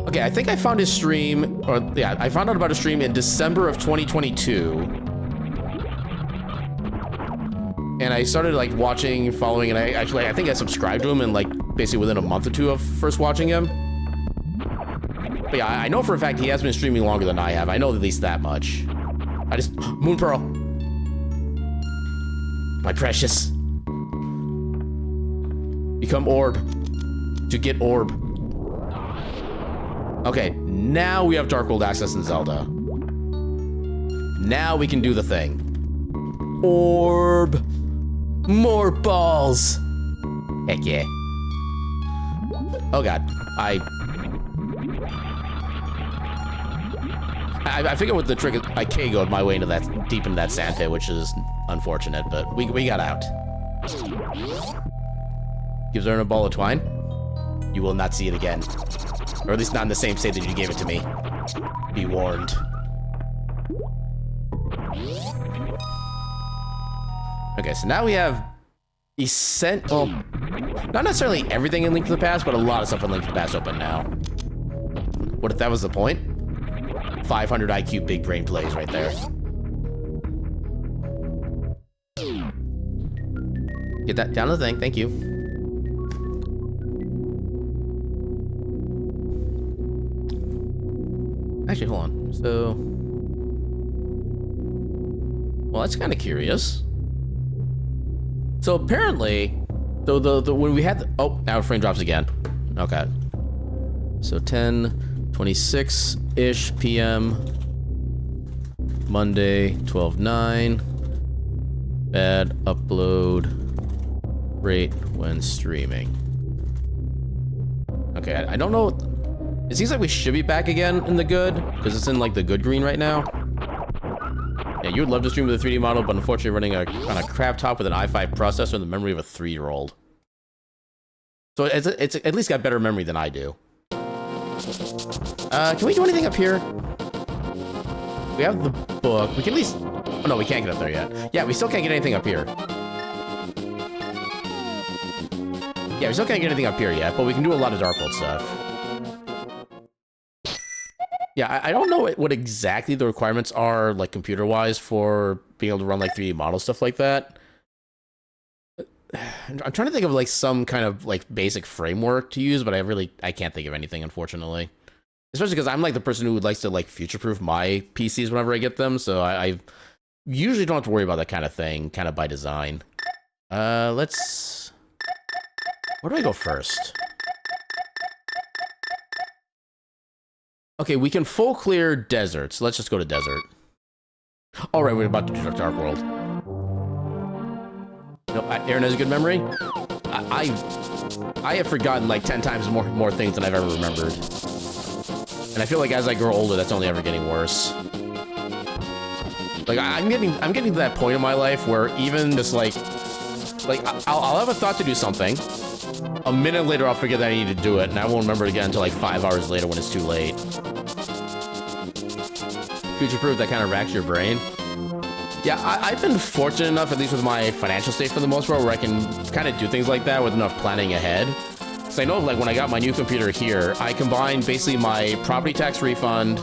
Okay, I think I found his stream, or yeah, I found out about his stream in December of 2022. And I started like watching, following, and I think I subscribed to him in like basically within a month or two of first watching him. But yeah, I know for a fact he has been streaming longer than I have. I know at least that much. Moon Pearl. My precious. Become orb. To get orb. Okay, now we have Dark World access in Zelda. Now we can do the thing. Orb. More balls. Heck yeah. Oh god. I figured with the trick, I KO'd my way into that, deep into that sand pit, which is unfortunate, but we got out. Gives Ern a ball of twine. You will not see it again. Or at least not in the same state that you gave it to me. Be warned. Okay, so now we have well, not necessarily everything in Link to the Past, but a lot of stuff in Link to the Past open now. What if that was the point? 500 IQ big brain plays right there. Get that down to the thing, thank you. Actually, hold on. So, well, that's kind of curious. So apparently, when we had oh, now frame drops again. Okay. So 10:26-ish p.m. Monday, 12/9. Bad upload rate when streaming. Okay, I don't know. It seems like we should be back again in the good, because it's in like the good green right now. Yeah, you would love to stream with a 3D model, but unfortunately running on a crap top with an i5 processor and the memory of a 3-year-old. So it's at least got better memory than I do. Can we do anything up here? We have the book. We can at least... Oh, no, we can't get up there yet. Yeah, we still can't get anything up here. Yeah, we still can't get anything up here yet, but we can do a lot of Dark World stuff. Yeah, I don't know what exactly the requirements are, like computer-wise, for being able to run like 3D model stuff like that. I'm trying to think of like some kind of like basic framework to use, but I can't think of anything, unfortunately. Especially because I'm like the person who likes to like future-proof my PCs whenever I get them, so I usually don't have to worry about that kind of thing, kind of by design. Let's... Where do I go first? Okay, we can full clear desert, so let's just go to desert. All right, we're about to do Dark World. No, Aaron has a good memory. I have forgotten like 10 times more things than I've ever remembered, and I feel like as I grow older, that's only ever getting worse. Like I'm getting to that point in my life where even just like I'll have a thought to do something. A minute later, I'll forget that I need to do it, and I won't remember it again until like 5 hours later when it's too late. Future-proof, that kind of racks your brain. Yeah, I've been fortunate enough, at least with my financial state for the most part, where I can kind of do things like that with enough planning ahead. So I know, like, when I got my new computer here, I combined basically my property tax refund,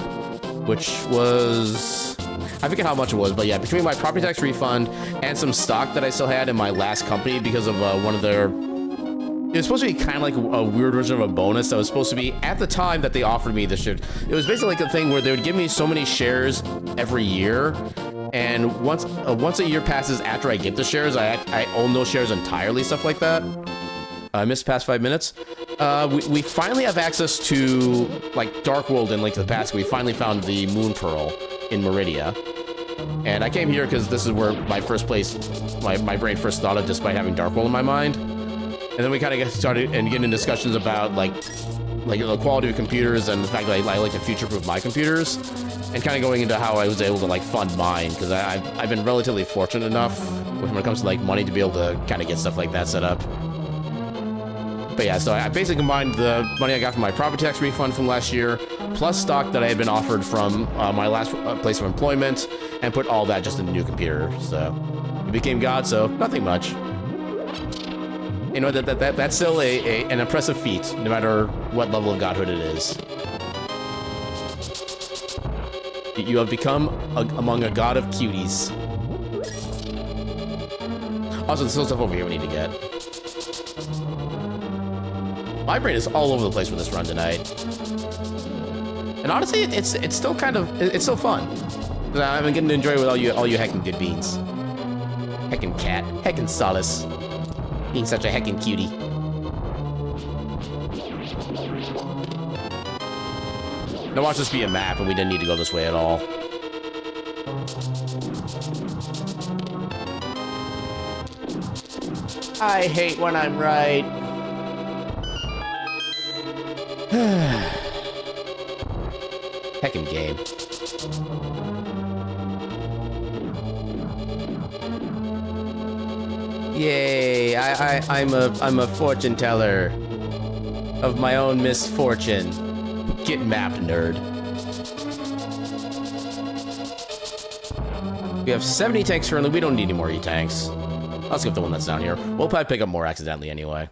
which was... I forget how much it was, but yeah, between my property tax refund and some stock that I still had in my last company because of one of their... It was supposed to be kind of like a weird version of a bonus that was supposed to be, at the time that they offered me the share, it was basically like a thing where they would give me so many shares every year, and once a year passes after I get the shares, I own those shares entirely, stuff like that. I missed past 5 minutes. We finally have access to, like, Dark World and Link to the Past. We finally found the Moon Pearl in Meridia. And I came here because this is where my brain first thought of, despite having Dark World in my mind. And then we kind of started and get into discussions about like the quality of computers and the fact that I like to future-proof my computers, and kind of going into how I was able to like fund mine, because I've been relatively fortunate enough when it comes to like money to be able to kind of get stuff like that set up. But yeah, so I basically combined the money I got from my property tax refund from last year, plus stock that I had been offered from my last place of employment, and put all that just in the new computer. So it became God, so nothing much. You know, that's still an impressive feat, no matter what level of godhood it is. You have become among a god of cuties. Also, there's still stuff over here we need to get. My brain is all over the place with this run tonight. And honestly, it's still kind of, it's still fun. I've been getting to enjoy it with all you heckin' good beans. Heckin' cat, heckin' solace. Being such a heckin' cutie. Now watch this be a map, and we didn't need to go this way at all. I hate when I'm right. Heckin' game. Yay, I'm a fortune teller of my own misfortune. Get mapped, nerd. We have 70 tanks currently. We don't need any more E-tanks. I'll skip the one that's down here. We'll probably pick up more accidentally anyway.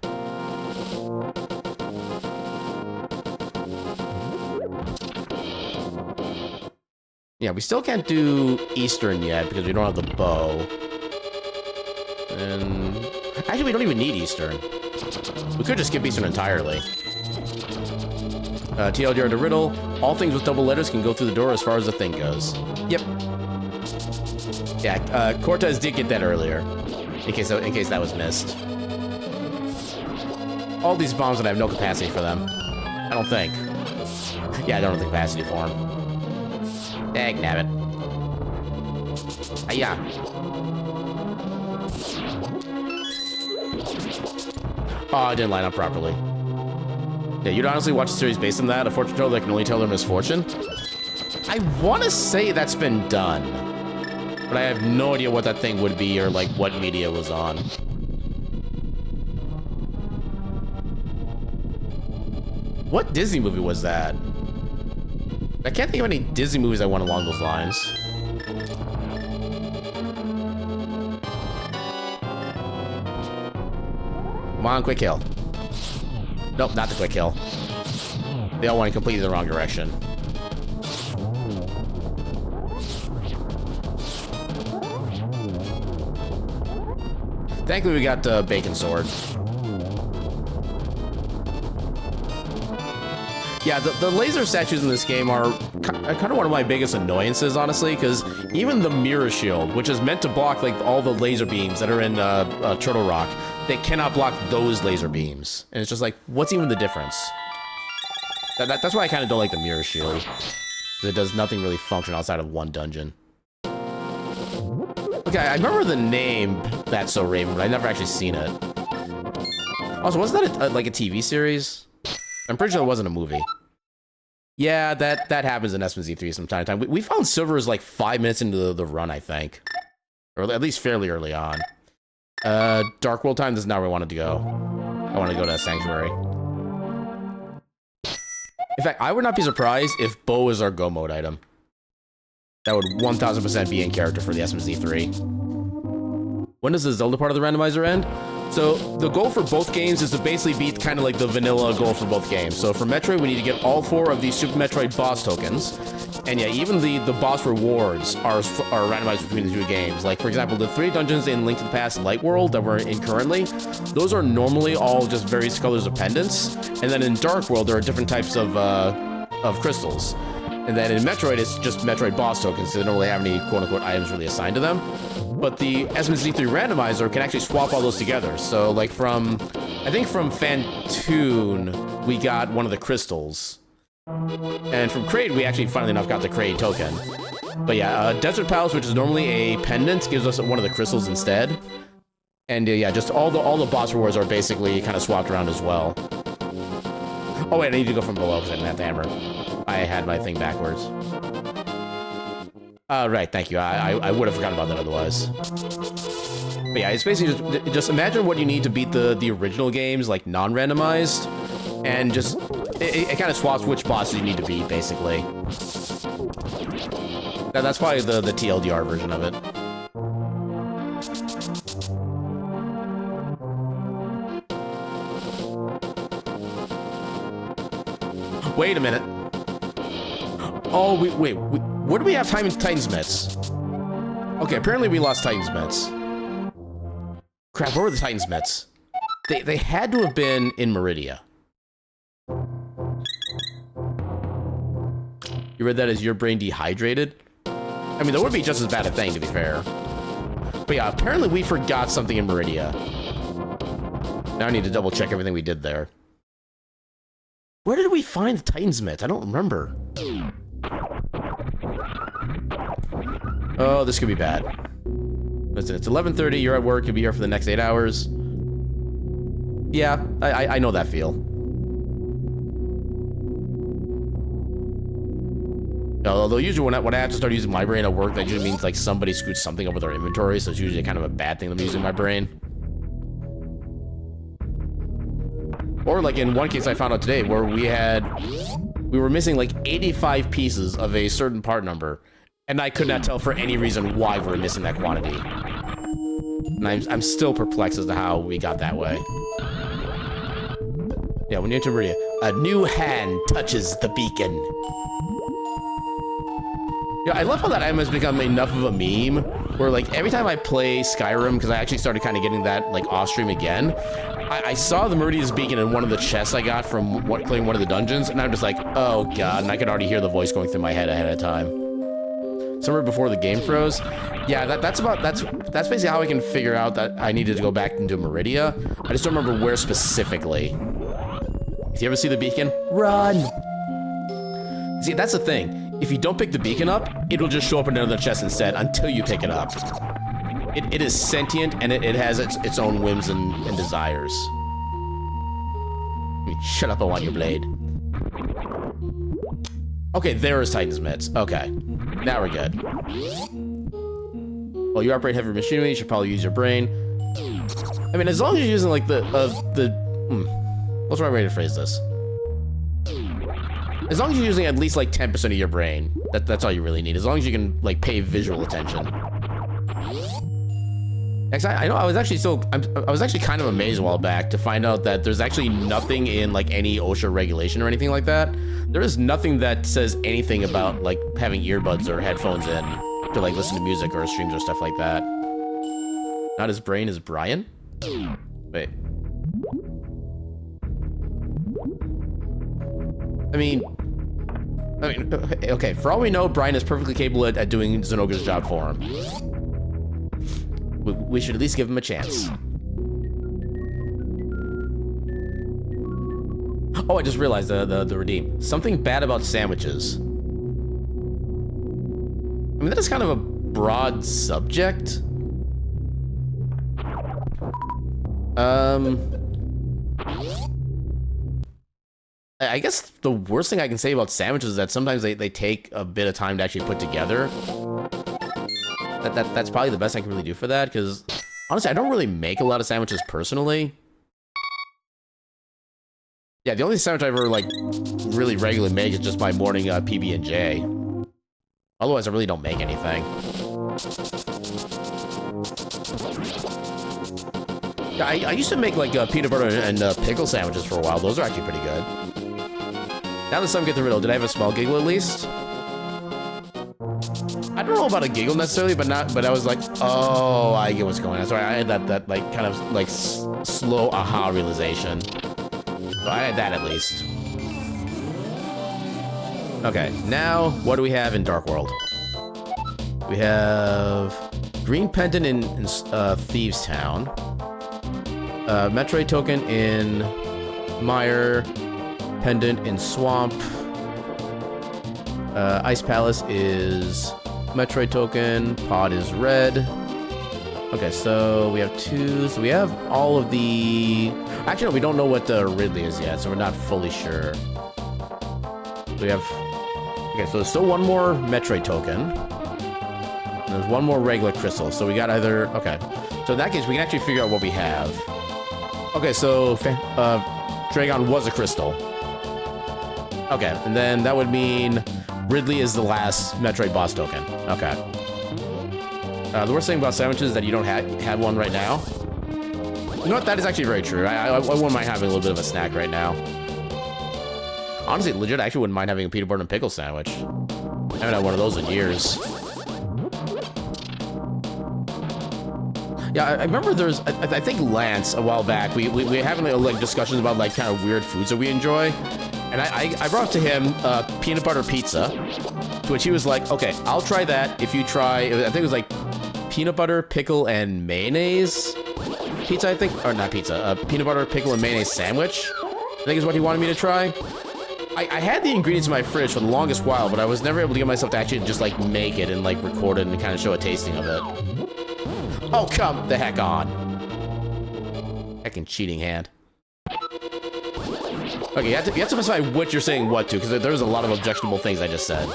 Yeah, we still can't do Eastern yet because we don't have the bow. And actually, we don't even need Eastern. We could just skip Eastern entirely. TLDR to Riddle. All things with double letters can go through the door as far as the thing goes. Yep. Yeah, Cortez did get that earlier. In case that was missed. All these bombs that I have no capacity for them. I don't think. Yeah, I don't have the capacity for them. Dagnabbit. Hiya. Oh, I didn't line up properly. Yeah, you'd honestly watch a series based on that, a fortune teller that can only tell their misfortune? I want to say that's been done, but I have no idea what that thing would be or, like, what media was on. What Disney movie was that? I can't think of any Disney movies that went along those lines. Come on, quick kill. Nope, not the quick kill. They all went completely the wrong direction. Thankfully, we got Bacon Sword. Yeah, the laser statues in this game are kind of one of my biggest annoyances, honestly, because even the mirror shield, which is meant to block like all the laser beams that are in Turtle Rock, they cannot block those laser beams. And it's just like, what's even the difference? That's why I kind of don't like the mirror shield. It does nothing really function outside of one dungeon. Okay, I remember the name That's So Raven, but I never actually seen it. Also, wasn't that like a TV series? I'm pretty sure it wasn't a movie. Yeah, that happens in S1Z3 from time to time. We found silvers like 5 minutes into the run, I think. Or at least fairly early on. Dark World time, this is not where I wanted to go. I want to go to Sanctuary. In fact, I would not be surprised if Bow is our Go mode item. That would 1000% be in character for the S1Z3. When does the Zelda part of the randomizer end? So the goal for both games is to basically beat kind of like the vanilla goal for both games. So for Metroid, we need to get all 4 of these Super Metroid boss tokens. And yeah, even the boss rewards are randomized between the 2 games. Like, for example, the 3 dungeons in Link to the Past Light World that we're in currently, those are normally all just various colors of pendants. And then in Dark World, there are different types of crystals. And then in Metroid, it's just Metroid boss tokens, so they don't really have any quote-unquote items really assigned to them. But the S1Z3 randomizer can actually swap all those together. So, like I think from Fantoon, we got one of the crystals. And from Kraid, we actually, funnily enough, got the Kraid token. But yeah, Desert Palace, which is normally a pendant, gives us one of the crystals instead. And yeah, just all the boss rewards are basically kind of swapped around as well. Oh wait, I need to go from below because I didn't have the hammer. I had my thing backwards. Right, thank you. I would have forgotten about that otherwise. But yeah, it's basically just imagine what you need to beat the original games, like non-randomized, and just it kind of swaps which bosses you need to beat, basically. That's probably the TLDR version of it. Wait a minute. Oh, wait, where do we have Titan's Mitts? Okay, apparently we lost Titan's Mitts. Crap, where were the Titan's Mitts? They had to have been in Meridia. You read that as your brain dehydrated? I mean, that would be just as bad a thing, to be fair. But yeah, apparently we forgot something in Meridia. Now I need to double check everything we did there. Where did we find the Titan's Mitts? I don't remember. Oh, this could be bad. Listen, it's 11:30, you're at work, you'll be here for the next 8 hours. Yeah, I know that feel. Although usually when I have to start using my brain at work, that usually means like somebody screwed something up with their inventory, so it's usually kind of a bad thing that I'm using my brain. Or like in one case I found out today where we were missing like 85 pieces of a certain part number, and I could not tell for any reason why we were missing that quantity. And I'm still perplexed as to how we got that way. Yeah, when you enter Meridia, a new hand touches the beacon. Yeah, I love how that item has become enough of a meme where like every time I play Skyrim, because I actually started kind of getting that like off stream again, I saw the Meridia's beacon in one of the chests I got from clearing one of the dungeons, and I'm just like, oh god, and I could already hear the voice going through my head ahead of time. Somewhere before the game froze. Yeah, that's basically how I can figure out that I needed to go back into Meridia. I just don't remember where specifically. If you ever see the beacon, run! See, that's the thing. If you don't pick the beacon up, it'll just show up in another chest instead until you pick it up. It is sentient, and it has its own whims and desires. I mean, shut up, I want your blade. Okay, there is Titan's Mitts. Okay, now we're good. Well, you operate heavy machinery, you should probably use your brain. I mean, as long as you're using, like, what's the right way to phrase this? As long as you're using at least, like, 10% of your brain, that's all you really need. As long as you can, like, pay visual attention. I know I was actually kind of amazed a while back to find out that there's actually nothing in like any OSHA regulation or anything like that. There is nothing that says anything about like having earbuds or headphones in to like listen to music or streams or stuff like that. Not his brain is Brian? Wait. I mean, okay, for all we know, Brian is perfectly capable at doing Zenoga's job for him. We should at least give him a chance. Oh, I just realized the redeem. Something bad about sandwiches. I mean, that is kind of a broad subject. I guess the worst thing I can say about sandwiches is that sometimes they take a bit of time to actually put together. That's probably the best I can really do for that, because honestly, I don't really make a lot of sandwiches personally. Yeah, the only sandwich I ever like really regularly make is just my morning PB&J. Otherwise, I really don't make anything. Yeah, I used to make like peanut butter and pickle sandwiches for a while. Those are actually pretty good. Now that some get the riddle, did I have a small giggle at least? I don't know about a giggle necessarily, but I was like, oh, I get what's going on. So I had that like kind of like slow aha realization. So I had that at least. Okay, now what do we have in Dark World? We have green pendant in Thieves Town, Metroid token in Mire, pendant in Swamp, Ice Palace is Metroid token, pod is red. Okay, so we have two. So we have all of the... Actually, no, we don't know what the Ridley is yet, so we're not fully sure. So we have... Okay, so there's still one more Metroid token. And there's one more regular crystal. So we got either... Okay. So in that case, we can actually figure out what we have. Okay, so Dragon was a crystal. Okay, and then that would mean Ridley is the last Metroid boss token. Okay. The worst thing about sandwiches is that you don't have one right now. You know what? That is actually very true. I wouldn't mind having a little bit of a snack right now. Honestly, legit, I actually wouldn't mind having a peanut butter and pickle sandwich. I haven't had one of those in years. Yeah, I remember there's, I think Lance, a while back, we were having like discussions about like kind of weird foods that we enjoy. And I brought up to him peanut butter pizza, to which he was like, okay, I'll try that if you try, I think it was like peanut butter, pickle, and mayonnaise pizza, I think, or not pizza, peanut butter, pickle, and mayonnaise sandwich, I think is what he wanted me to try. I had the ingredients in my fridge for the longest while, but I was never able to get myself to actually just like make it and like record it and kind of show a tasting of it. Oh, come the heck on. Heckin' cheating hand. Okay, you have to specify what you're saying what to, because there's a lot of objectionable things I just said.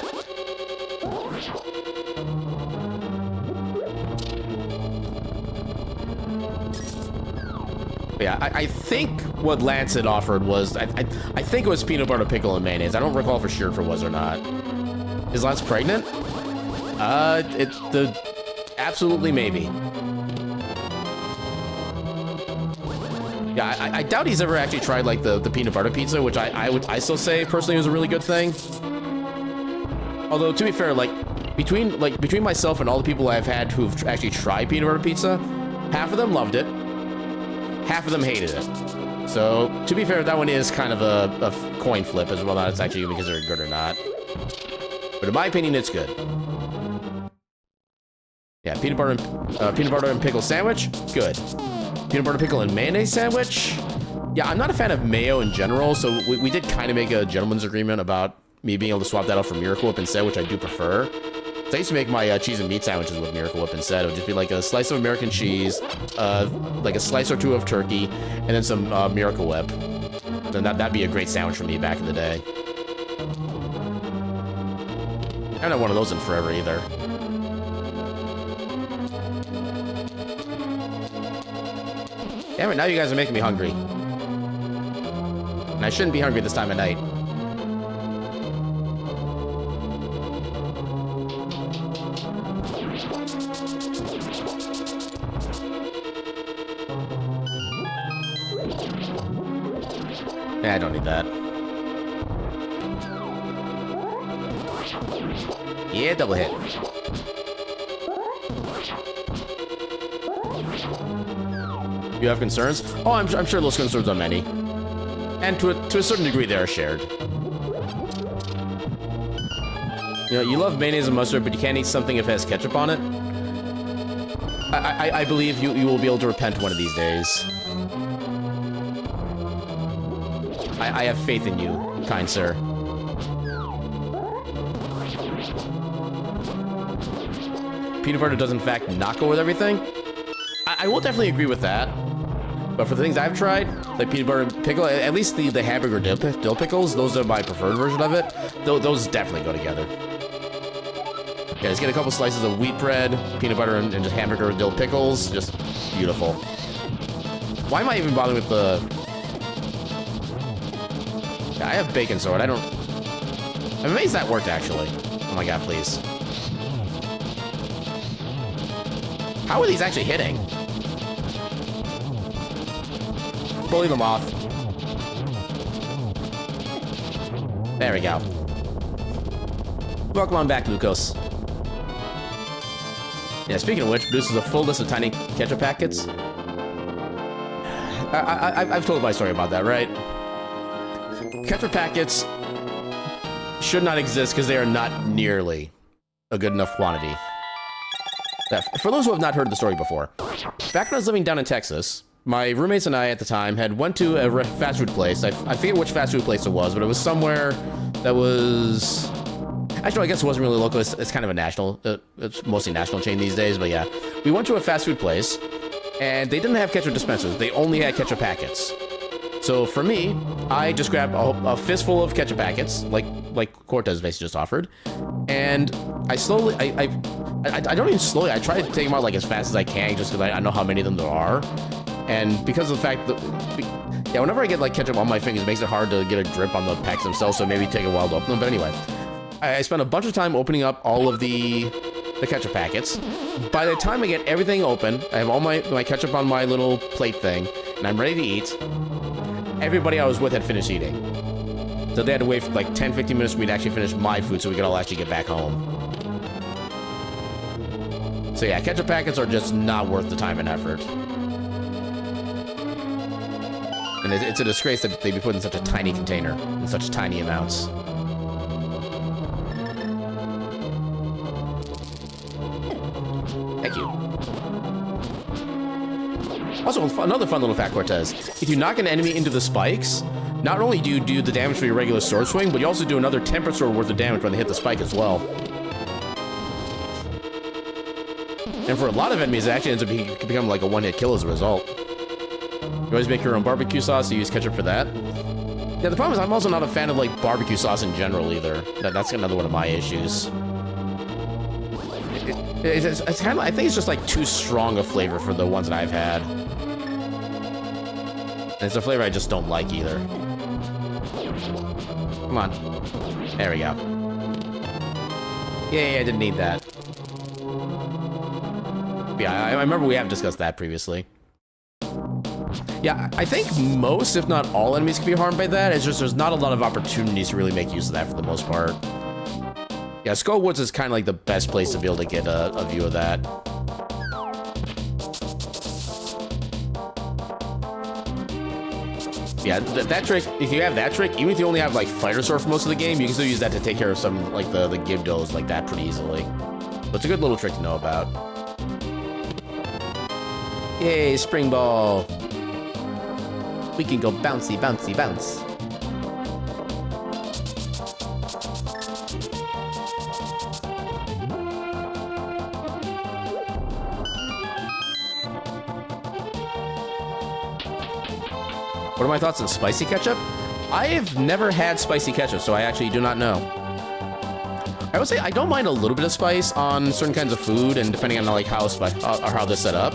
But yeah, I think what Lance had offered was, I think it was peanut butter, pickle, and mayonnaise. I don't recall for sure if it was or not. Is Lance pregnant? Absolutely maybe. Yeah, I doubt he's ever actually tried like the peanut butter pizza, which I still say personally was a really good thing. Although to be fair, like between myself and all the people I've had who've actually tried peanut butter pizza, half of them loved it, half of them hated it. So to be fair, that one is kind of a coin flip as well, not it's actually because they're good or not. But in my opinion, it's good. Yeah, peanut butter and pickle sandwich, good. Peanut butter, pickle, and mayonnaise sandwich. Yeah, I'm not a fan of mayo in general, so we did kind of make a gentleman's agreement about me being able to swap that out for Miracle Whip instead, which I do prefer. So I used to make my cheese and meat sandwiches with Miracle Whip instead. It would just be like a slice of American cheese, like a slice or two of turkey, and then some Miracle Whip. Then that'd be a great sandwich for me back in the day. I haven't had one of those in forever either. Damn it, now you guys are making me hungry. And I shouldn't be hungry this time of night. Yeah, I don't need that. Yeah, double hit. You have concerns? Oh, I'm sure those concerns are many. And to a certain degree, they are shared. You know, you love mayonnaise and mustard, but you can't eat something if it has ketchup on it. I believe you will be able to repent one of these days. I have faith in you, kind sir. Peanut butter does in fact not go with everything. I will definitely agree with that. But for the things I've tried, like peanut butter and pickle, at least the hamburger dill pickles, those are my preferred version of it. Those definitely go together. Yeah, just get a couple slices of wheat bread, peanut butter, and just hamburger dill pickles. Just beautiful. Why am I even bothering with the... Yeah, I have bacon sword. I'm amazed that worked, actually. Oh my god, please. How are these actually hitting? Bully them off. There we go. Welcome on back, Lucas. Yeah, speaking of which, produces a full list of tiny ketchup packets. I've told my story about that, right? Ketchup packets should not exist because they are not nearly a good enough quantity. For those who have not heard the story before, back when I was living down in Texas, my roommates and I at the time had went to a fast food place. I forget which fast food place it was, but it was somewhere that was... Actually, I guess it wasn't really local. It's kind of a national, it's mostly national chain these days, but yeah. We went to a fast food place, and they didn't have ketchup dispensers. They only had ketchup packets. So for me, I just grabbed a fistful of ketchup packets, like Cortez basically just offered, and I slowly, I don't even slowly, I try to take them out like as fast as I can, just because I know how many of them there are. And because of the fact that, yeah, whenever I get like ketchup on my fingers, it makes it hard to get a grip on the packs themselves, so maybe take a while to open them. But anyway, I spent a bunch of time opening up all of the ketchup packets. By the time I get everything open, I have all my ketchup on my little plate thing, and I'm ready to eat. Everybody I was with had finished eating. So they had to wait for like 10-15 minutes for me to actually finish my food so we could all actually get back home. So yeah, ketchup packets are just not worth the time and effort. And it's a disgrace that they be put in such a tiny container, in such tiny amounts. Thank you. Also, another fun little fact, Cortez. If you knock an enemy into the spikes, not only do you do the damage for your regular sword swing, but you also do another 10% sword worth of damage when they hit the spike as well. And for a lot of enemies, it actually ends up becoming like a one-hit kill as a result. You always make your own barbecue sauce, you use ketchup for that. Yeah, the problem is I'm also not a fan of like barbecue sauce in general either. That's another one of my issues. It's kind of, I think it's just like too strong a flavor for the ones that I've had. And it's a flavor I just don't like either. Come on. There we go. Yeah, I didn't need that. Yeah, I remember we have discussed that previously. Yeah, I think most, if not all, enemies can be harmed by that. It's just there's not a lot of opportunities to really make use of that for the most part. Yeah, Skull Woods is kind of like the best place to be able to get a view of that. Yeah, that trick, if you have that trick, even if you only have like Fighter Sword for most of the game, you can still use that to take care of some, like the Gibdos like that pretty easily. But it's a good little trick to know about. Yay, Spring Ball. We can go bouncy, bouncy, bounce. What are my thoughts on spicy ketchup? I have never had spicy ketchup, so I actually do not know. I would say I don't mind a little bit of spice on certain kinds of food, and depending on like how they're set up.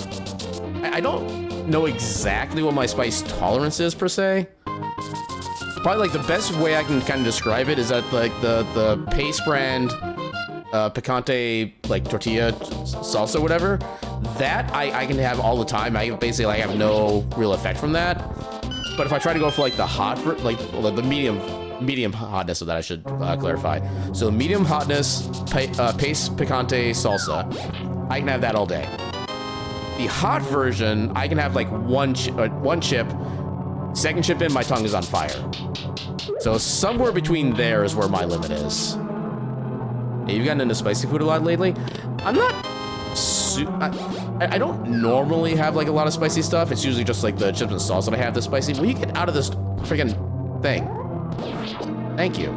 I don't know exactly what my spice tolerance is per se. Probably like the best way I can kind of describe it is that like the Pace brand picante like tortilla salsa whatever, that I can have all the time. I basically like have no real effect from that. But if I try to go for like the hot, the medium hotness of that, I should clarify. So medium hotness, Pace picante salsa, I can have that all day. The hot version, I can have like one chip. Second chip in, my tongue is on fire. So somewhere between there is where my limit is. Yeah, you've gotten into spicy food a lot lately. I'm not. I don't normally have like a lot of spicy stuff. It's usually just like the chips and sauce that I have that's spicy. Will you get out of this freaking thing? Thank you.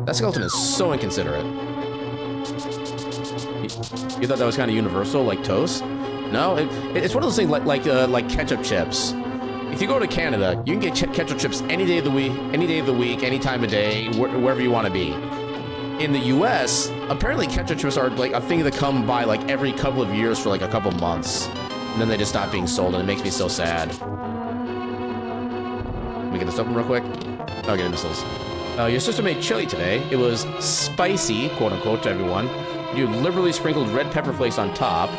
That skeleton is so inconsiderate. You thought that was kind of universal, like toast? No, it's one of those things like ketchup chips. If you go to Canada, you can get ketchup chips any day of the week, any time of day, wherever you want to be. In the U.S., apparently ketchup chips are like a thing that come by like every couple of years for like a couple months, and then they just stop being sold, and it makes me so sad. Let me get this open real quick. Oh, get missiles. Your sister made chili today. It was spicy, quote unquote, to everyone. You liberally sprinkled red pepper flakes on top.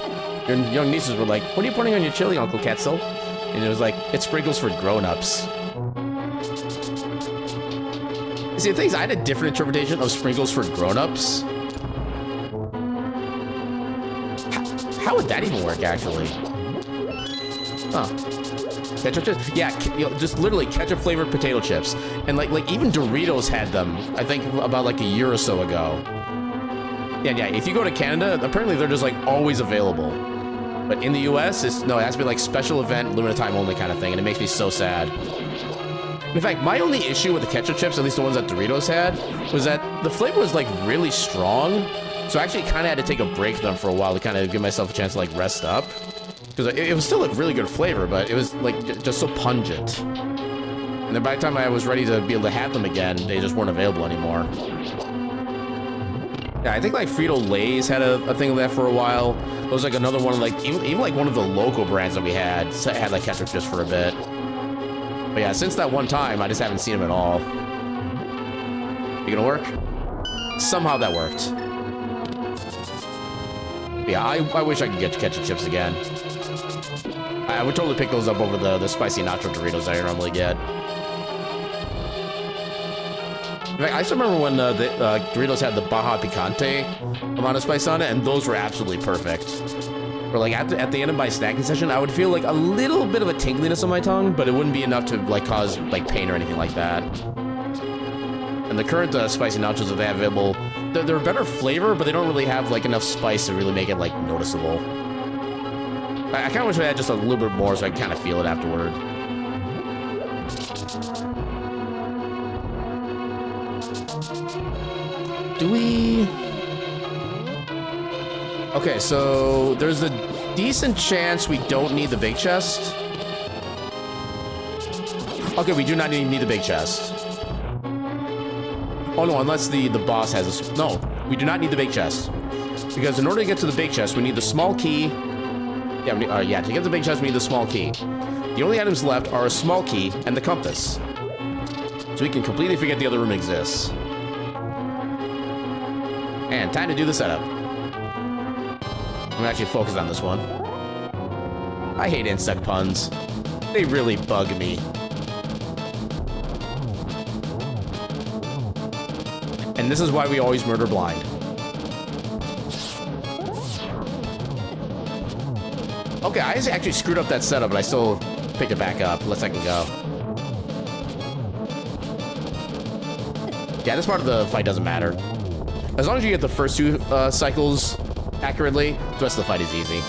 Your young nieces were like, "What are you putting on your chili, Uncle Quetzal?" And it was like, "It's sprinkles for grown-ups." See, the thing is, I had a different interpretation of sprinkles for grown-ups. How would that even work, actually? Huh. Ketchup chips? Yeah, just literally ketchup-flavored potato chips. And like even Doritos had them, I think, about like a year or so ago. Yeah, if you go to Canada, apparently they're just like always available. But in the US, it has to be like special event, limited time only kind of thing, and it makes me so sad. In fact, my only issue with the ketchup chips, at least the ones that Doritos had, was that the flavor was like really strong. So I actually kind of had to take a break from them for a while to kind of give myself a chance to like rest up. Because it was still a really good flavor, but it was like just so pungent. And then by the time I was ready to be able to have them again, they just weren't available anymore. Yeah, I think like Frito-Lay's had a thing of that for a while. It was like another one of like, even like one of the local brands that we had like ketchup chips for a bit. But yeah, since that one time, I just haven't seen them at all. You gonna work? Somehow that worked. But yeah, I wish I could get ketchup chips again. I would totally pick those up over the spicy nacho Doritos I normally get. In fact, I still remember when the Doritos had the Baja Picante amount of spice on it, and those were absolutely perfect. Or like at the end of my snacking session, I would feel like a little bit of a tingliness on my tongue, but it wouldn't be enough to like cause like pain or anything like that. And the current spicy nachos that they have available, they're a better flavor, but they don't really have like enough spice to really make it like noticeable. I kind of wish I had just a little bit more so I could kind of feel it afterward. Do we? Okay, so there's a decent chance we don't need the big chest. Okay, we do not need the big chest. Oh no, unless the boss has a... No, we do not need the big chest. Because in order to get to the big chest, we need the small key. Yeah, to get the big chest, we need the small key. The only items left are a small key and the compass. So we can completely forget the other room exists. And time to do the setup. I'm gonna actually focus on this one. I hate insect puns. They really bug me. And this is why we always murder blind. Okay, I actually screwed up that setup, but I still picked it back up. Let's second go. Yeah, this part of the fight doesn't matter. As long as you get the first two cycles accurately, the rest of the fight is easy.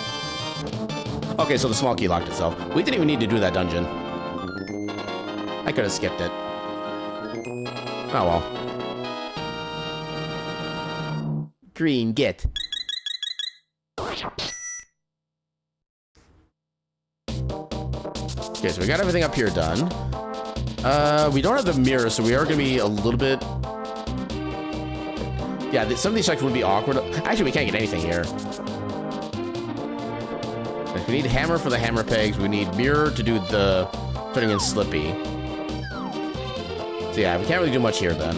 Okay, so the small key locked itself. We didn't even need to do that dungeon. I could have skipped it. Oh well. Green, get. Okay, so we got everything up here done. We don't have the mirror, so we are gonna be a little bit... Yeah, some of these sections would be awkward. Actually, we can't get anything here. We need hammer for the hammer pegs. We need mirror to do the putting in Slippy. So yeah, we can't really do much here then.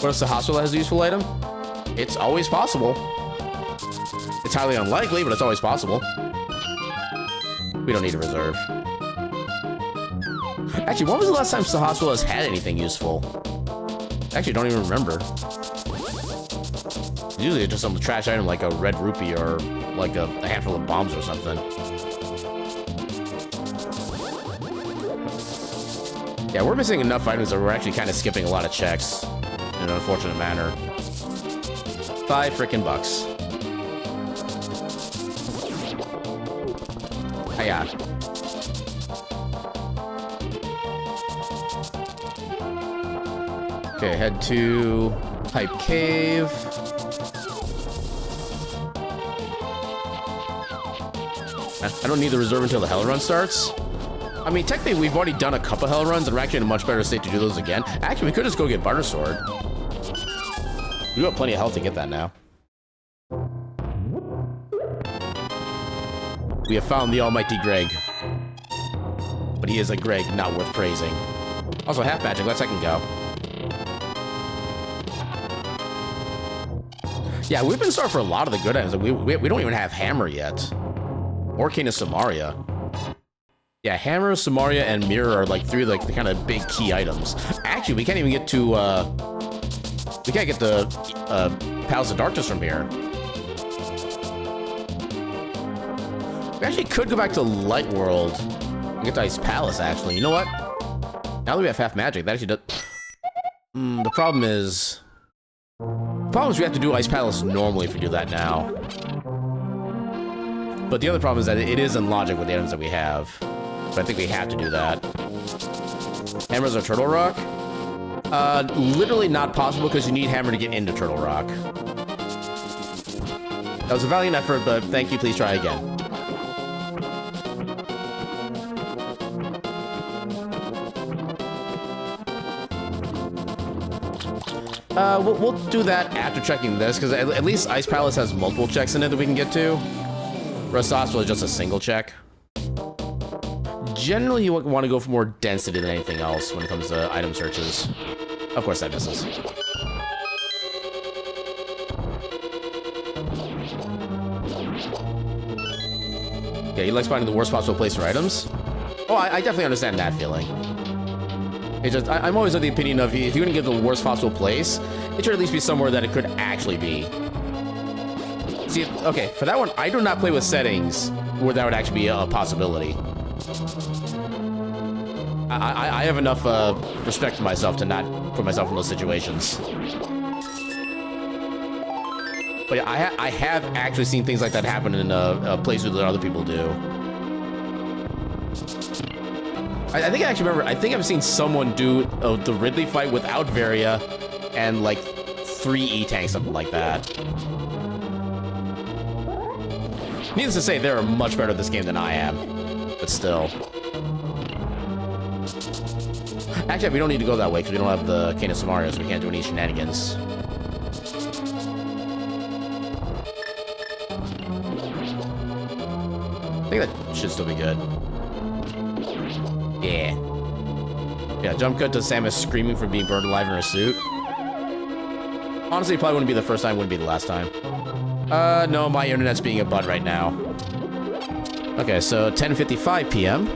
What if the hospital has a useful item? It's always possible. It's highly unlikely, but it's always possible. We don't need a reserve. Actually, when was the last time the hospital has had anything useful? Actually, don't even remember. Usually it's just some trash item like a red rupee or like a handful of bombs or something. Yeah, we're missing enough items that we're actually kind of skipping a lot of checks in an unfortunate manner. $5 frickin' bucks. Hiya. Okay, head to Pipe Cave. I don't need the reserve until the hell run starts. I mean, technically, we've already done a couple hell runs, and we're actually in a much better state to do those again. Actually, we could just go get Butter Sword. We do have plenty of health to get that now. We have found the almighty Greg. But he is a Greg not worth praising. Also, half magic, let's second go. Yeah, we've been starting for a lot of the good items. We don't even have Hammer yet. Or Cane of Samaria. Yeah, Hammer, Samaria, and Mirror are like three like the kind of big key items. Actually, we can't even get to we can't get the Palace of Darkness from here. We actually could go back to Light World and get to Ice Palace, actually. You know what? Now that we have half magic, that actually does... the problem is we have to do Ice Palace normally if we do that now. But the other problem is that it is in logic with the items that we have. But I think we have to do that. Hammers or Turtle Rock? Literally not possible because you need Hammer to get into Turtle Rock. That was a valiant effort, but thank you, please try again. We'll do that after checking this, because at least Ice Palace has multiple checks in it that we can get to. Rest Hospital is just a single check. Generally, you want to go for more density than anything else when it comes to item searches. Of course, that misses. Yeah, he likes finding the worst possible place for items. Oh, I definitely understand that feeling. It's just, I'm always of the opinion of if you're going to give the worst possible place, it should at least be somewhere that it could actually be. See, okay, for that one, I do not play with settings where that would actually be a possibility. I have enough respect for myself to not put myself in those situations. But yeah, I have actually seen things like that happen in places that other people do. I think I actually remember, I think I've seen someone do the Ridley fight without Varia and like 3 E-tanks, something like that. Needless to say, they're much better at this game than I am, but still. Actually, we don't need to go that way because we don't have the Cane of Samaria, so we can't do any shenanigans. I think that should still be good. Yeah. Yeah, jump cut to Samus screaming from being burned alive in her suit. Honestly, it probably wouldn't be the first time, wouldn't be the last time. No, my internet's being a butt right now. Okay, so 10:55 p.m.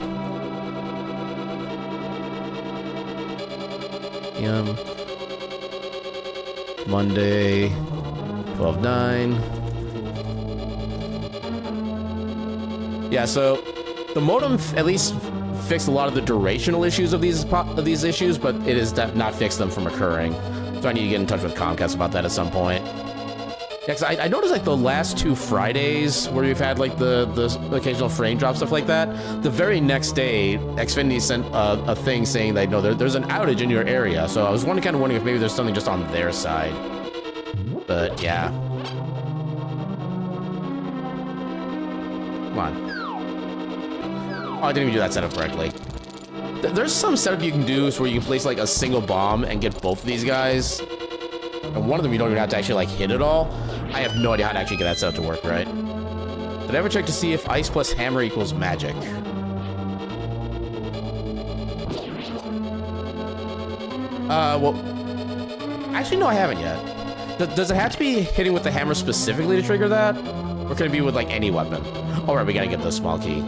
Monday, 12/9. Yeah, so the modem at least fixed a lot of the durational issues of these issues, but it has not fixed them from occurring. So I need to get in touch with Comcast about that at some point. Yeah, cause I noticed like the last 2 Fridays where we've had like the occasional frame drop, stuff like that. The very next day, Xfinity sent a thing saying that there's an outage in your area. So I was kind of wondering if maybe there's something just on their side. But yeah. Come on. Oh, I didn't even do that setup correctly. There's some setup you can do where you can place like a single bomb and get both of these guys. And one of them you don't even have to actually like hit at all. I have no idea how to actually get that set up to work right. Did I ever check to see if ice plus hammer equals magic? Well, actually no, I haven't yet. Does it have to be hitting with the hammer specifically to trigger that? Or can it be with like any weapon? All right, we gotta get the small key.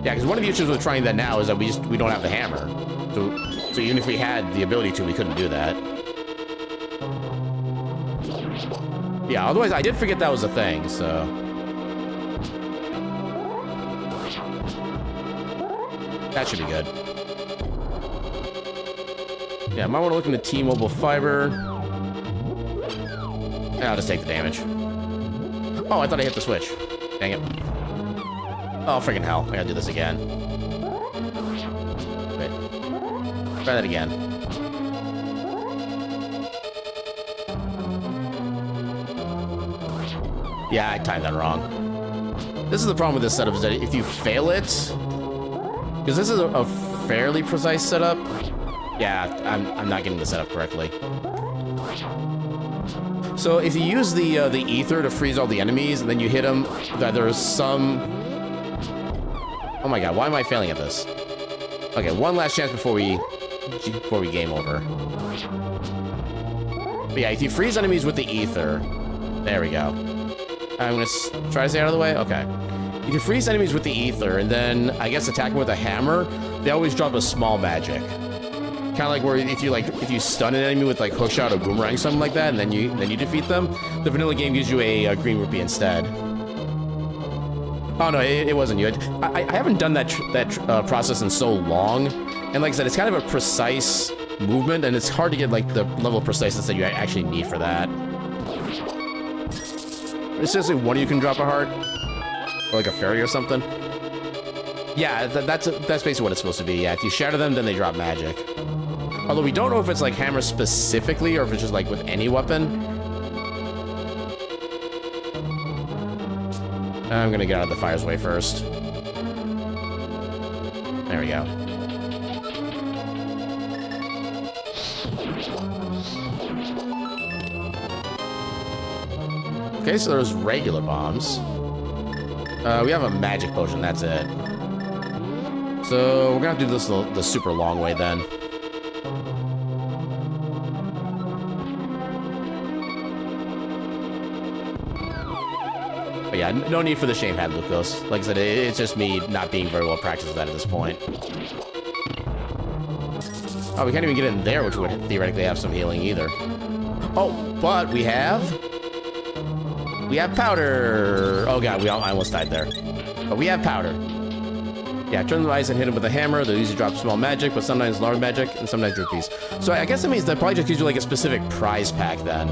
Yeah, because one of the issues with trying that now is that we don't have the hammer. So even if we had the ability to, we couldn't do that. Yeah, otherwise I did forget that was a thing, so... That should be good. Yeah, I might want to look into T-Mobile Fiber. Yeah, I'll just take the damage. Oh, I thought I hit the switch. Dang it. Oh, freaking hell. I gotta do this again. Wait. Try that again. Yeah, I timed that wrong. This is the problem with this setup, is that if you fail it... Because this is a fairly precise setup. Yeah, I'm not getting the setup correctly. So if you use the ether to freeze all the enemies, and then you hit them, that there's some... Oh my god, why am I failing at this? Okay, one last chance before we game over. But yeah, if you freeze enemies with the ether... There we go. I'm gonna try to stay out of the way? Okay. You can freeze enemies with the ether, and then, I guess, attack them with a hammer. They always drop a small magic. Kind of like where if you stun an enemy with like hookshot or boomerang, something like that, and then you defeat them, the vanilla game gives you a green rupee instead. Oh no, it wasn't you. I haven't done that process in so long, and like I said, it's kind of a precise movement, and it's hard to get like the level of preciseness that you actually need for that. Essentially, one of you can drop a heart, or like a fairy or something. Yeah, that's basically what it's supposed to be. Yeah, if you shatter them, then they drop magic. Although we don't know if it's like hammer specifically, or if it's just like with any weapon. I'm gonna get out of the fire's way first. There we go. Okay, so there's regular bombs. We have a magic potion, that's it. So we're gonna have to do this the super long way then. But yeah, no need for the shame hat, Lucas. Like I said, it's just me not being very well practiced with that at this point. Oh, we can't even get in there, which would theoretically have some healing either. Oh, but we have powder. Oh god, I almost died there. But we have powder. Yeah, turn the eyes and hit him with a hammer. They'll usually drop small magic, but sometimes large magic, and sometimes rupees. So I guess that means that probably just gives you like a specific prize pack then.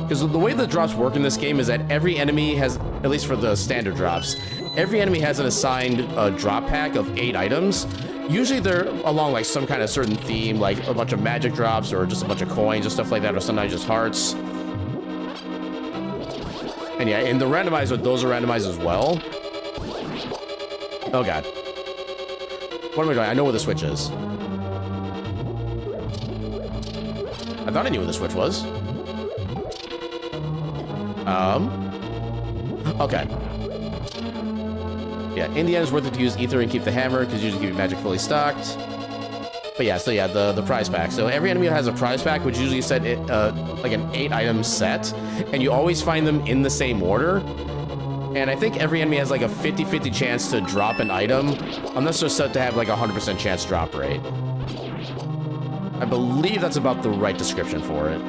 Because the way the drops work in this game is that every enemy has, at least for the standard drops, every enemy has an assigned drop pack of 8 items. Usually they're along like some kind of certain theme, like a bunch of magic drops or just a bunch of coins or stuff like that, or sometimes just hearts. And yeah, in the randomizer, those are randomized as well. Oh god. What am I doing? I know where the switch is. I thought I knew where the switch was. Okay. Yeah, in the end, it's worth it to use ether and keep the hammer, because usually keep your magic fully stocked. But yeah, so yeah, the prize pack. So every enemy has a prize pack, which usually set it, like an 8-item set, and you always find them in the same order. And I think every enemy has like a 50-50 chance to drop an item, unless they're set to have like a 100% chance drop rate. I believe that's about the right description for it.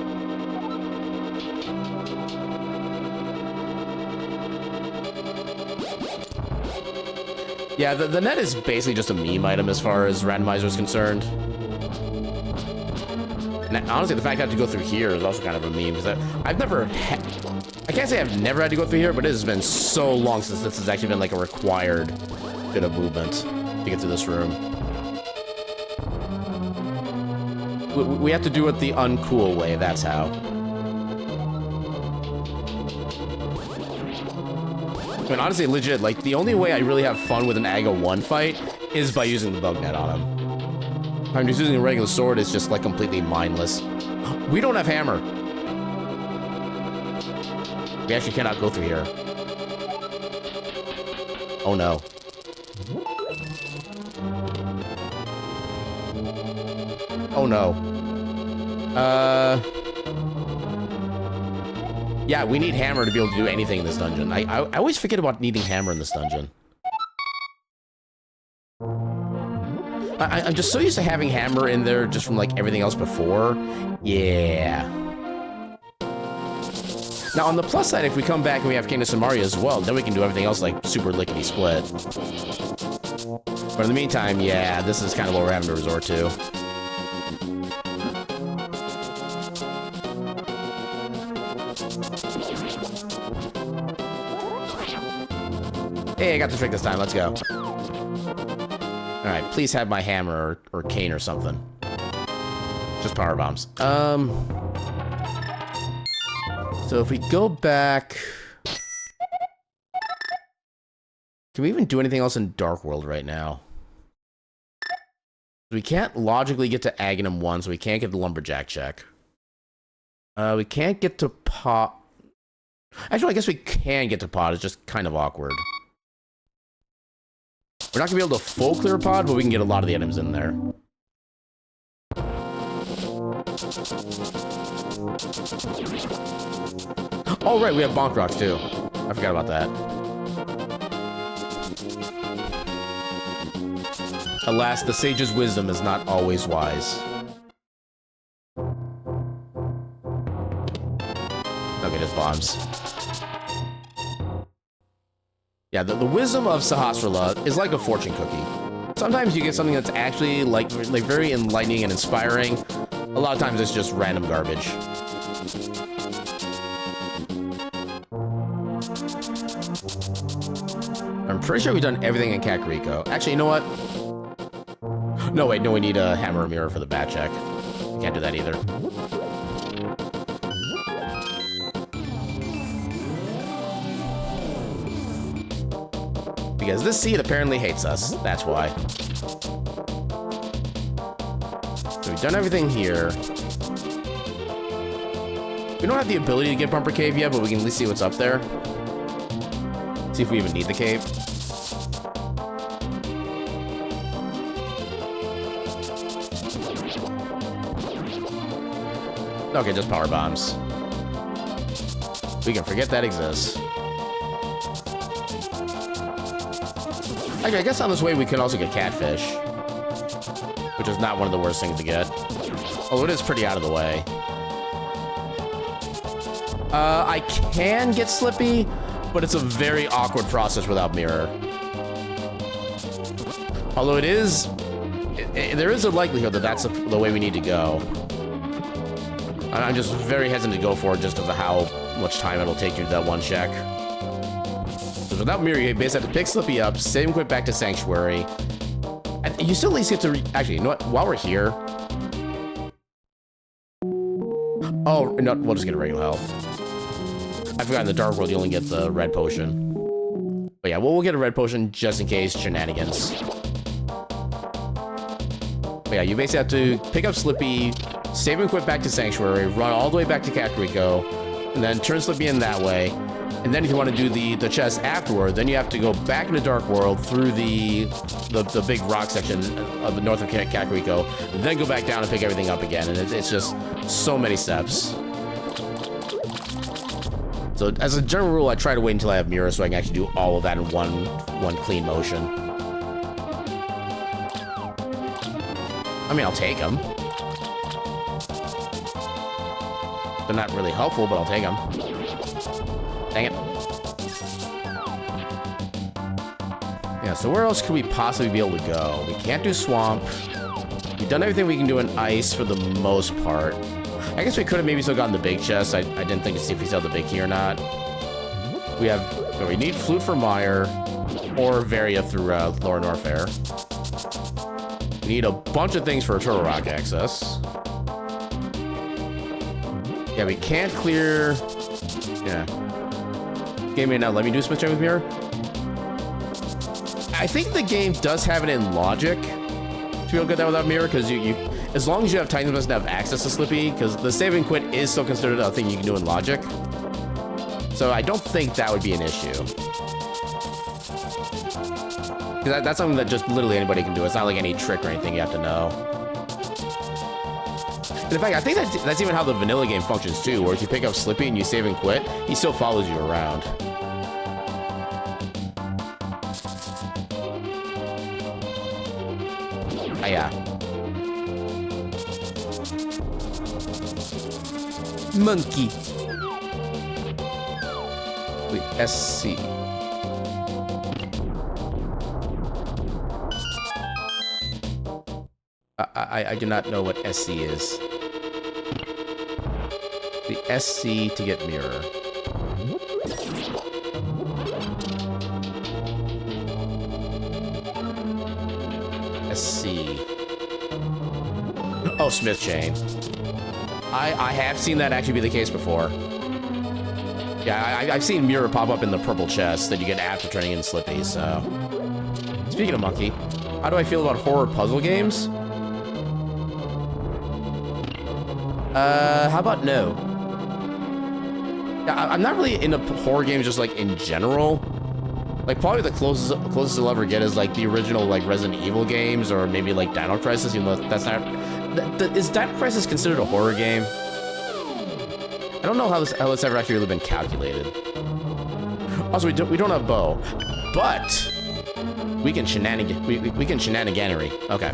Yeah, the net is basically just a meme item as far as Randomizer is concerned. And honestly, the fact I have to go through here is also kind of a meme, because I've never I can't say I've never had to go through here, but it has been so long since this has actually been like a required bit of movement to get through this room. We have to do it the uncool way, that's how. I mean, honestly, legit, like, the only way I really have fun with an AGA 1 fight is by using the bug net on him. If I'm just using a regular sword, it's just, like, completely mindless. We don't have hammer. We actually cannot go through here. Oh, no. Oh, no. Yeah, we need hammer to be able to do anything in this dungeon. I always forget about needing hammer in this dungeon. I'm just so used to having hammer in there just from like everything else before. Yeah. Now, on the plus side, if we come back and we have Cadence and Mario as well, then we can do everything else like super lickety-split. But in the meantime, yeah, this is kind of what we're having to resort to. Hey, I got the trick this time. Let's go. Alright, please have my hammer or cane or something. Just power bombs. So if we go back... Can we even do anything else in Dark World right now? We can't logically get to Aghanim 1, so we can't get the Lumberjack check. We can't get to Pot... Actually, I guess we can get to Pot. It's just kind of awkward. We're not going to be able to full clear Pod, but we can get a lot of the items in there. Oh, right, we have Bonk Rocks, too. I forgot about that. Alas, the sage's wisdom is not always wise. Okay, just bombs. Yeah, the wisdom of Sahasrara is like a fortune cookie. Sometimes you get something that's actually like very enlightening and inspiring. A lot of times it's just random garbage. I'm pretty sure we've done everything in Kakariko. Actually, you know what? No, wait, no, we need a hammer or mirror for the bat check. We can't do that either. Because this seed apparently hates us. That's why. So we've done everything here. We don't have the ability to get Bumper Cave yet, but we can at least see what's up there. See if we even need the cave. Okay, just power bombs. We can forget that exists. Okay, I guess on this way we can also get catfish. Which is not one of the worst things to get. Although it is pretty out of the way. I can get Slippy, but it's a very awkward process without Mirror. Although there is a likelihood that that's the way we need to go. And I'm just very hesitant to go for it just because of how much time it'll take you to that one check. Because without Mirror, you basically have to pick Slippy up, save him quick back to Sanctuary. And you still at least get to... Actually, you know what? While we're here... Oh, no, we'll just get a regular health. I forgot in the Dark World you only get the red potion. But yeah, we'll get a red potion just in case shenanigans. But yeah, you basically have to pick up Slippy, save him quick back to Sanctuary, run all the way back to Kakariko, and then turn Slippy in that way. And then if you want to do the chest afterward, then you have to go back into Dark World through the big rock section of the north of Kakariko, and then go back down and pick everything up again. And it's just so many steps. So as a general rule, I try to wait until I have Mirror so I can actually do all of that in one clean motion. I mean, I'll take them. They're not really helpful, but I'll take them. Dang it. Yeah, so where else could we possibly be able to go? We can't do Swamp. We've done everything we can do in Ice for the most part. I guess we could have maybe still gotten the big chest. I didn't think to see if we still have the big key or not. We need Flute for Meyer or Varia through Lower Norfair. We need a bunch of things for Turtle Rock access. Yeah, we can't clear... Yeah. Game me now. Let me do Smith Chain with Mirror. I think the game does have it in logic to be able to get that without Mirror, because you as long as you have Titan Smith and have access to Slippy, because the save and quit is still considered a thing you can do in logic. So I don't think that would be an issue. That's something that just literally anybody can do. It's not like any trick or anything you have to know. And in fact, I think that's even how the vanilla game functions too, where if you pick up Slippy and you save and quit, he still follows you around. Ah, yeah. Monkey. Wait, SC. I do not know what SC is. The SC to get mirror. SC. Oh, Smith chain. I have seen that actually be the case before. Yeah, I've seen mirror pop up in the purple chest that you get after turning in Slippy, so... Speaking of monkey, how do I feel about horror puzzle games? How about no? Yeah, I'm not really into horror games just like in general. Like probably the closest I'll ever get is like the original like Resident Evil games or maybe like Dino Crisis, even though that's not... Is Dino Crisis considered a horror game? I don't know how this ever actually really been calculated. Also, we don't have bow, but we can shenaniganery. Okay.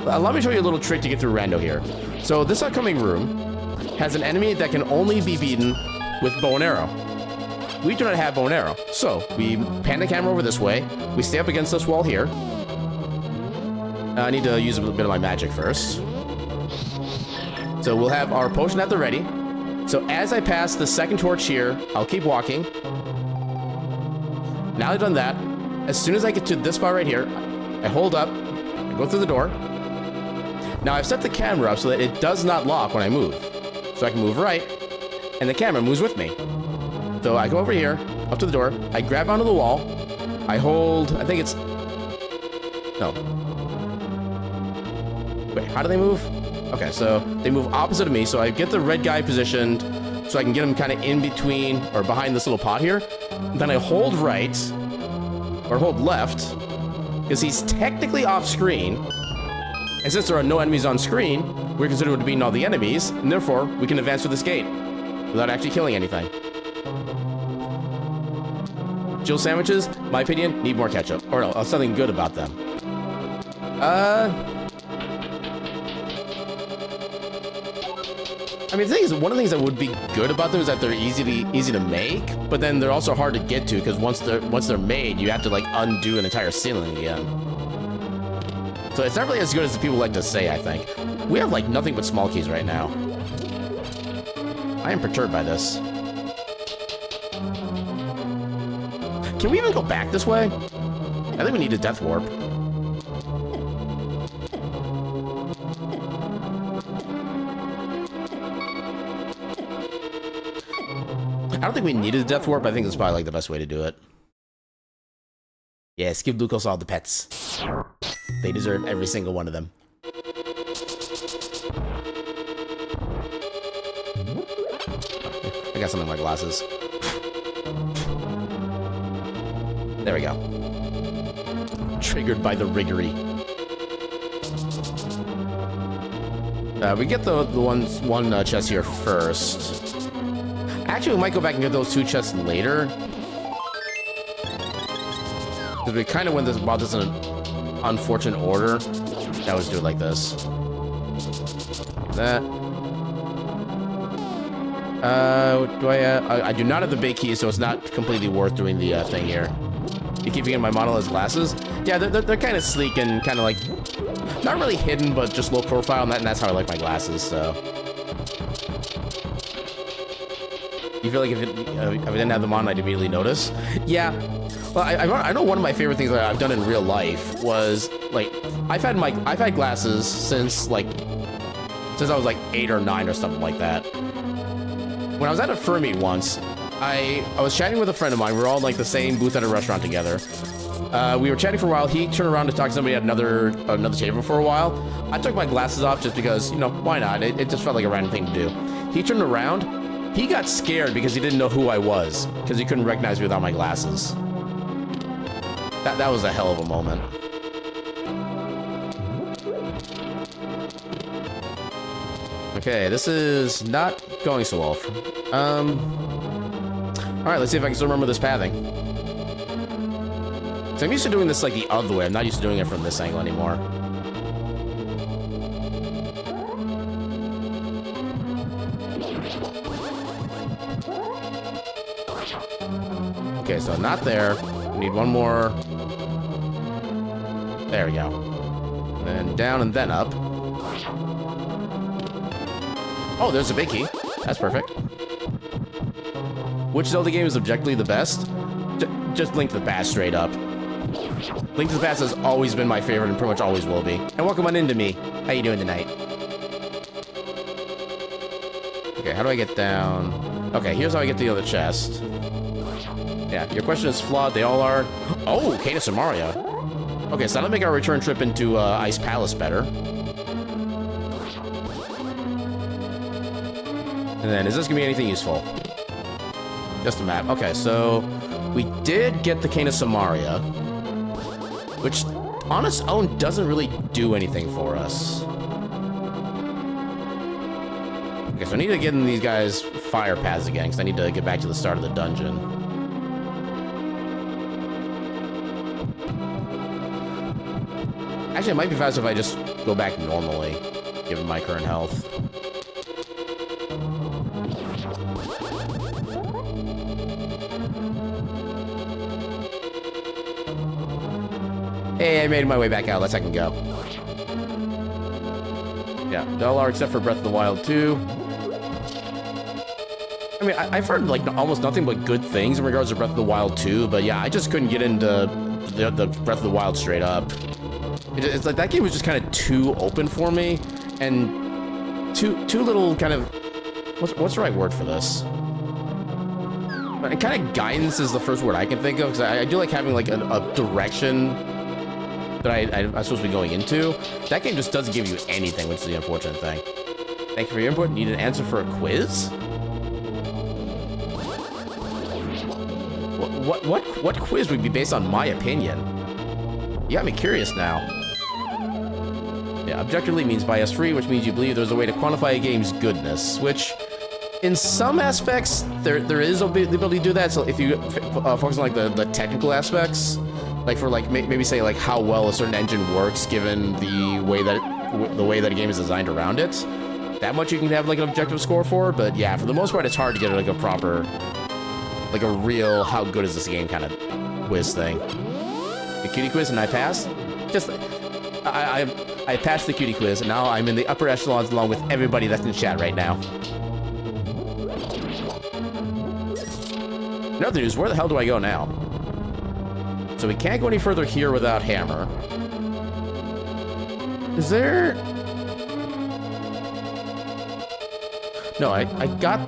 Let me show you a little trick to get through Rando here. So this upcoming room has an enemy that can only be beaten with bow and arrow. We do not have bow and arrow. So we pan the camera over this way. We stay up against this wall here. I need to use a bit of my magic first. So we'll have our potion at the ready. So as I pass the second torch here, I'll keep walking. Now I've done that, as soon as I get to this spot right here, I hold up, I go through the door. Now I've set the camera up so that it does not lock when I move. So I can move right, and the camera moves with me. So I go over here, up to the door, I grab onto the wall, I hold, I think it's... No. Wait, how do they move? Okay, so they move opposite of me, so I get the red guy positioned so I can get him kind of in between or behind this little pot here. Then I hold right, or hold left, because he's technically off screen. And since there are no enemies on screen, we're considered to be all the enemies, and therefore we can advance through this gate without actually killing anything. Jill sandwiches, my opinion, need more ketchup. Or no, something good about them. I mean, the thing is, one of the things that would be good about them is that they're easy to make, but then they're also hard to get to because once they're made, you have to like undo an entire ceiling again. So it's not really as good as people like to say, I think. We have like nothing but small keys right now. I am perturbed by this. Can we even go back this way? I think we need a death warp. I don't think we needed a death warp. I think that's probably like the best way to do it. Yes, give Lucas all the pets. They deserve every single one of them. I got something in my glasses. There we go. Triggered by the riggery. We get the one chest here first. Actually, we might go back and get those two chests later. Because we kind of went about this in an unfortunate order. Now let's do it like this. Like that. I do not have the big key, so it's not completely worth doing the thing here. You keep getting my monolith glasses? Yeah, they're kind of sleek and kind of like... Not really hidden, but just low profile, and that's how I like my glasses, so... You feel like if I didn't have them on, I'd immediately notice? Yeah. Well, I know one of my favorite things that I've done in real life was, like, I've had glasses since I was like 8 or 9 or something like that. When I was at a fur meet once, I was chatting with a friend of mine. We were all in, like, the same booth at a restaurant together. We were chatting for a while. He turned around to talk to somebody at another table for a while. I took my glasses off just because, you know, why not? It just felt like a random thing to do. He turned around. He got scared because he didn't know who I was, because he couldn't recognize me without my glasses. That was a hell of a moment. Okay, this is not going so well. Alright, let's see if I can still remember this pathing. So I'm used to doing this like the other way. I'm not used to doing it from this angle anymore. Okay, so not there. We need one more. There we go. And then down and then up. Oh, there's a big key. That's perfect. Which Zelda game is objectively the best? Just Link to the Past, straight up. Link to the Past has always been my favorite and pretty much always will be. And welcome on into me. How you doing tonight? Okay, how do I get down? Okay, here's how I get to the other chest. Yeah, your question is flawed. They all are. Oh, Cadence and Mario. Okay, so that'll make our return trip into Ice Palace better. And then, is this gonna be anything useful? Just a map. Okay, so we did get the Cane of Samaria, which on its own doesn't really do anything for us. Okay, so I need to get in these guys' fire paths again, because I need to get back to the start of the dungeon. Actually, it might be faster if I just go back normally, given my current health. Hey, I made my way back out. Let's second go. Yeah, Delar, except for Breath of the Wild 2. I mean, I've heard like almost nothing but good things in regards to Breath of the Wild 2, but yeah, I just couldn't get into the Breath of the Wild straight up. It's like that game was just kind of too open for me, and too little kind of what's the right word for this? Kind of guidance is the first word I can think of, because I do like having like a direction that I'm supposed to be going into. That game just doesn't give you anything, which is the unfortunate thing. Thank you for your input. Need an answer for a quiz? What quiz would be based on my opinion? You got me curious now. Yeah, objectively means bias free, which means you believe there's a way to quantify a game's goodness, which in some aspects there is the ability to do that. So if you focus on like the technical aspects, like for like maybe say like how well a certain engine works given the way that a game is designed around it, that much you can have like an objective score for. But yeah, for the most part, it's hard to get like a proper, like a real how good is this game kind of quiz thing. The cutie quiz and I passed. Just I passed the cutie quiz and now I'm in the upper echelons along with everybody that's in chat right now. In other news, where the hell do I go now? So we can't go any further here without hammer. Is there... No, I got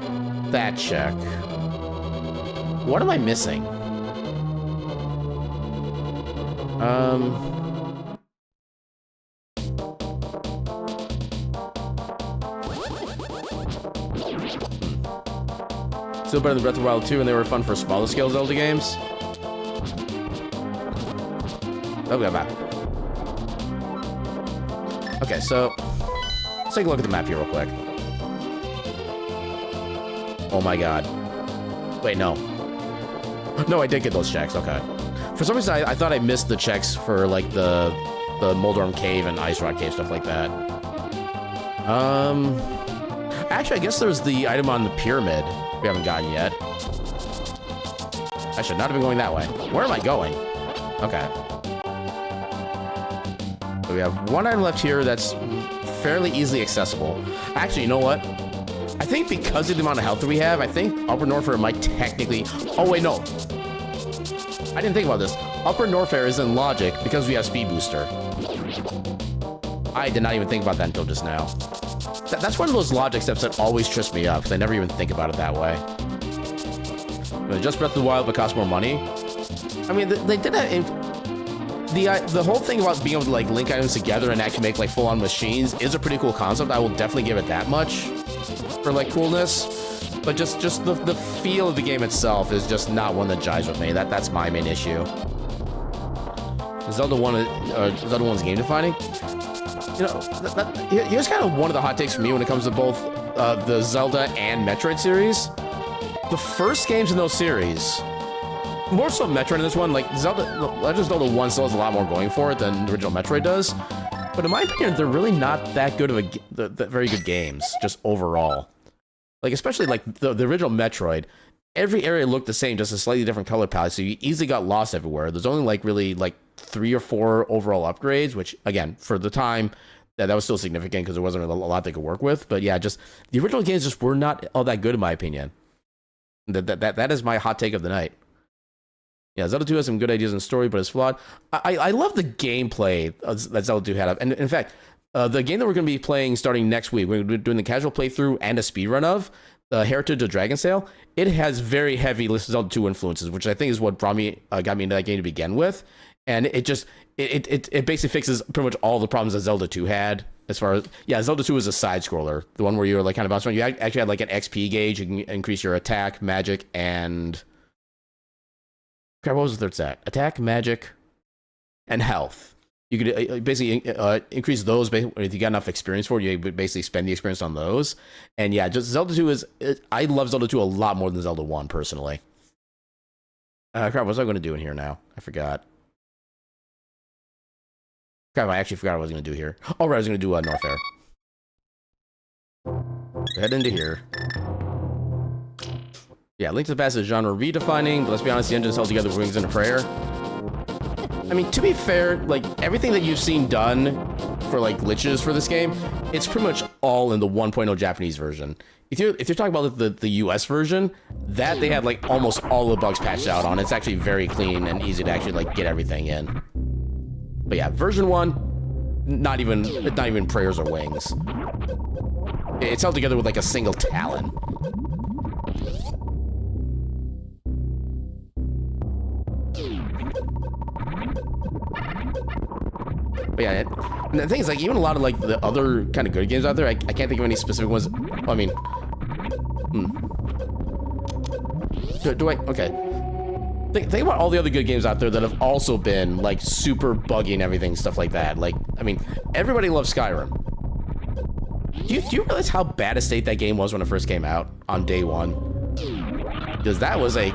that check. What am I missing? Still better than Breath of the Wild 2, and they were fun for smaller scale Zelda games. Okay, so let's take a look at the map here real quick. Oh my god. Wait, no. No, I did get those checks, okay. For some reason, I thought I missed the checks for, like, the Moldorm Cave and Ice Rock Cave, stuff like that. Actually, I guess there's the item on the pyramid we haven't gotten yet. I should not have been going that way. Where am I going? Okay. So we have one item left here that's fairly easily accessible. Actually, you know what? I think because of the amount of health that we have, I think Upper Norfair might technically... Oh, wait, no. I didn't think about this. Upper Norfair is in logic because we have Speed Booster. I did not even think about that until just now. That's one of those logic steps that always trips me up, because I never even think about it that way. Just Breath of the Wild, but cost more money. I mean, they did that in... The whole thing about being able to, like, link items together and actually make, like, full-on machines is a pretty cool concept. I will definitely give it that much for, like, coolness. But just the feel of the game itself is just not one that jives with me. That's my main issue. Zelda 1's game-defining? You know, here's kind of one of the hot takes for me when it comes to both the Zelda and Metroid series. The first games in those series, more so Metroid in this one, like Legend of Zelda 1 still has a lot more going for it than the original Metroid does. But in my opinion, they're really not that good of very good games, just overall. Like, especially like the original Metroid, every area looked the same, just a slightly different color palette. So you easily got lost everywhere. There's only like really like 3 or 4 overall upgrades, which again, for the time, that was still significant because there wasn't a lot they could work with. But yeah, just the original games just were not all that good in my opinion. That is my hot take of the night. Yeah, Zelda 2 has some good ideas in story, but it's flawed. I love the gameplay that Zelda 2 had. And in fact, the game that we're going to be playing starting next week, we're doing the casual playthrough and a speedrun of, Heritage of Dragon Sail. It has very heavy Zelda 2 influences, which I think is what got me into that game to begin with. And it basically fixes pretty much all the problems that Zelda 2 had. As far as, yeah, Zelda 2 is a side scroller, the one where you're like kind of bouncing around. You actually had like an XP gauge. You can increase your attack, magic, and what was the third stat? Attack, magic, and health. You could basically increase those if you got enough experience for it. You would basically spend the experience on those. And yeah, just Zelda 2 I love Zelda 2 a lot more than Zelda 1 personally. Crap, what was I going to do in here now? I forgot. Crap, I actually forgot what I was going to do here. Oh, right, I was going to do Norfair. Head into here. Yeah, Link to the Past is genre redefining, but let's be honest, the engine is held together with wings and a prayer. I mean, to be fair, like, everything that you've seen done for, like, glitches for this game, it's pretty much all in the 1.0 Japanese version. If you're talking about the US version, that they had, like, almost all the bugs patched out on. It's actually very clean and easy to actually, like, get everything in. But yeah, version 1, not even prayers or wings. It's held together with, like, a single talon. But yeah, and the thing is, like, even a lot of, like, the other kind of good games out there, I can't think of any specific ones. I mean, okay. Think about all the other good games out there that have also been, like, super buggy and everything, stuff like that. Like, I mean, everybody loves Skyrim. Do you realize how bad a state that game was when it first came out on day one? Because that was a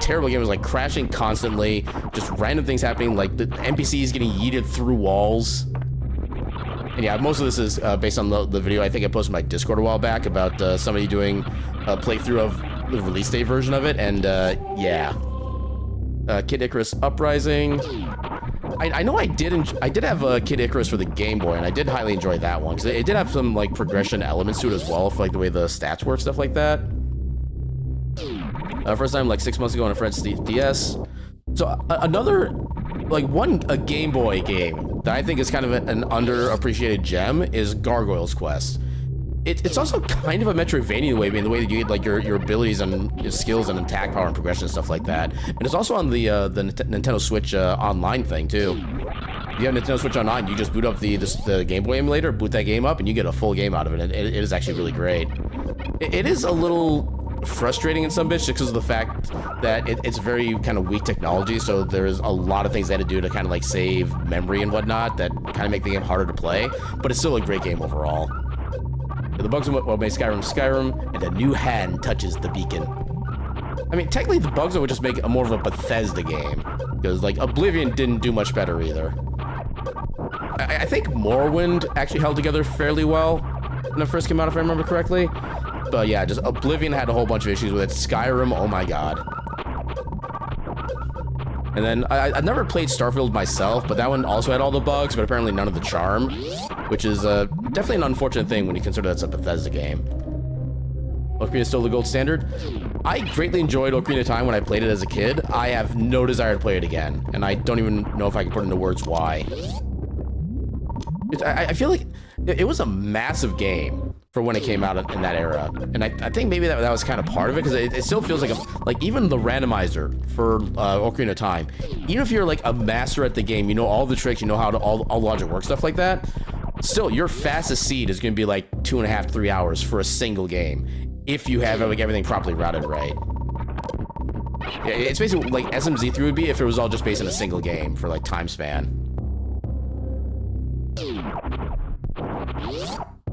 terrible game. It was, like, crashing constantly, just random things happening, like the NPCs getting yeeted through walls. And yeah, most of this is based on the video I think I posted on my Discord a while back about somebody doing a playthrough of the release date version of it, and yeah. Kid Icarus Uprising. I know I did have Kid Icarus for the Game Boy, and I did highly enjoy that one because it did have some, like, progression elements to it as well, for, like, the way the stats work, stuff like that. First time like 6 months ago on a friend's DS. So another, like, a Game Boy game that I think is kind of an underappreciated gem is Gargoyle's Quest. It's also kind of a Metroidvania in the way that you get, like, your abilities and your skills and attack power and progression and stuff like that. And it's also on the Nintendo Switch online thing too. If you have Nintendo Switch Online, you just boot up the Game Boy emulator, boot that game up, and you get a full game out of it. And it is actually really great. It is a little frustrating in some bits just because of the fact that it's very kind of weak technology, so there's a lot of things they had to do to kind of, like, save memory and whatnot that kind of make the game harder to play, but it's still a great game overall. The bugs are what made Skyrim, and a new hand touches the beacon. I mean, technically the bugs would just make it more of a Bethesda game, because, like, Oblivion didn't do much better either. I think Morrowind actually held together fairly well when it first came out, if I remember correctly. But yeah, just Oblivion had a whole bunch of issues with it. Skyrim, oh my god. And then I never played Starfield myself, but that one also had all the bugs, but apparently none of the charm, which is definitely an unfortunate thing when you consider that's a Bethesda game. Ocarina is still the gold standard. I greatly enjoyed Ocarina of Time when I played it as a kid. I have no desire to play it again, and I don't even know if I can put into words why. I feel like it was a massive game for when it came out in that era, and I think maybe that was kind of part of it, because it still feels like even the randomizer for Ocarina of Time, even if you're, like, a master at the game, you know all the tricks, you know how all logic works, stuff like that, still your fastest seed is going to be like 2.5 to 3 hours for a single game if you have, like, everything properly routed right. Yeah, it's basically like SMZ3 would be if it was all just based on a single game for, like, time span.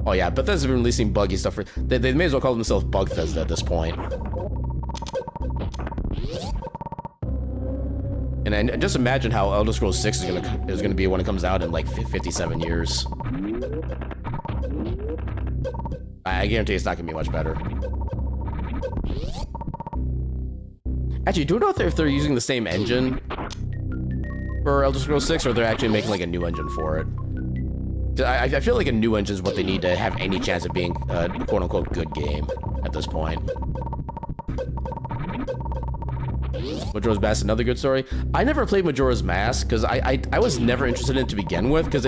Oh yeah, Bethesda's been releasing buggy stuff for... They may as well call themselves Bugthesda at this point. And just imagine how Elder Scrolls 6 is gonna be when it comes out in, like, 57 years. I guarantee it's not gonna be much better. Actually, do you know if they're using the same engine for Elder Scrolls 6, or they're actually making like a new engine for it? I feel like a new engine is what they need to have any chance of being a quote-unquote good game at this point. Majora's Mask, another good story. I never played Majora's Mask because I was never interested in it to begin with, because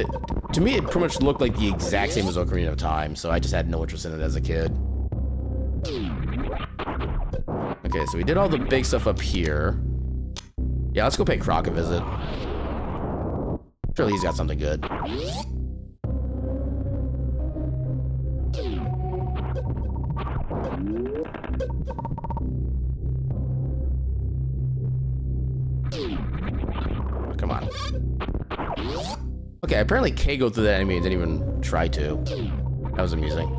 to me it pretty much looked like the exact same as Ocarina of Time, so I just had no interest in it as a kid. Okay, so we did all the big stuff up here. Yeah, let's go pay Croc a visit. Surely he's got something good. Come on. Okay, apparently K go through that enemy and didn't even try to. That was amusing.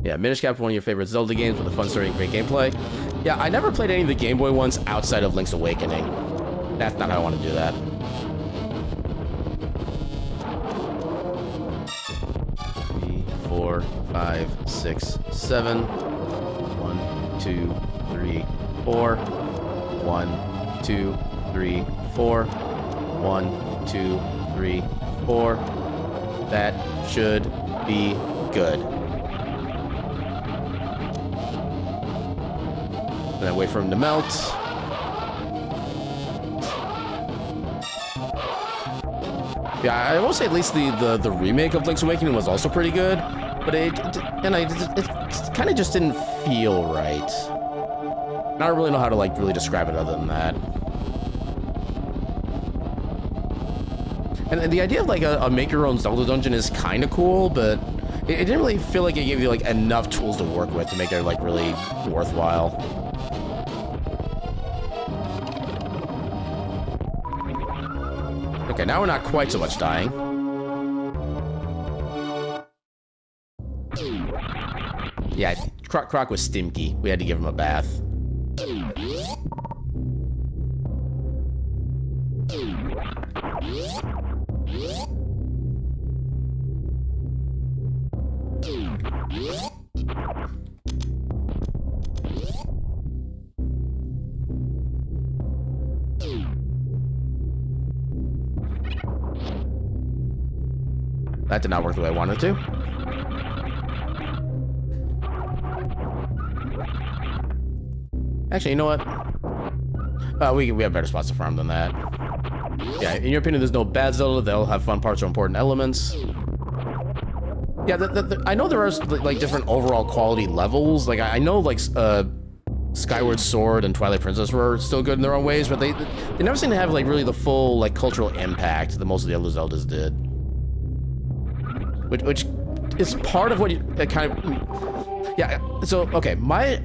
Yeah, Minish Cap, one of your favorite Zelda games with a fun story and great gameplay. Yeah, I never played any of the Game Boy ones outside of Link's Awakening. That's not how I want to do that. 3, 4, 5, 6, 7. 1, 2, 3, 4. 1, 2, 3, 4. 1, 2, 3, 4. That should be good. Then I wait for him to melt. Yeah, I will say at least the remake of Link's Awakening was also pretty good, but it kind of just didn't feel right. I don't really know how to like really describe it other than that. And the idea of like a make your own Zelda dungeon is kind of cool, but it didn't really feel like it gave you like enough tools to work with to make it like really worthwhile. Okay, now we're not quite so much dying. Yeah, Croc was stinky. We had to give him a bath. That did not work the way I wanted to. Actually, you know what? We have better spots to farm than that. Yeah, in your opinion, there's no bad Zelda. They'll have fun parts or important elements. Yeah, I know there are like different overall quality levels. Like I know like Skyward Sword and Twilight Princess were still good in their own ways, but they never seem to have like really the full like cultural impact that most of the other Zeldas did. Which is part of what you kind of... Yeah, so, okay, my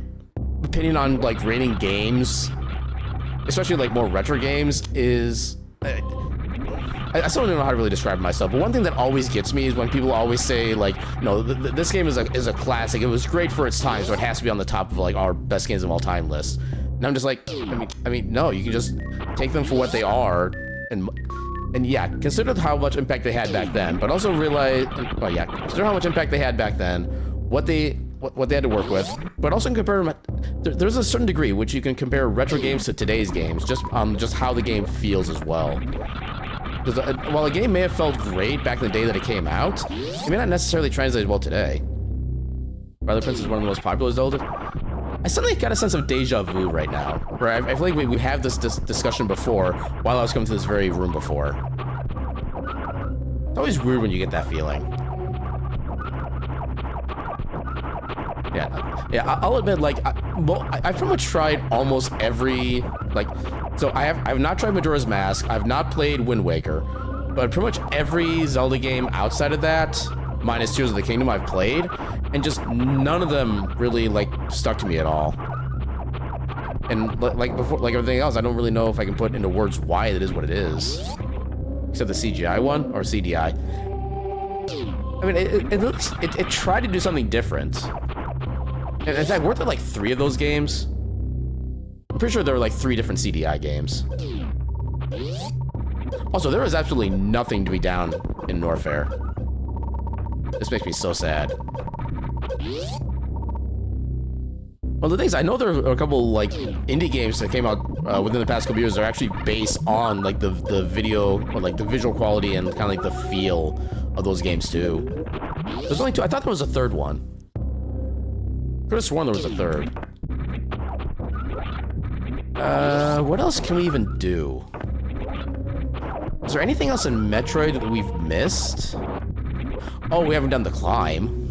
opinion on, like, rating games, especially, like, more retro games, is... I still don't know how to really describe myself, but one thing that always gets me is when people always say, like, no, this game is a classic. It was great for its time, so it has to be on the top of, like, our best games of all time list. And I'm just like, I mean, no, you can just take them for what they are, and yeah, consider how much impact they had back then, but also realize, well, yeah, consider how much impact they had back then, what they had to work with, but also compare them. There's a certain degree which you can compare retro games to today's games, just how the game feels as well. Because while a game may have felt great back in the day that it came out, it may not necessarily translate well today. Twilight Princess is one of the most popular Zelda. I suddenly got a sense of deja vu right now, where I feel like we had this discussion before while I was coming to this very room before. It's always weird when you get that feeling. Yeah, I'll admit, like, I've pretty much tried almost every, like, so I've not tried Majora's Mask, I've not played Wind Waker, but pretty much every Zelda game outside of that, minus Tears of the Kingdom, I've played, and just none of them really, like, stuck to me at all. And like before, like everything else, I don't really know if I can put into words why it is what it is. Except the CGI one, or CDI. I mean, it tried to do something different. And in fact, weren't there like 3 of those games? I'm pretty sure there were like 3 different CDI games. Also, there was absolutely nothing to be down in Norfair. This makes me so sad. Well, the thing is, I know there are a couple, like, indie games that came out within the past couple years that are actually based on, like, the video, or, like, the visual quality and kind of, like, the feel of those games, too. There's only two. I thought there was a third one. Could have sworn there was a third. What else can we even do? Is there anything else in Metroid that we've missed? Oh, we haven't done the climb.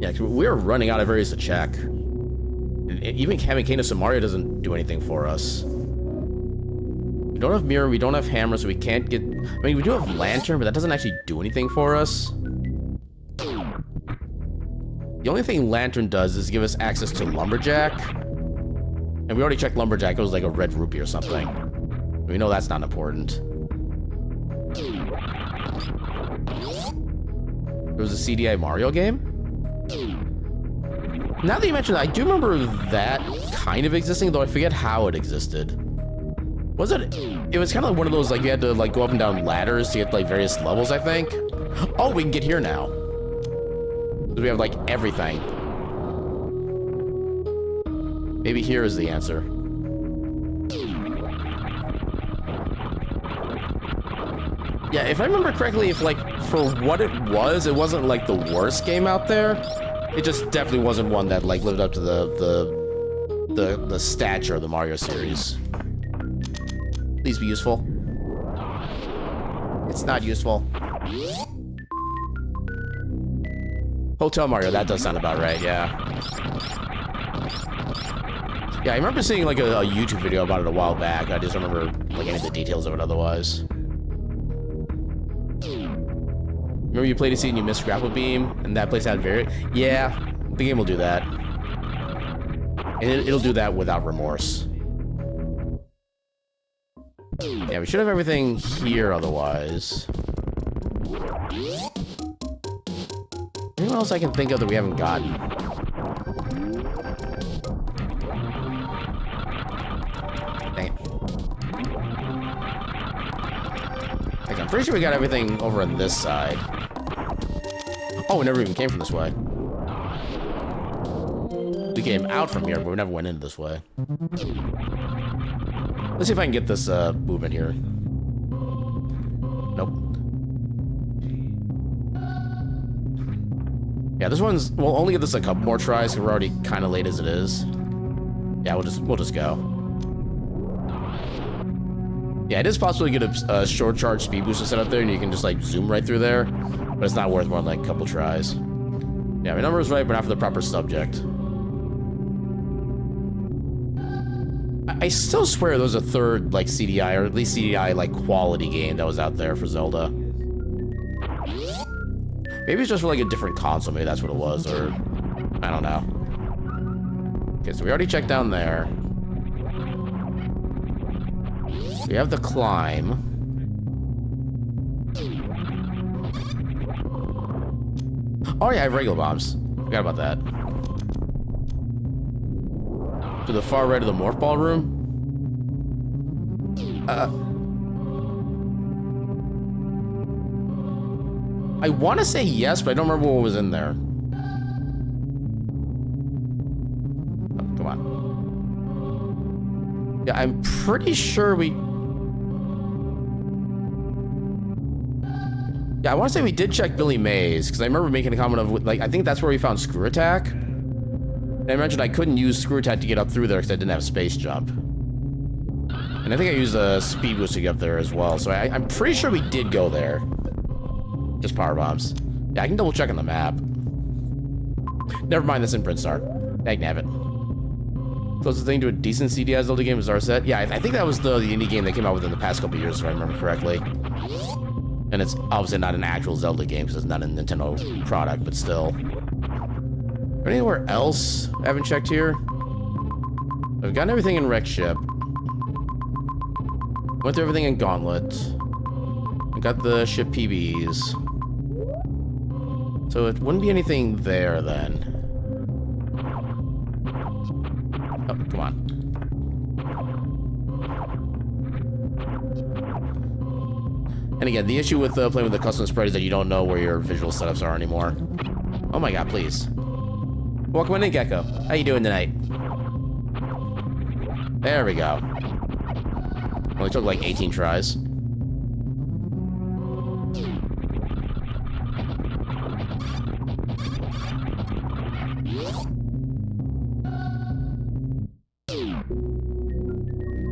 Yeah, we're running out of areas to check. And even having Canis and Mario doesn't do anything for us. We don't have mirror, we don't have hammer, so we can't get... I mean, we do have lantern, but that doesn't actually do anything for us. The only thing lantern does is give us access to lumberjack. And we already checked lumberjack, it was like a red rupee or something. We know that's not important. There was a CDI Mario game? Now that you mention it, I do remember that kind of existing, though I forget how it existed. Was it? It was kind of like one of those, like, you had to, like, go up and down ladders to get, like, various levels, I think. Oh, we can get here now. We have, like, everything. Maybe here is the answer. Yeah, if I remember correctly, if, like, for what it wasn't, like, the worst game out there. It just definitely wasn't one that, like, lived up to the stature of the Mario series. Please be useful. It's not useful. Hotel Mario, that does sound about right, yeah. Yeah, I remember seeing, like, a YouTube video about it a while back. I just don't remember, like, any of the details of it otherwise. Remember you played a scene and you missed Grapple Beam, and that place had very... Yeah, the game will do that. And it'll do that without remorse. Yeah, we should have everything here otherwise. Anything else I can think of that we haven't gotten? Dang it. Like, I'm pretty sure we got everything over on this side. Oh, we never even came from this way. We came out from here, but we never went in this way. Let's see if I can get this movement here. Nope. Yeah, this one's... We'll only get this a couple more tries because we're already kind of late as it is. Yeah, we'll just go. Yeah, it is possible to get a short charge speed booster set up there, and you can just, like, zoom right through there. But it's not worth more than, like, a couple tries. Yeah, my number is right, but not for the proper subject. I still swear there was a third, like, CDI, or at least CDI, like, quality game that was out there for Zelda. Maybe it's just for, like, a different console. Maybe that's what it was, or... I don't know. Okay, so we already checked down there. We have the climb. Oh yeah, I have regular bombs. Forgot about that. To the far right of the morph ball room. I want to say yes, but I don't remember what was in there. Oh, come on. Yeah, I'm pretty sure we... Yeah, I want to say we did check Billy Mays, because I remember making a comment of, like, I think that's where we found Screw Attack. And I mentioned I couldn't use Screw Attack to get up through there because I didn't have Space Jump. And I think I used a Speed Boost to get up there as well, so I'm pretty sure we did go there. Just Power Bombs. Yeah, I can double check on the map. Never mind, that's in Print Star. Dagnabbit. Closest thing to a decent CDI Zelda game is Zarset. Yeah, I think that was the indie game that came out within the past couple years, if I remember correctly. And it's obviously not an actual Zelda game because it's not a Nintendo product, but still. Anywhere else I haven't checked here? I've gotten everything in Wreck Ship. Went through everything in Gauntlet. I got the ship PBs. So it wouldn't be anything there then. Oh, come on. And again, the issue with playing with the custom spread is that you don't know where your visual setups are anymore. Oh my god, please. Welcome on in, Gecko. How you doing tonight? There we go. Only took like 18 tries.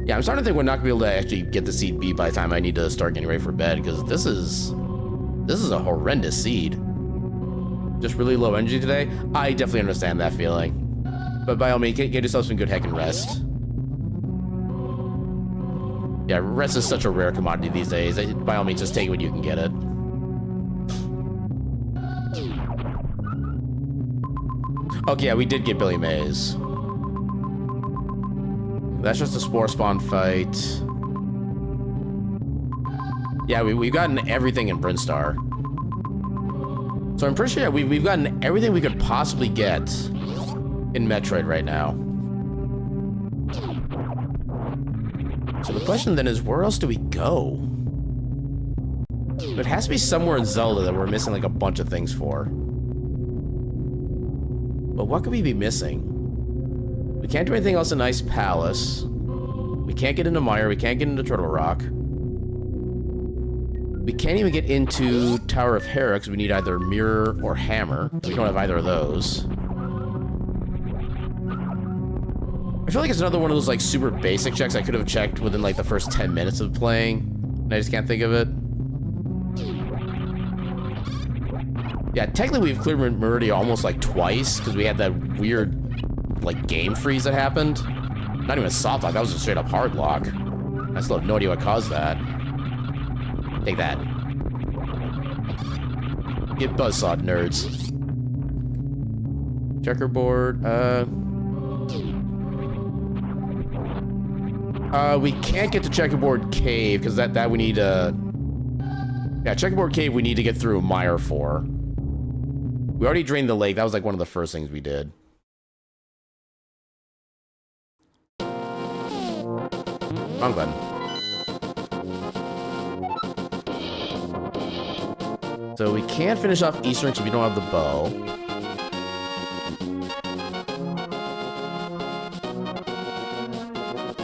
Yeah, I'm starting to think we're not gonna be able to actually get the seed beat by the time I need to start getting ready for bed, because this is a horrendous seed. Just really low energy today. I definitely understand that feeling. But by all means, get yourself some good heckin' rest. Yeah, rest is such a rare commodity these days. By all means, just take it when you can get it. Okay, yeah, we did get Billy Mays. That's just a Spore Spawn fight. Yeah, we've gotten everything in Brinstar. So I'm pretty sure we've gotten everything we could possibly get in Metroid right now. So the question then is, where else do we go? It has to be somewhere in Zelda that we're missing like a bunch of things for. But what could we be missing? We can't do anything else in Ice Palace. We can't get into Mire. We can't get into Turtle Rock. We can't even get into Tower of Hera because we need either Mirror or Hammer. We don't have either of those. I feel like it's another one of those like super basic checks I could have checked within like the first 10 minutes of playing, and I just can't think of it. Yeah, technically we've cleared Meridia almost like twice because we had that weird like game freeze that happened. Not even a soft lock, that was a straight up hard lock. I still have no idea what caused that. Take that. Get buzzsawed, nerds. Checkerboard, we can't get to Checkerboard Cave, because that we need, yeah, Checkerboard Cave we need to get through Mire for. We already drained the lake, that was like one of the first things we did. Wrong button. So we can't finish off Eastern because we don't have the bow.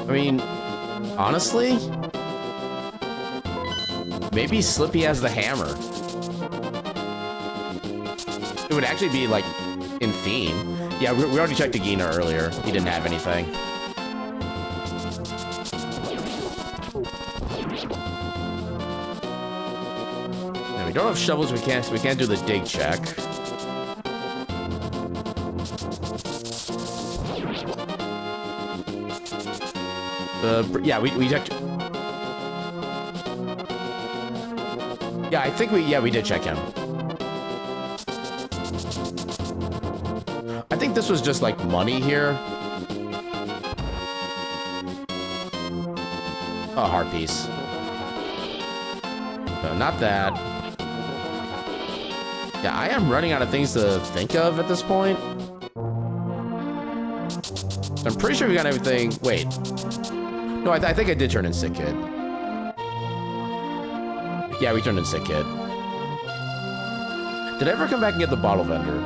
I mean, honestly, maybe Slippy has the hammer. It would actually be like in theme. Yeah, we already checked Agina earlier. He didn't have anything. We don't have shovels, we can't do the dig check. Yeah, we checked. Yeah, I think we did check him. I think this was just like money here. Oh, heart piece. No, not that. Yeah, I am running out of things to think of at this point. I'm pretty sure we got everything. Wait. No, I think I did turn in Sick Kid. Yeah, we turned in Sick Kid. Did I ever come back and get the bottle vendor?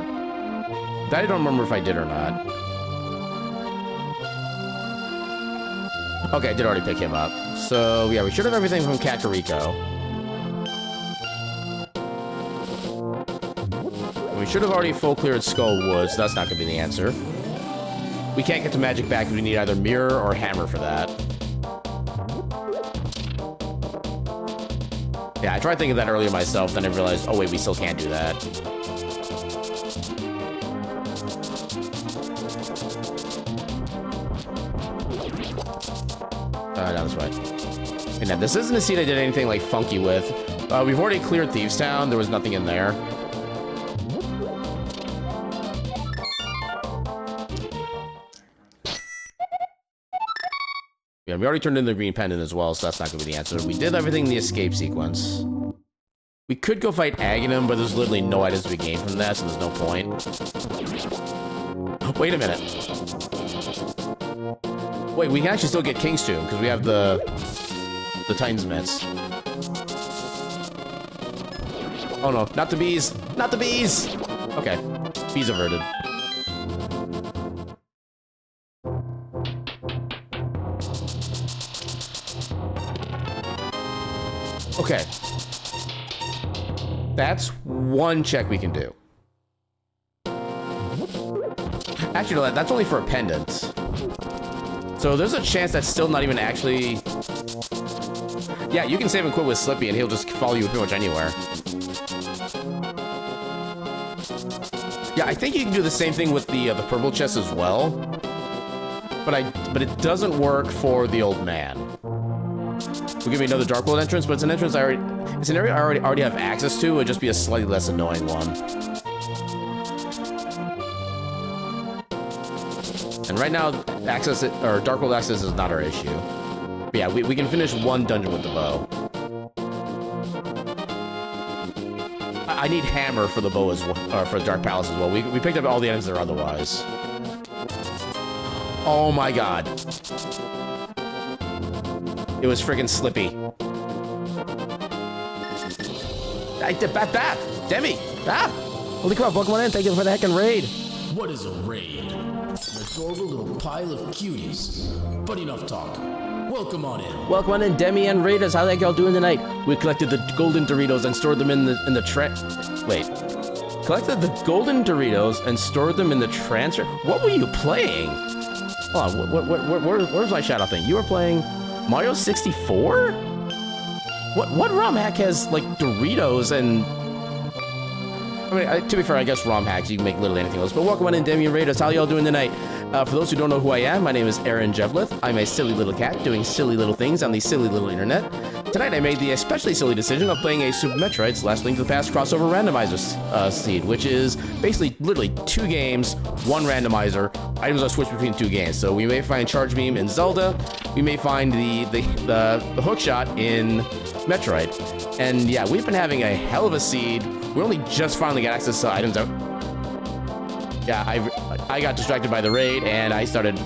That I don't remember if I did or not. Okay, I did already pick him up. So, yeah, we should have everything from Kakariko. We should have already full cleared Skull Woods, so that's not going to be the answer. We can't get to Magic back because we need either Mirror or Hammer for that. Yeah, I tried thinking of that earlier myself, then I realized, oh wait, we still can't do that. Down this way. And now, this isn't a seed I did anything like funky with. We've already cleared Thieves Town, there was nothing in there. Yeah, we already turned in the green pendant as well, so that's not going to be the answer. We did everything in the escape sequence. We could go fight Aghanim, but there's literally no items to be gained from that, so there's no point. Wait a minute. Wait, we can actually still get King's Tomb, because we have the Titan's Mitts. Oh no, not the bees! Not the bees! Okay, bees averted. Okay. That's one check we can do. Actually, no, that's only for a pendant. So there's a chance that's still not even actually... Yeah, you can save and quit with Slippy and he'll just follow you pretty much anywhere. Yeah, I think you can do the same thing with the purple chest as well. But it doesn't work for the old man. Will give me another Dark World entrance, but it's an entrance it's an area I already have access to. It would just be a slightly less annoying one. And right now, Dark World access is not our issue. But yeah, we can finish one dungeon with the bow. I need hammer for the bow as well, or for the Dark Palace as well. We picked up all the items there otherwise. Oh my god. It was freaking Slippy. Bat! Demi! Ah! Holy crap, welcome on in. Thank you for the heckin' raid.
What is a raid? An adorable little pile of cuties. But enough talk. Welcome on in.
Welcome on in, Demi and Raiders. How the heck y'all doing tonight? We collected the golden Doritos and stored them in the Wait. Collected the golden Doritos and stored them in the transfer... What were you playing? Hold on, where's my shadow thing? You were playing Mario 64? What ROM hack has, like, Doritos and... I mean, to be fair, I guess ROM hacks, you can make literally anything else. But welcome on in, Demi and Raiders. How y'all doing tonight? For those who don't know who I am, my name is Aaron Jevlith. I'm a silly little cat doing silly little things on the silly little internet. Tonight I made the especially silly decision of playing a Super Metroid / Link to the Past crossover randomizer seed, which is basically literally 2 games, 1 randomizer. Items are switched between 2 games. So we may find Charge Beam in Zelda, we may find the hookshot in Metroid. And yeah, we've been having a hell of a seed. We only just finally got access to items out. Yeah, I got distracted by the raid and I started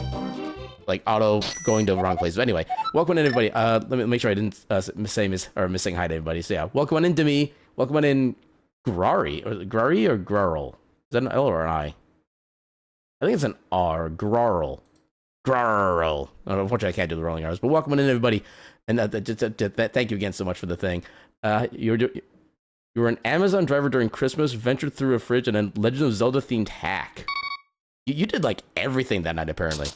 like auto going to the wrong place. But anyway, welcome in everybody. Let me make sure I didn't say missing hi to everybody. So yeah, welcome on in to me. Welcome on in Grari or Grarl. Is that an L or an I? I think it's an R. Grarl. Unfortunately, I can't do the rolling R's. But welcome on in everybody. And thank you again so much for the thing. You were an Amazon driver during Christmas, ventured through a fridge, and a Legend of Zelda themed hack. You did like everything that night, apparently.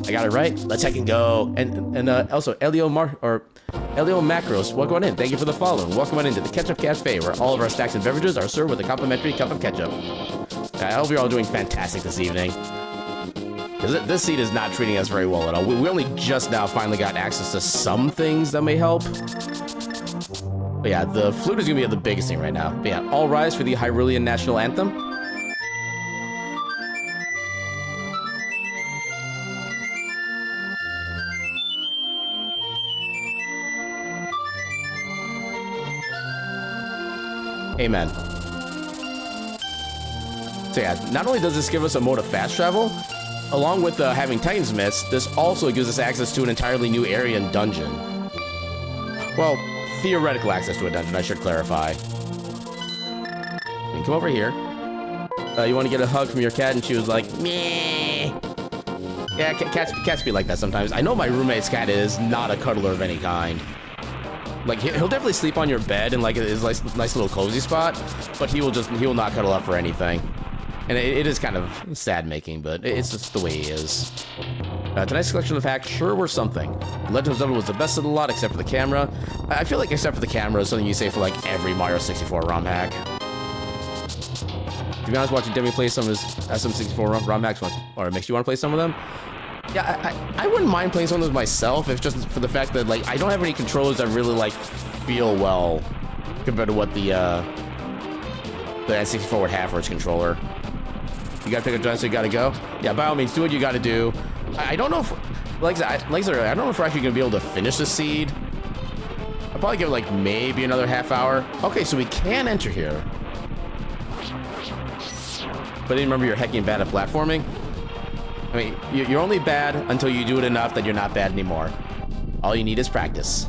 I got it right. Let's heck and go. And also Elio Macros, welcome on in. Thank you for the follow. Welcome on into the Ketchup Cafe, where all of our snacks and beverages are served with a complimentary cup of ketchup. I hope you're all doing fantastic this evening. This seed is not treating us very well at all. We only just now finally got access to some things that may help. But yeah, the flute is going to be the biggest thing right now. But yeah, all rise for the Hyrulean National Anthem. Amen. So yeah, not only does this give us a mode of fast travel, along with having Titan's Mist, this also gives us access to an entirely new area and dungeon. Well, theoretical access to a dungeon, I should clarify. You can come over here. You want to get a hug from your cat, and she was like, meh. Yeah, cats be like that sometimes. I know my roommate's cat is not a cuddler of any kind. Like, he'll definitely sleep on your bed in like his nice little cozy spot, but he will not cuddle up for anything. And it is kind of sad making, but it's just the way he is. Tonight's collection of hacks sure were something. Legend of Zelda was the best of the lot, except for the camera. I feel like except for the camera is something you say for like every Mario 64 ROM hack. To be honest, watching Demi play some of his SM64 ROM hacks, or it makes you want to play some of them. Yeah, I wouldn't mind playing some of those myself, if just for the fact that like I don't have any controllers that really like feel well compared to what the N64 would have for its controller. You gotta pick a giant, so you gotta go. Yeah, by all means, do what you gotta do. I don't know if, like I said, I don't know if we're actually gonna be able to finish the seed. I'll probably give it like maybe another half hour. Okay, so we can enter here. But remember, you're hecking bad at platforming. I mean, you're only bad until you do it enough that you're not bad anymore. All you need is practice.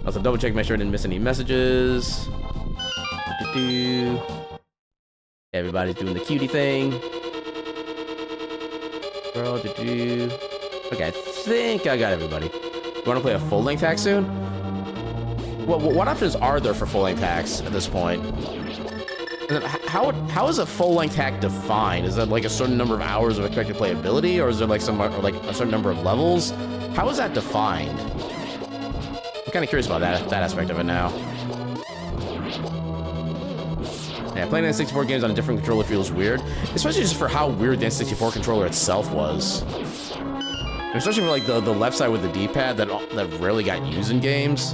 Also, double check, make sure I didn't miss any messages. Do. Everybody's doing the cutie thing. Girl, do. Okay, I think I got everybody. You want to play a full-length hack soon? Well, what options are there for full-length hacks at this point? And then how is a full-length hack defined? Is that like a certain number of hours of expected playability, or is there like a certain number of levels? How is that defined? I'm kind of curious about that aspect of it now. Yeah, playing N64 games on a different controller feels weird, especially just for how weird the N64 controller itself was. Especially for like the left side with the D-pad that rarely got used in games.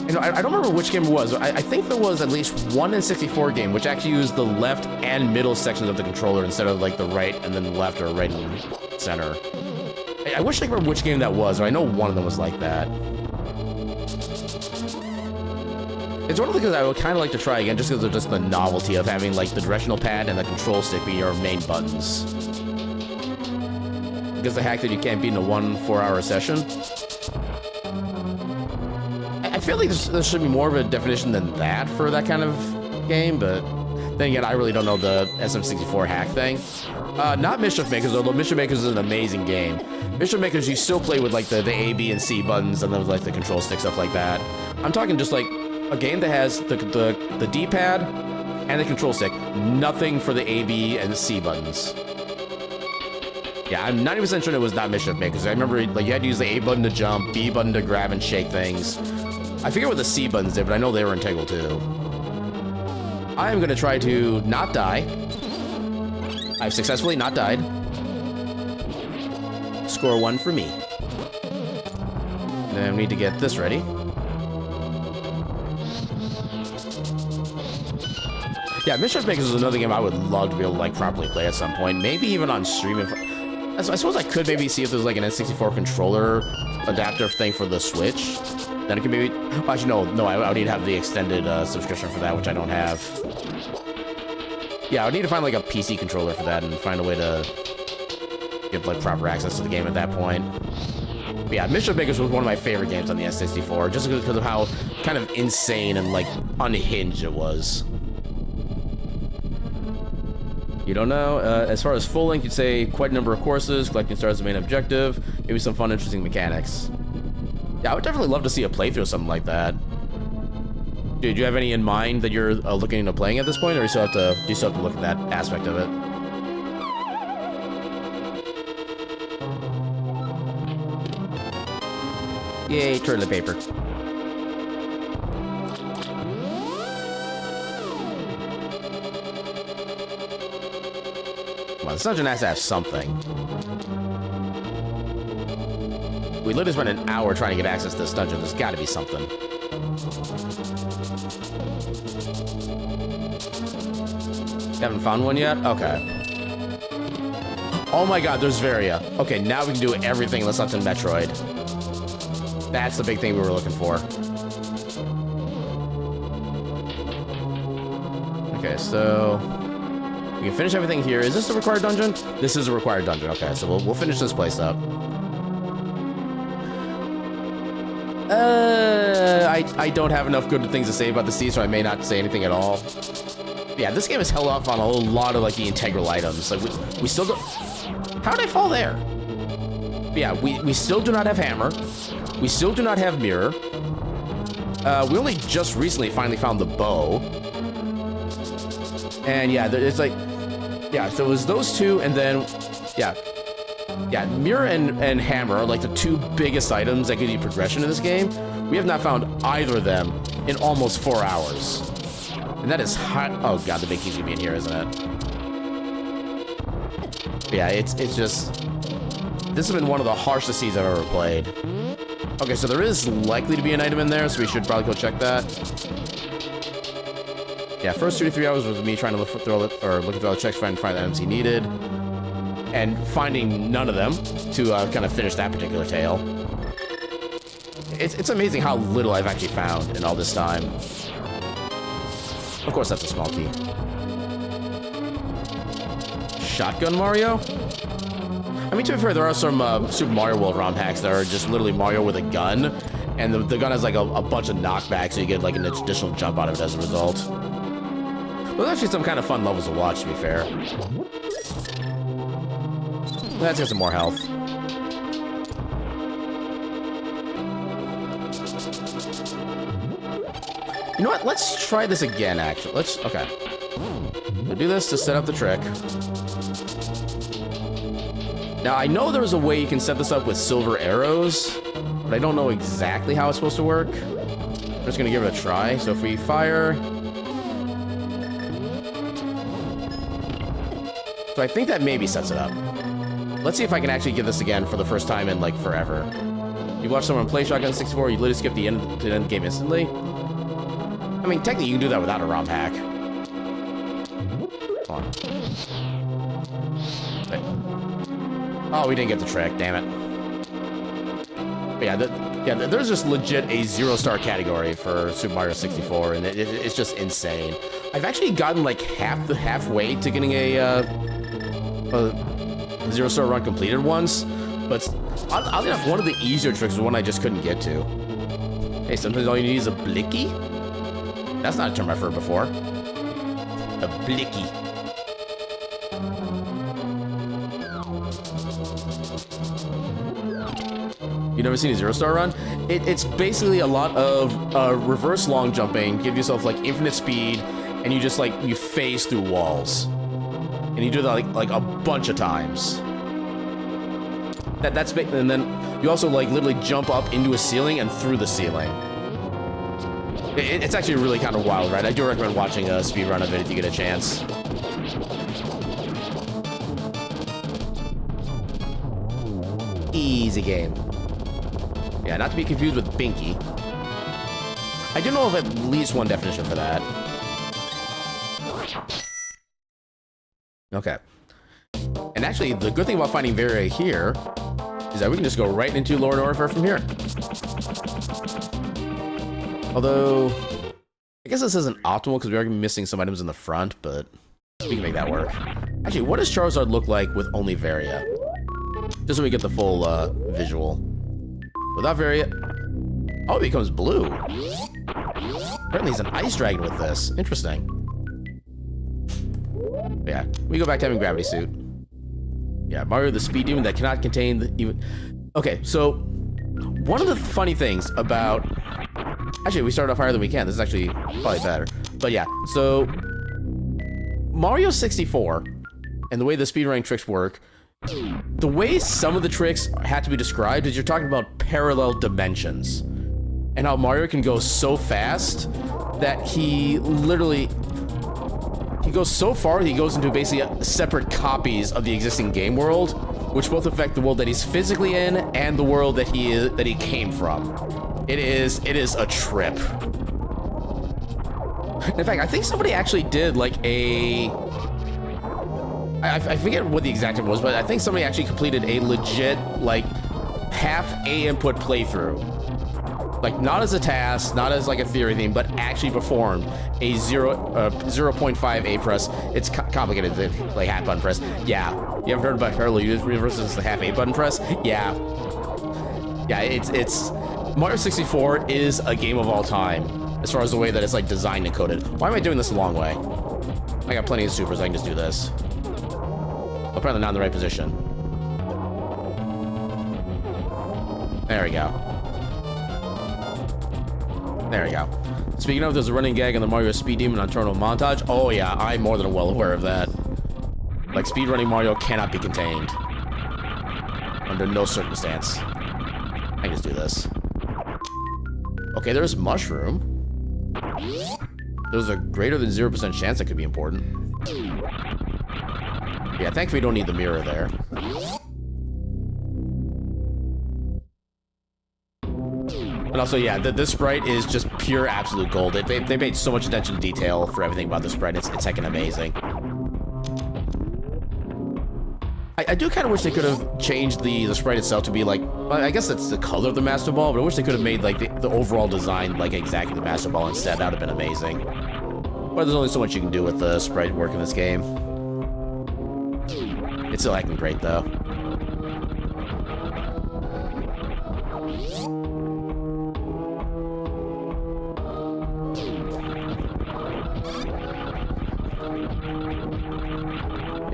You know, I don't remember which game it was. I think there was at least one N64 game which actually used the left and middle sections of the controller instead of like the right and then left or right and center. I wish I could remember which game that was, or I know one of them was like that. It's one of the things I would kind of like to try again, just because of just the novelty of having like the directional pad and the control stick be your main buttons. Because the hack that you can't beat in a 4-hour session. I feel like there should be more of a definition than that for that kind of game, but then again, I really don't know the SM64 hack thing. Not Mischief Makers, although Mischief Makers is an amazing game. Mischief Makers, you still play with like the A, B, and C buttons and then like the control stick, stuff like that. I'm talking just like a game that has the D-pad and the control stick, nothing for the A, B, and the C buttons. Yeah, I'm 90% sure it was not Mischief Makers. I remember like you had to use the A button to jump, B button to grab and shake things. I forget what the C buttons did, but I know they were integral too. I am going to try to not die. I've successfully not died. Score 1 for me. Then we need to get this ready. Yeah, Mischief Makers is another game I would love to be able to like properly play at some point. Maybe even on stream. I suppose I could maybe see if there's like an N64 controller adapter thing for the Switch. Then it could maybe... Oh, actually, no, I would need to have the extended subscription for that, which I don't have. Yeah, I would need to find like a PC controller for that and find a way to get like proper access to the game at that point. But yeah, Mischief Makers was one of my favorite games on the N64, just because of how kind of insane and like unhinged it was. You don't know. As far as full length, you'd say quite a number of courses, collecting stars is the main objective, maybe some fun, interesting mechanics. Yeah, I would definitely love to see a playthrough of something like that. Dude, do you have any in mind that you're looking into playing at this point, or do you still have to look at that aspect of it? Yay, toilet paper. Well, this dungeon has to have something. We literally spent an hour trying to get access to this dungeon. There's got to be something. Haven't found one yet? Okay. Oh my god, there's Varia. Okay, now we can do everything that's left in Metroid. That's the big thing we were looking for. Okay, so... we can finish everything here. Is this a required dungeon? This is a required dungeon. Okay, so we'll finish this place up. I don't have enough good things to say about the sea, so I may not say anything at all. Yeah, this game is held off on a whole lot of like the integral items. Like we still don't... How did I fall there? But yeah, we still do not have hammer. We still do not have mirror. We only just recently finally found the bow. And yeah, it's like... yeah, so it was those two, and then... yeah, mirror and hammer are like the two biggest items that give you progression in this game. We have not found either of them in almost 4 hours. And that is hot. Oh god, the big key's gonna be in here, isn't it? But yeah, it's just... this has been one of the harshest seas I've ever played. Okay, so there is likely to be an item in there, so we should probably go check that. Yeah, first 2 to 3 hours was me trying to look through all the checks, trying to find the items he needed. And finding none of them to kind of finish that particular tale. It's amazing how little I've actually found in all this time. Of course, that's a small key. Shotgun Mario? I mean, to be fair, there are some Super Mario World ROM hacks that are just literally Mario with a gun. And the gun has like a bunch of knockbacks, so you get like an additional jump out of it as a result. But there's actually some kind of fun levels to watch, to be fair. Let's get some more health. You know what? Let's try this again, actually. Okay. We'll do this to set up the trick. Now, I know there's a way you can set this up with silver arrows, but I don't know exactly how it's supposed to work. I'm just gonna give it a try. So if we fire... So I think that maybe sets it up. Let's see if I can actually get this again for the first time in, like, forever. You watch someone play Shotgun 64, you literally skip the end to the end of the game instantly. I mean, technically, you can do that without a ROM hack. Come on. Wait. Oh, we didn't get the trick. Damn it. But yeah, there's just legit a 0-star category for Super Mario 64, and it's just insane. I've actually gotten like halfway to getting a 0-star run completed once, but oddly enough, one of the easier tricks was one I just couldn't get to. Hey, sometimes all you need is a blicky? That's not a term I've heard before. A blicky. You never seen a 0-star run? It's basically a lot of reverse long jumping, give yourself like infinite speed, and you just like, you phase through walls. And you do that like a bunch of times. That's big, and then you also like literally jump up into a ceiling and through the ceiling. It's actually really kind of wild, right? I do recommend watching a speed run of it if you get a chance. Easy game. Yeah, not to be confused with Binky. I do know of at least one definition for that. Okay. And actually, the good thing about finding Varia here is that we can just go right into Lower Norfair from here. Although, I guess this isn't optimal because we are going to be missing some items in the front, but we can make that work. Actually, what does Charizard look like with only Varia? Just so we get the full visual. Without Varia... Oh, it becomes blue. Apparently he's an ice dragon with this. Interesting. But yeah, we go back to having Gravity Suit. Yeah, Mario the Speed Demon that cannot contain the even... Okay, so... One of the funny things about... Actually, we started off higher than we can. This is actually probably better. But yeah, so... Mario 64, and the way the speedrunning tricks work, the way some of the tricks had to be described is you're talking about parallel dimensions. And how Mario can go so fast that he literally... He goes so far, he goes into basically separate copies of the existing game world, which both affect the world that he's physically in and the world that he came from. It is a trip. In fact, I think somebody actually did like a... I forget what the exact name was, but I think somebody actually completed a legit, like, half A input playthrough. Like, not as a task, not as like a theory thing, but actually performed a 0.5 A press. It's complicated to like half button press. Yeah. You ever heard about parallel universes as the half A button press? Yeah. Yeah, it's Mario 64 is a game of all time as far as the way that it's like designed and coded. Why am I doing this the long way? I got plenty of supers, I can just do this. Apparently not in the right position. There we go. There we go. Speaking of, there's a running gag on the Mario Speed Demon Nocturnal montage. Oh yeah, I'm more than well aware of that. Like, speedrunning Mario cannot be contained. Under no circumstance. I can just do this. Okay, there's Mushroom. There's a greater than 0% chance that could be important. Yeah, thankfully we don't need the mirror there. And also, yeah, this sprite is just pure absolute gold. They made so much attention to detail for everything about the sprite. It's heckin' amazing. I do kind of wish they could have changed the sprite itself to be like, I guess that's the color of the Master Ball, but I wish they could have made like the overall design like exactly the Master Ball instead. That would have been amazing. But there's only so much you can do with the sprite work in this game. It's still acting great though.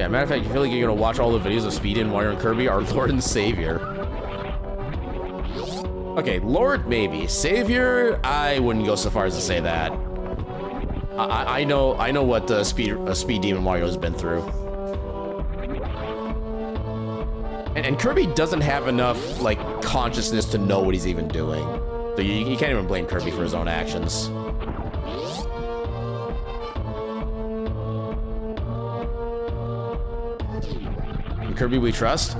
Yeah, matter of fact, you feel like you're gonna watch all the videos of Speed in Mario and Kirby, our Lord and Savior. Okay, Lord, maybe. Savior, I wouldn't go so far as to say that. I know what the Speed Demon Mario has been through. And Kirby doesn't have enough, like, consciousness to know what he's even doing. So you can't even blame Kirby for his own actions. In Kirby we trust.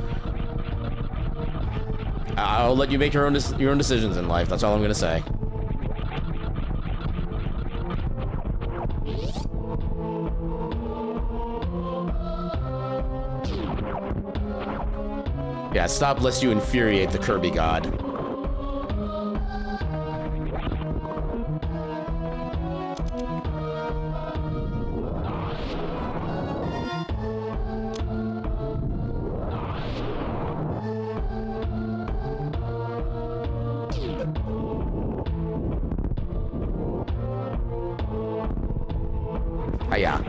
I'll let you make your own decisions in life. That's all I'm gonna say. Yeah, stop lest you infuriate the Kirby god. Hiya.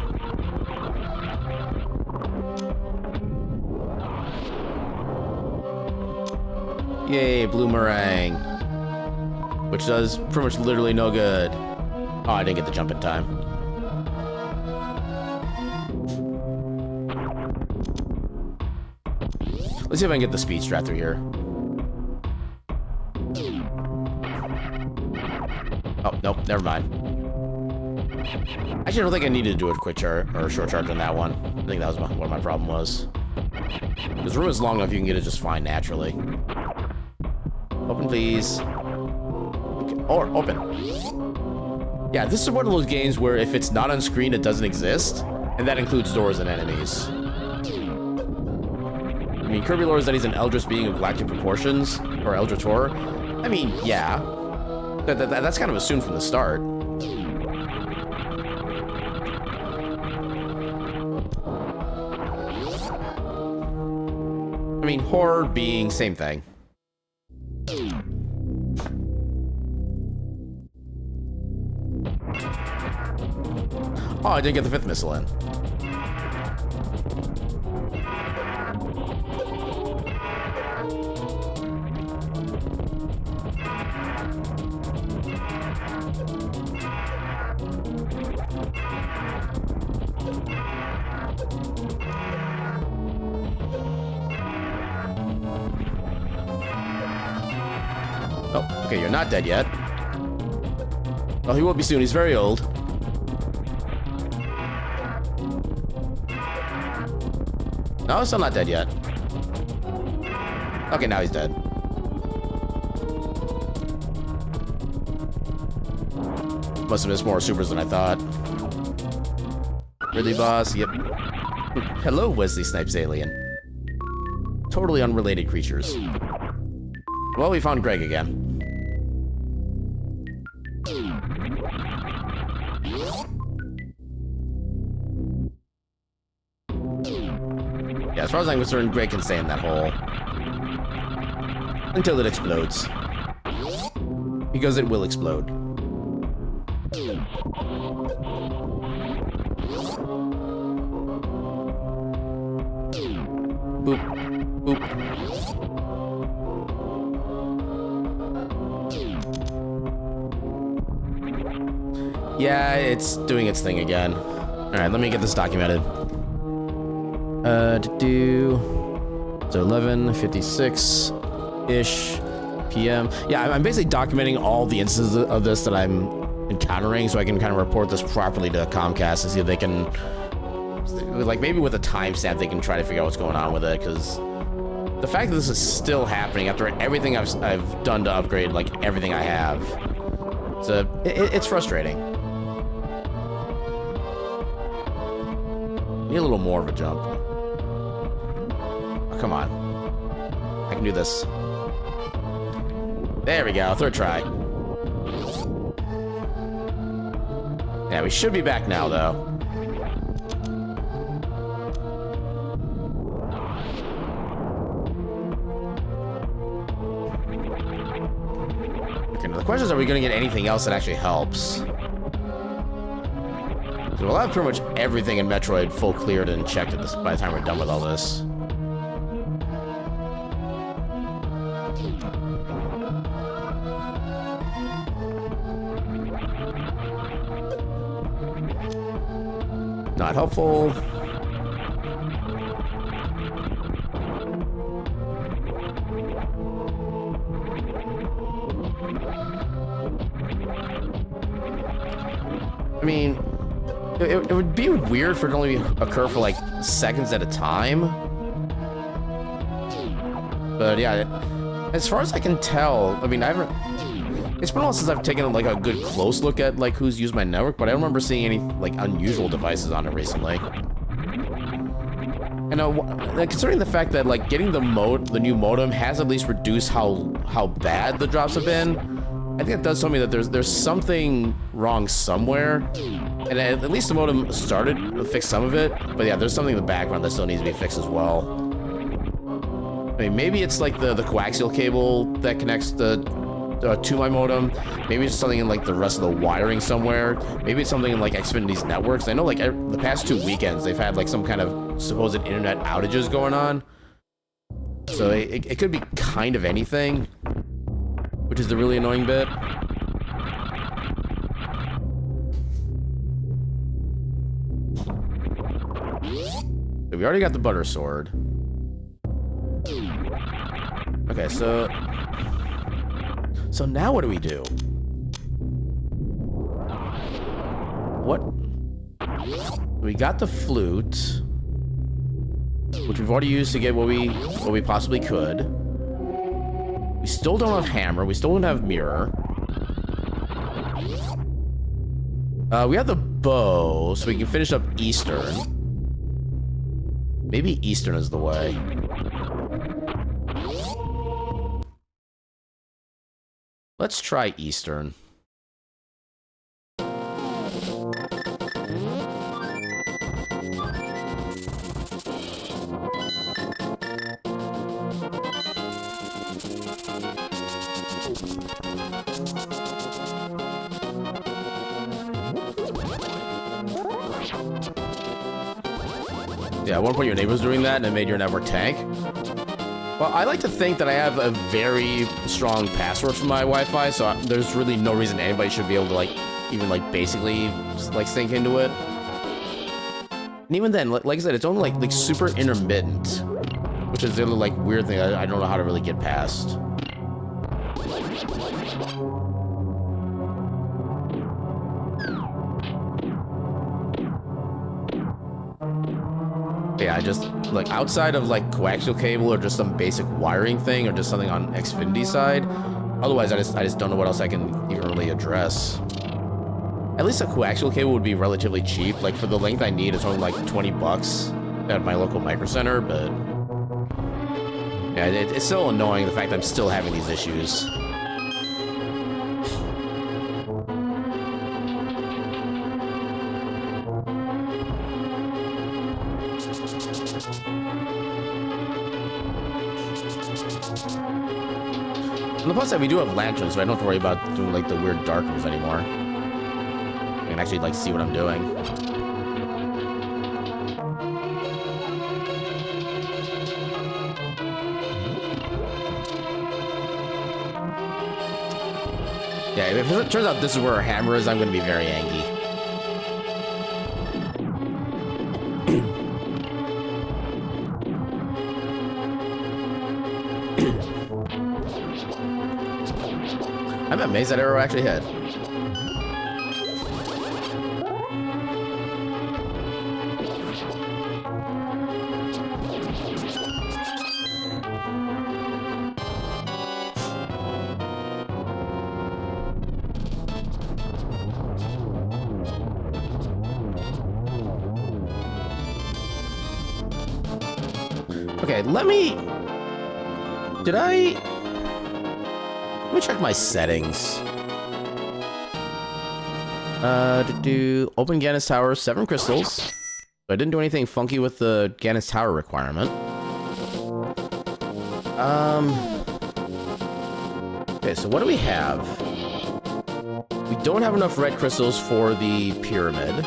Yay, blue meringue. Which does pretty much literally no good. Oh, I didn't get the jump in time. Let's see if I can get the speed strat through here. Oh, nope, never mind. Actually, I don't think I needed to do a quick charge or a short charge on that one. I think that was what my problem was. Because room is long enough, you can get it just fine naturally. Open, please. Okay. Or open. Yeah, this is one of those games where if it's not on screen, it doesn't exist. And that includes doors and enemies. I mean, Kirby lore is that he's an eldritch being of galactic proportions, or eldritch horror. I mean, yeah. That's kind of assumed from the start. I mean, horror being same thing. Oh, I didn't get the 5th missile in. Oh, okay, you're not dead yet. Oh, he will be soon. He's very old. No, he's still not dead yet. Okay, now he's dead. Must have missed more supers than I thought. Really, boss? Yep. Hello, Wesley Snipes alien. Totally unrelated creatures. Well, we found Greg again. Yeah, as far as I'm concerned, Greg can stay in that hole. Until it explodes. Because it will explode. Boop. Boop. Yeah, it's doing its thing again. Alright, let me get this documented. So 11:56-ish p.m. Yeah, I'm basically documenting all the instances of this that I'm encountering so I can kind of report this properly to Comcast and see if they can, like, maybe with a timestamp they can try to figure out what's going on with it, because the fact that this is still happening after everything I've done to upgrade, like, everything I have, it's frustrating. Need a little more of a jump. Oh, come on. I can do this. There we go. 3rd try. Yeah, we should be back now, though. Okay, now the question is, are we going to get anything else that actually helps? So we'll have pretty much everything in Metroid full cleared and checked at this, by the time we're done with all this. Not helpful. I mean, it would be weird for it to only occur for like seconds at a time. But yeah, as far as I can tell, I mean, it's been a while since I've taken like a good close look at like who's used my network, but I don't remember seeing any like unusual devices on it recently. And considering the fact that like getting the new modem has at least reduced how bad the drops have been, I think it does tell me that there's something wrong somewhere. And at least the modem started to fix some of it, but yeah, there's something in the background that still needs to be fixed as well. I mean, maybe it's like the coaxial cable that connects to my modem. Maybe it's something in like the rest of the wiring somewhere. Maybe it's something in like Xfinity's networks. I know like the past 2 weekends they've had like some kind of supposed internet outages going on. So it could be kind of anything, which is the really annoying bit. So we already got the butter sword. Okay, so now what do we do? What? We got the flute, which we've already used to get what we possibly could. We still don't have hammer. We still don't have mirror. We have the bow, so we can finish up Eastern. Maybe Eastern is the way. Let's try Eastern. Yeah, at one point your neighbor was doing that and it made your network tank. Well, I like to think that I have a very strong password for my Wi-Fi, so there's really no reason anybody should be able to, like, even, like, basically, like, sync into it. And even then, like I said, it's only, like super intermittent, which is the other, like, weird thing I don't know how to really get past. Yeah, I just, like, outside of, like, coaxial cable or just some basic wiring thing or just something on Xfinity's side, otherwise I just don't know what else I can even really address. At least a coaxial cable would be relatively cheap. Like, for the length I need, it's only, like, 20 bucks at my local micro center, but yeah, it's still annoying the fact that I'm still having these issues. On the plus side, we do have lanterns, so I don't have to worry about doing, like, the weird dark rooms anymore. I can actually, like, see what I'm doing. Yeah, if it turns out this is where our hammer is, I'm going to be very angry. I'm amazed that arrow actually hit. Okay, let me check my settings. Open Gannis Tower, 7 crystals. But I didn't do anything funky with the Gannis Tower requirement. Okay, so what do we have? We don't have enough red crystals for the pyramid.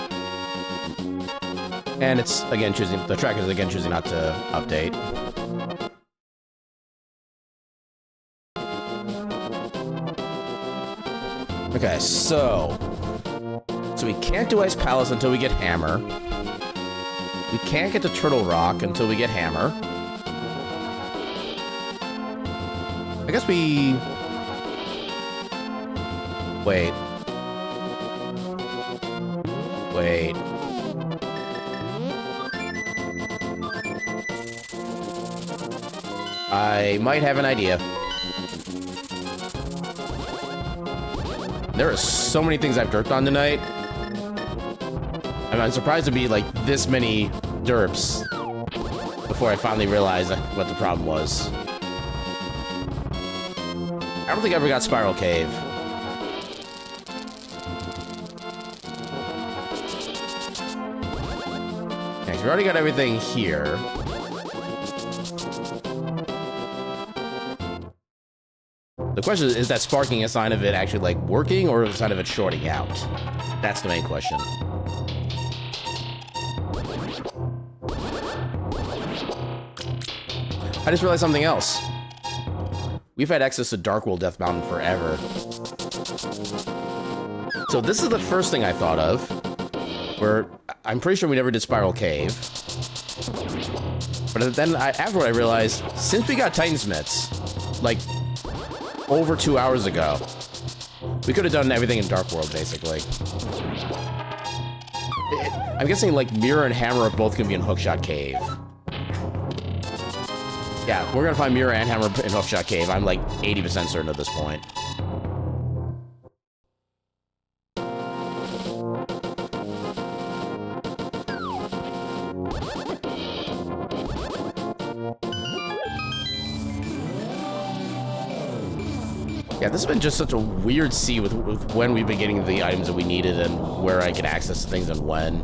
And it's, again, the track is, again, choosing not to update. Okay, so we can't do Ice Palace until we get Hammer. We can't get to Turtle Rock until we get Hammer. I guess we... Wait. I might have an idea. There are so many things I've derped on tonight. I'm surprised to be like this many derps before I finally realized what the problem was. I don't think I ever got Spiral Cave. Okay, so we already got everything here. The question is that sparking a sign of it actually, like, working, or a sign of it shorting out? That's the main question. I just realized something else. We've had access to Dark World Death Mountain forever. So this is the first thing I thought of, where I'm pretty sure we never did Spiral Cave. But then afterward I realized, since we got Titansmiths, like, over 2 hours ago, we could have done everything in Dark World, basically. I'm guessing, like, Mirror and Hammer are both gonna be in Hookshot Cave. Yeah, we're gonna find Mirror and Hammer in Hookshot Cave. I'm, like, 80% certain at this point. Yeah, this has been just such a weird sea with when we've been getting the items that we needed and where I can access things and when.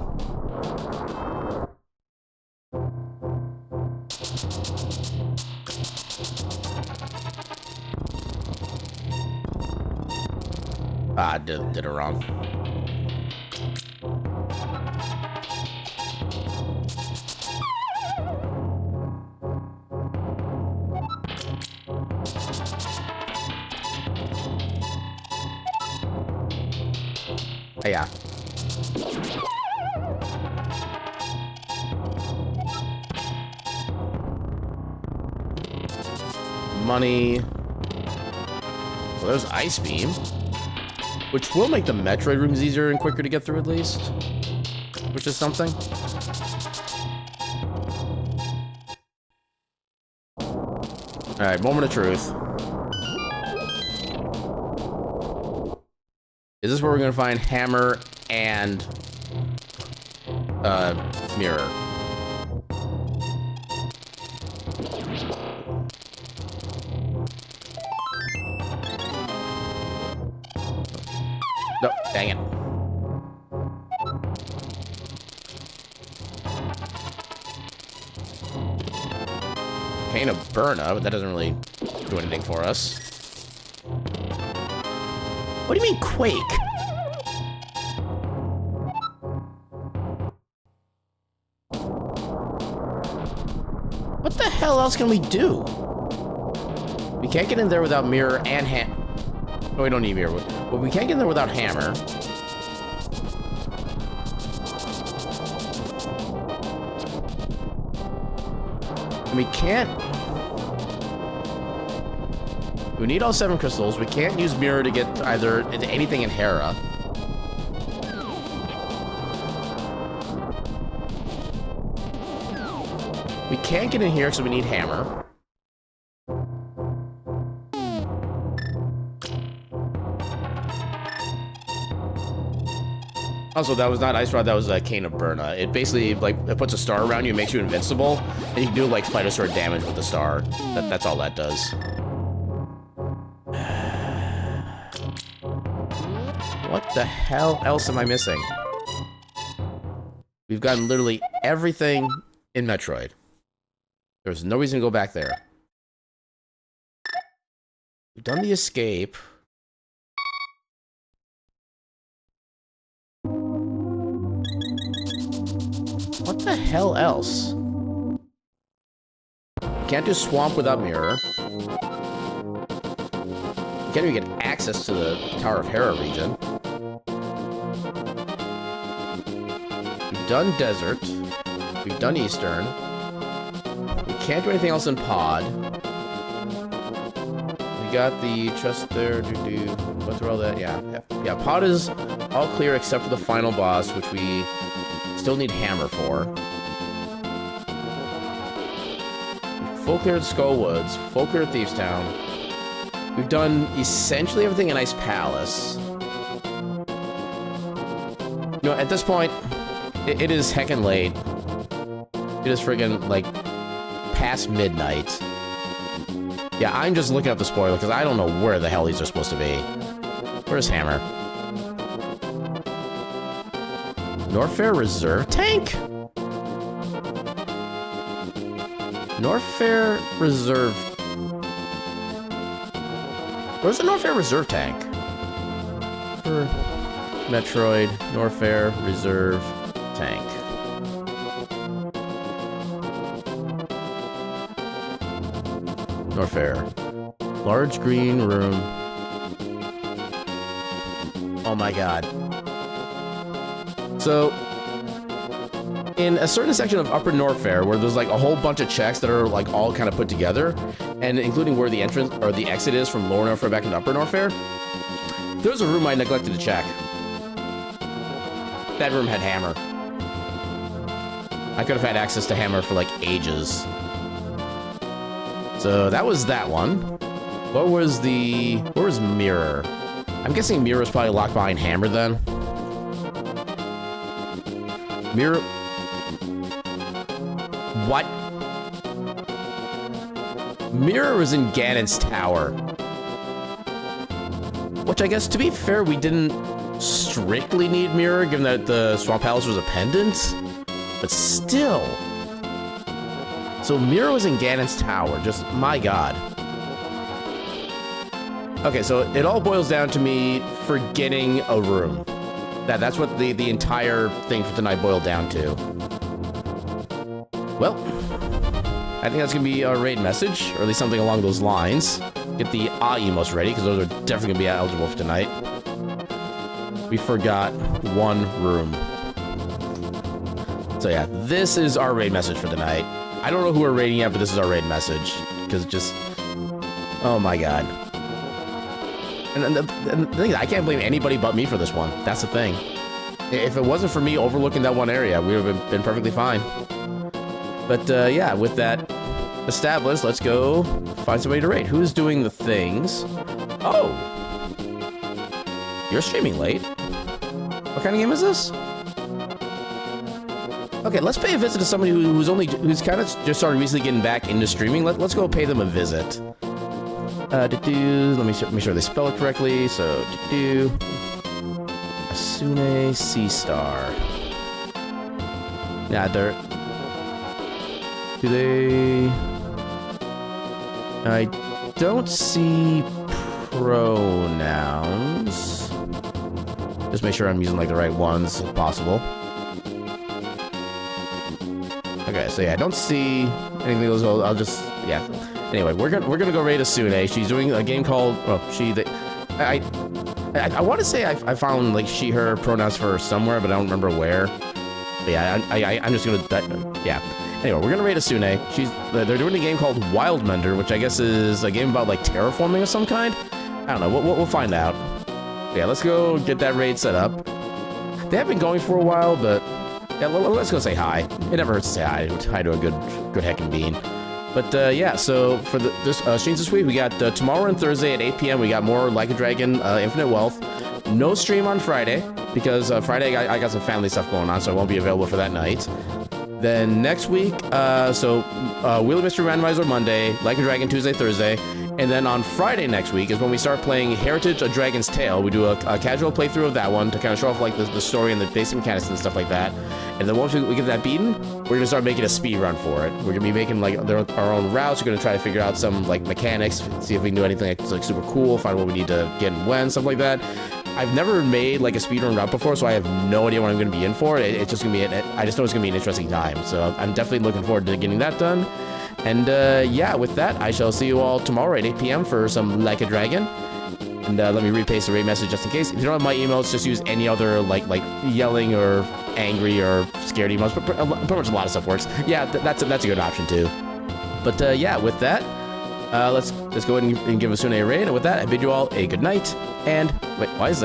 Ah, I did it wrong. Yeah. Money. Well, there's Ice Beam, which will make the Metroid rooms easier and quicker to get through, at least. Which is something. Alright, moment of truth. Is this where we're gonna find Hammer and Mirror? No, dang it. Cane of Burna, but that doesn't really do anything for us. What do you mean, Quake? What the hell else can we do? We can't get in there without Mirror and Oh, we don't need Mirror. But we can't get in there without Hammer. And we can't... We need all 7 crystals. We can't use Mirror to get either anything in Hera. We can't get in here because we need Hammer. Also, that was not Ice Rod, that was a Cane of Burna. It basically, like, it puts a star around you and makes you invincible, and you can do, like, Phytosaur damage with the star. That's all that does. What the hell else am I missing? We've gotten literally everything in Metroid. There's no reason to go back there. We've done the escape. What What the hell else? Can't do swamp without mirror. Can't even get access to the Tower of Hera region. We've done desert. We've done eastern. We can't do anything else in pod. We got the chest there. Go through all that. Yeah. Pod is all clear except for the final boss, which we still need hammer for. Full cleared Skull Woods. Full cleared Thieves Town. We've done essentially everything in Ice Palace. You know, at this point, it is heckin' late. It is friggin' like past midnight. Yeah, I'm just looking up the spoiler because I don't know where the hell these are supposed to be. Where's Hammer? Norfair Reserve Tank? Norfair Reserve. Where's the Norfair Reserve Tank? For Metroid, Norfair Reserve Tank. Norfair. Large green room. Oh my god. So, in a certain section of Upper Norfair, where there's like a whole bunch of checks that are like all kind of put together, and including where the entrance or the exit is from Lower Norfair back into Upper Norfair, there's a room I neglected to check. That room had Hammer. I could have had access to Hammer for like ages. So that was that one. Where was Mirror? I'm guessing Mirror is probably locked behind Hammer then. Mirror. What? Mirror was in Ganon's tower. Which I guess, to be fair, we didn't strictly need Mirror, given that the Swamp Palace was a pendant. But still. So Mirror was in Ganon's tower. Just, my god. Okay, so it all boils down to me forgetting a room. That's what the entire thing for tonight boiled down to. Well, I think that's going to be our raid message, or at least something along those lines. Get the emotes ready, because those are definitely going to be eligible for tonight. We forgot one room. So yeah, this is our raid message for tonight. I don't know who we're raiding yet, but this is our raid message. Because just... oh my god. And the thing is, I can't blame anybody but me for this one. That's the thing. If it wasn't for me overlooking that one area, we would have been perfectly fine. But yeah, with that established, let's go find somebody to raid. Who's doing the things? Oh! You're streaming late? What kind of game is this? Okay, let's pay a visit to somebody who's kind of just started recently getting back into streaming. Let's go pay them a visit. Let me make sure they spell it correctly. So, Asune C-Star. Yeah, do they... I don't see pronouns. Just make sure I'm using like the right ones if possible. Okay, so yeah, I don't see anything else. I'll just, yeah. Anyway, we're gonna go raid Asune. She's doing a game called, I want to say I found like she/her pronouns for her somewhere, but I don't remember where. But yeah, I'm just gonna, yeah. Anyway, we're gonna raid Asune. They're doing a game called Wildmender, which I guess is a game about like terraforming of some kind. I don't know. We'll find out. Yeah, let's go get that raid set up. They have been going for a while, but yeah, let's go say hi. It never hurts to say hi. Hi to a good heckin' bean. But yeah, so for this streams this week, we got tomorrow and Thursday at 8 p.m. We got more Like a Dragon Infinite Wealth. No stream on Friday because Friday I got some family stuff going on, so I won't be available for that night. Then next week, Wheel of Mystery Randomizer Monday, Like a Dragon Tuesday, Thursday, and then on Friday next week is when we start playing Heritage: A Dragon's Tale. We do a casual playthrough of that one to kind of show off like the story and the basic mechanics and stuff like that. And then once we get that beaten, we're gonna start making a speed run for it. We're gonna be making like our own routes. We're gonna try to figure out some like mechanics, see if we can do anything that's like super cool, find what we need to get and when, stuff like that. I've never made like a speedrun route before, so I have no idea what I'm going to be in for. It's just going to be, I just know it's going to be an interesting time. So I'm definitely looking forward to getting that done. And yeah, with that, I shall see you all tomorrow at 8 p.m. for some Like a Dragon. And let me repaste the raid message just in case. If you don't have my emails, just use any other like yelling or angry or scared emails. But pretty much a lot of stuff works. Yeah, that's a good option too. But yeah, with that, let's go ahead and give Asuna a raid. And with that, I bid you all a good night. And wait, why is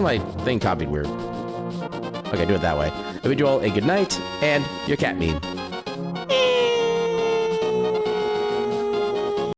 my thing copied weird? Okay, do it that way. I bid you all a good night and your cat meme.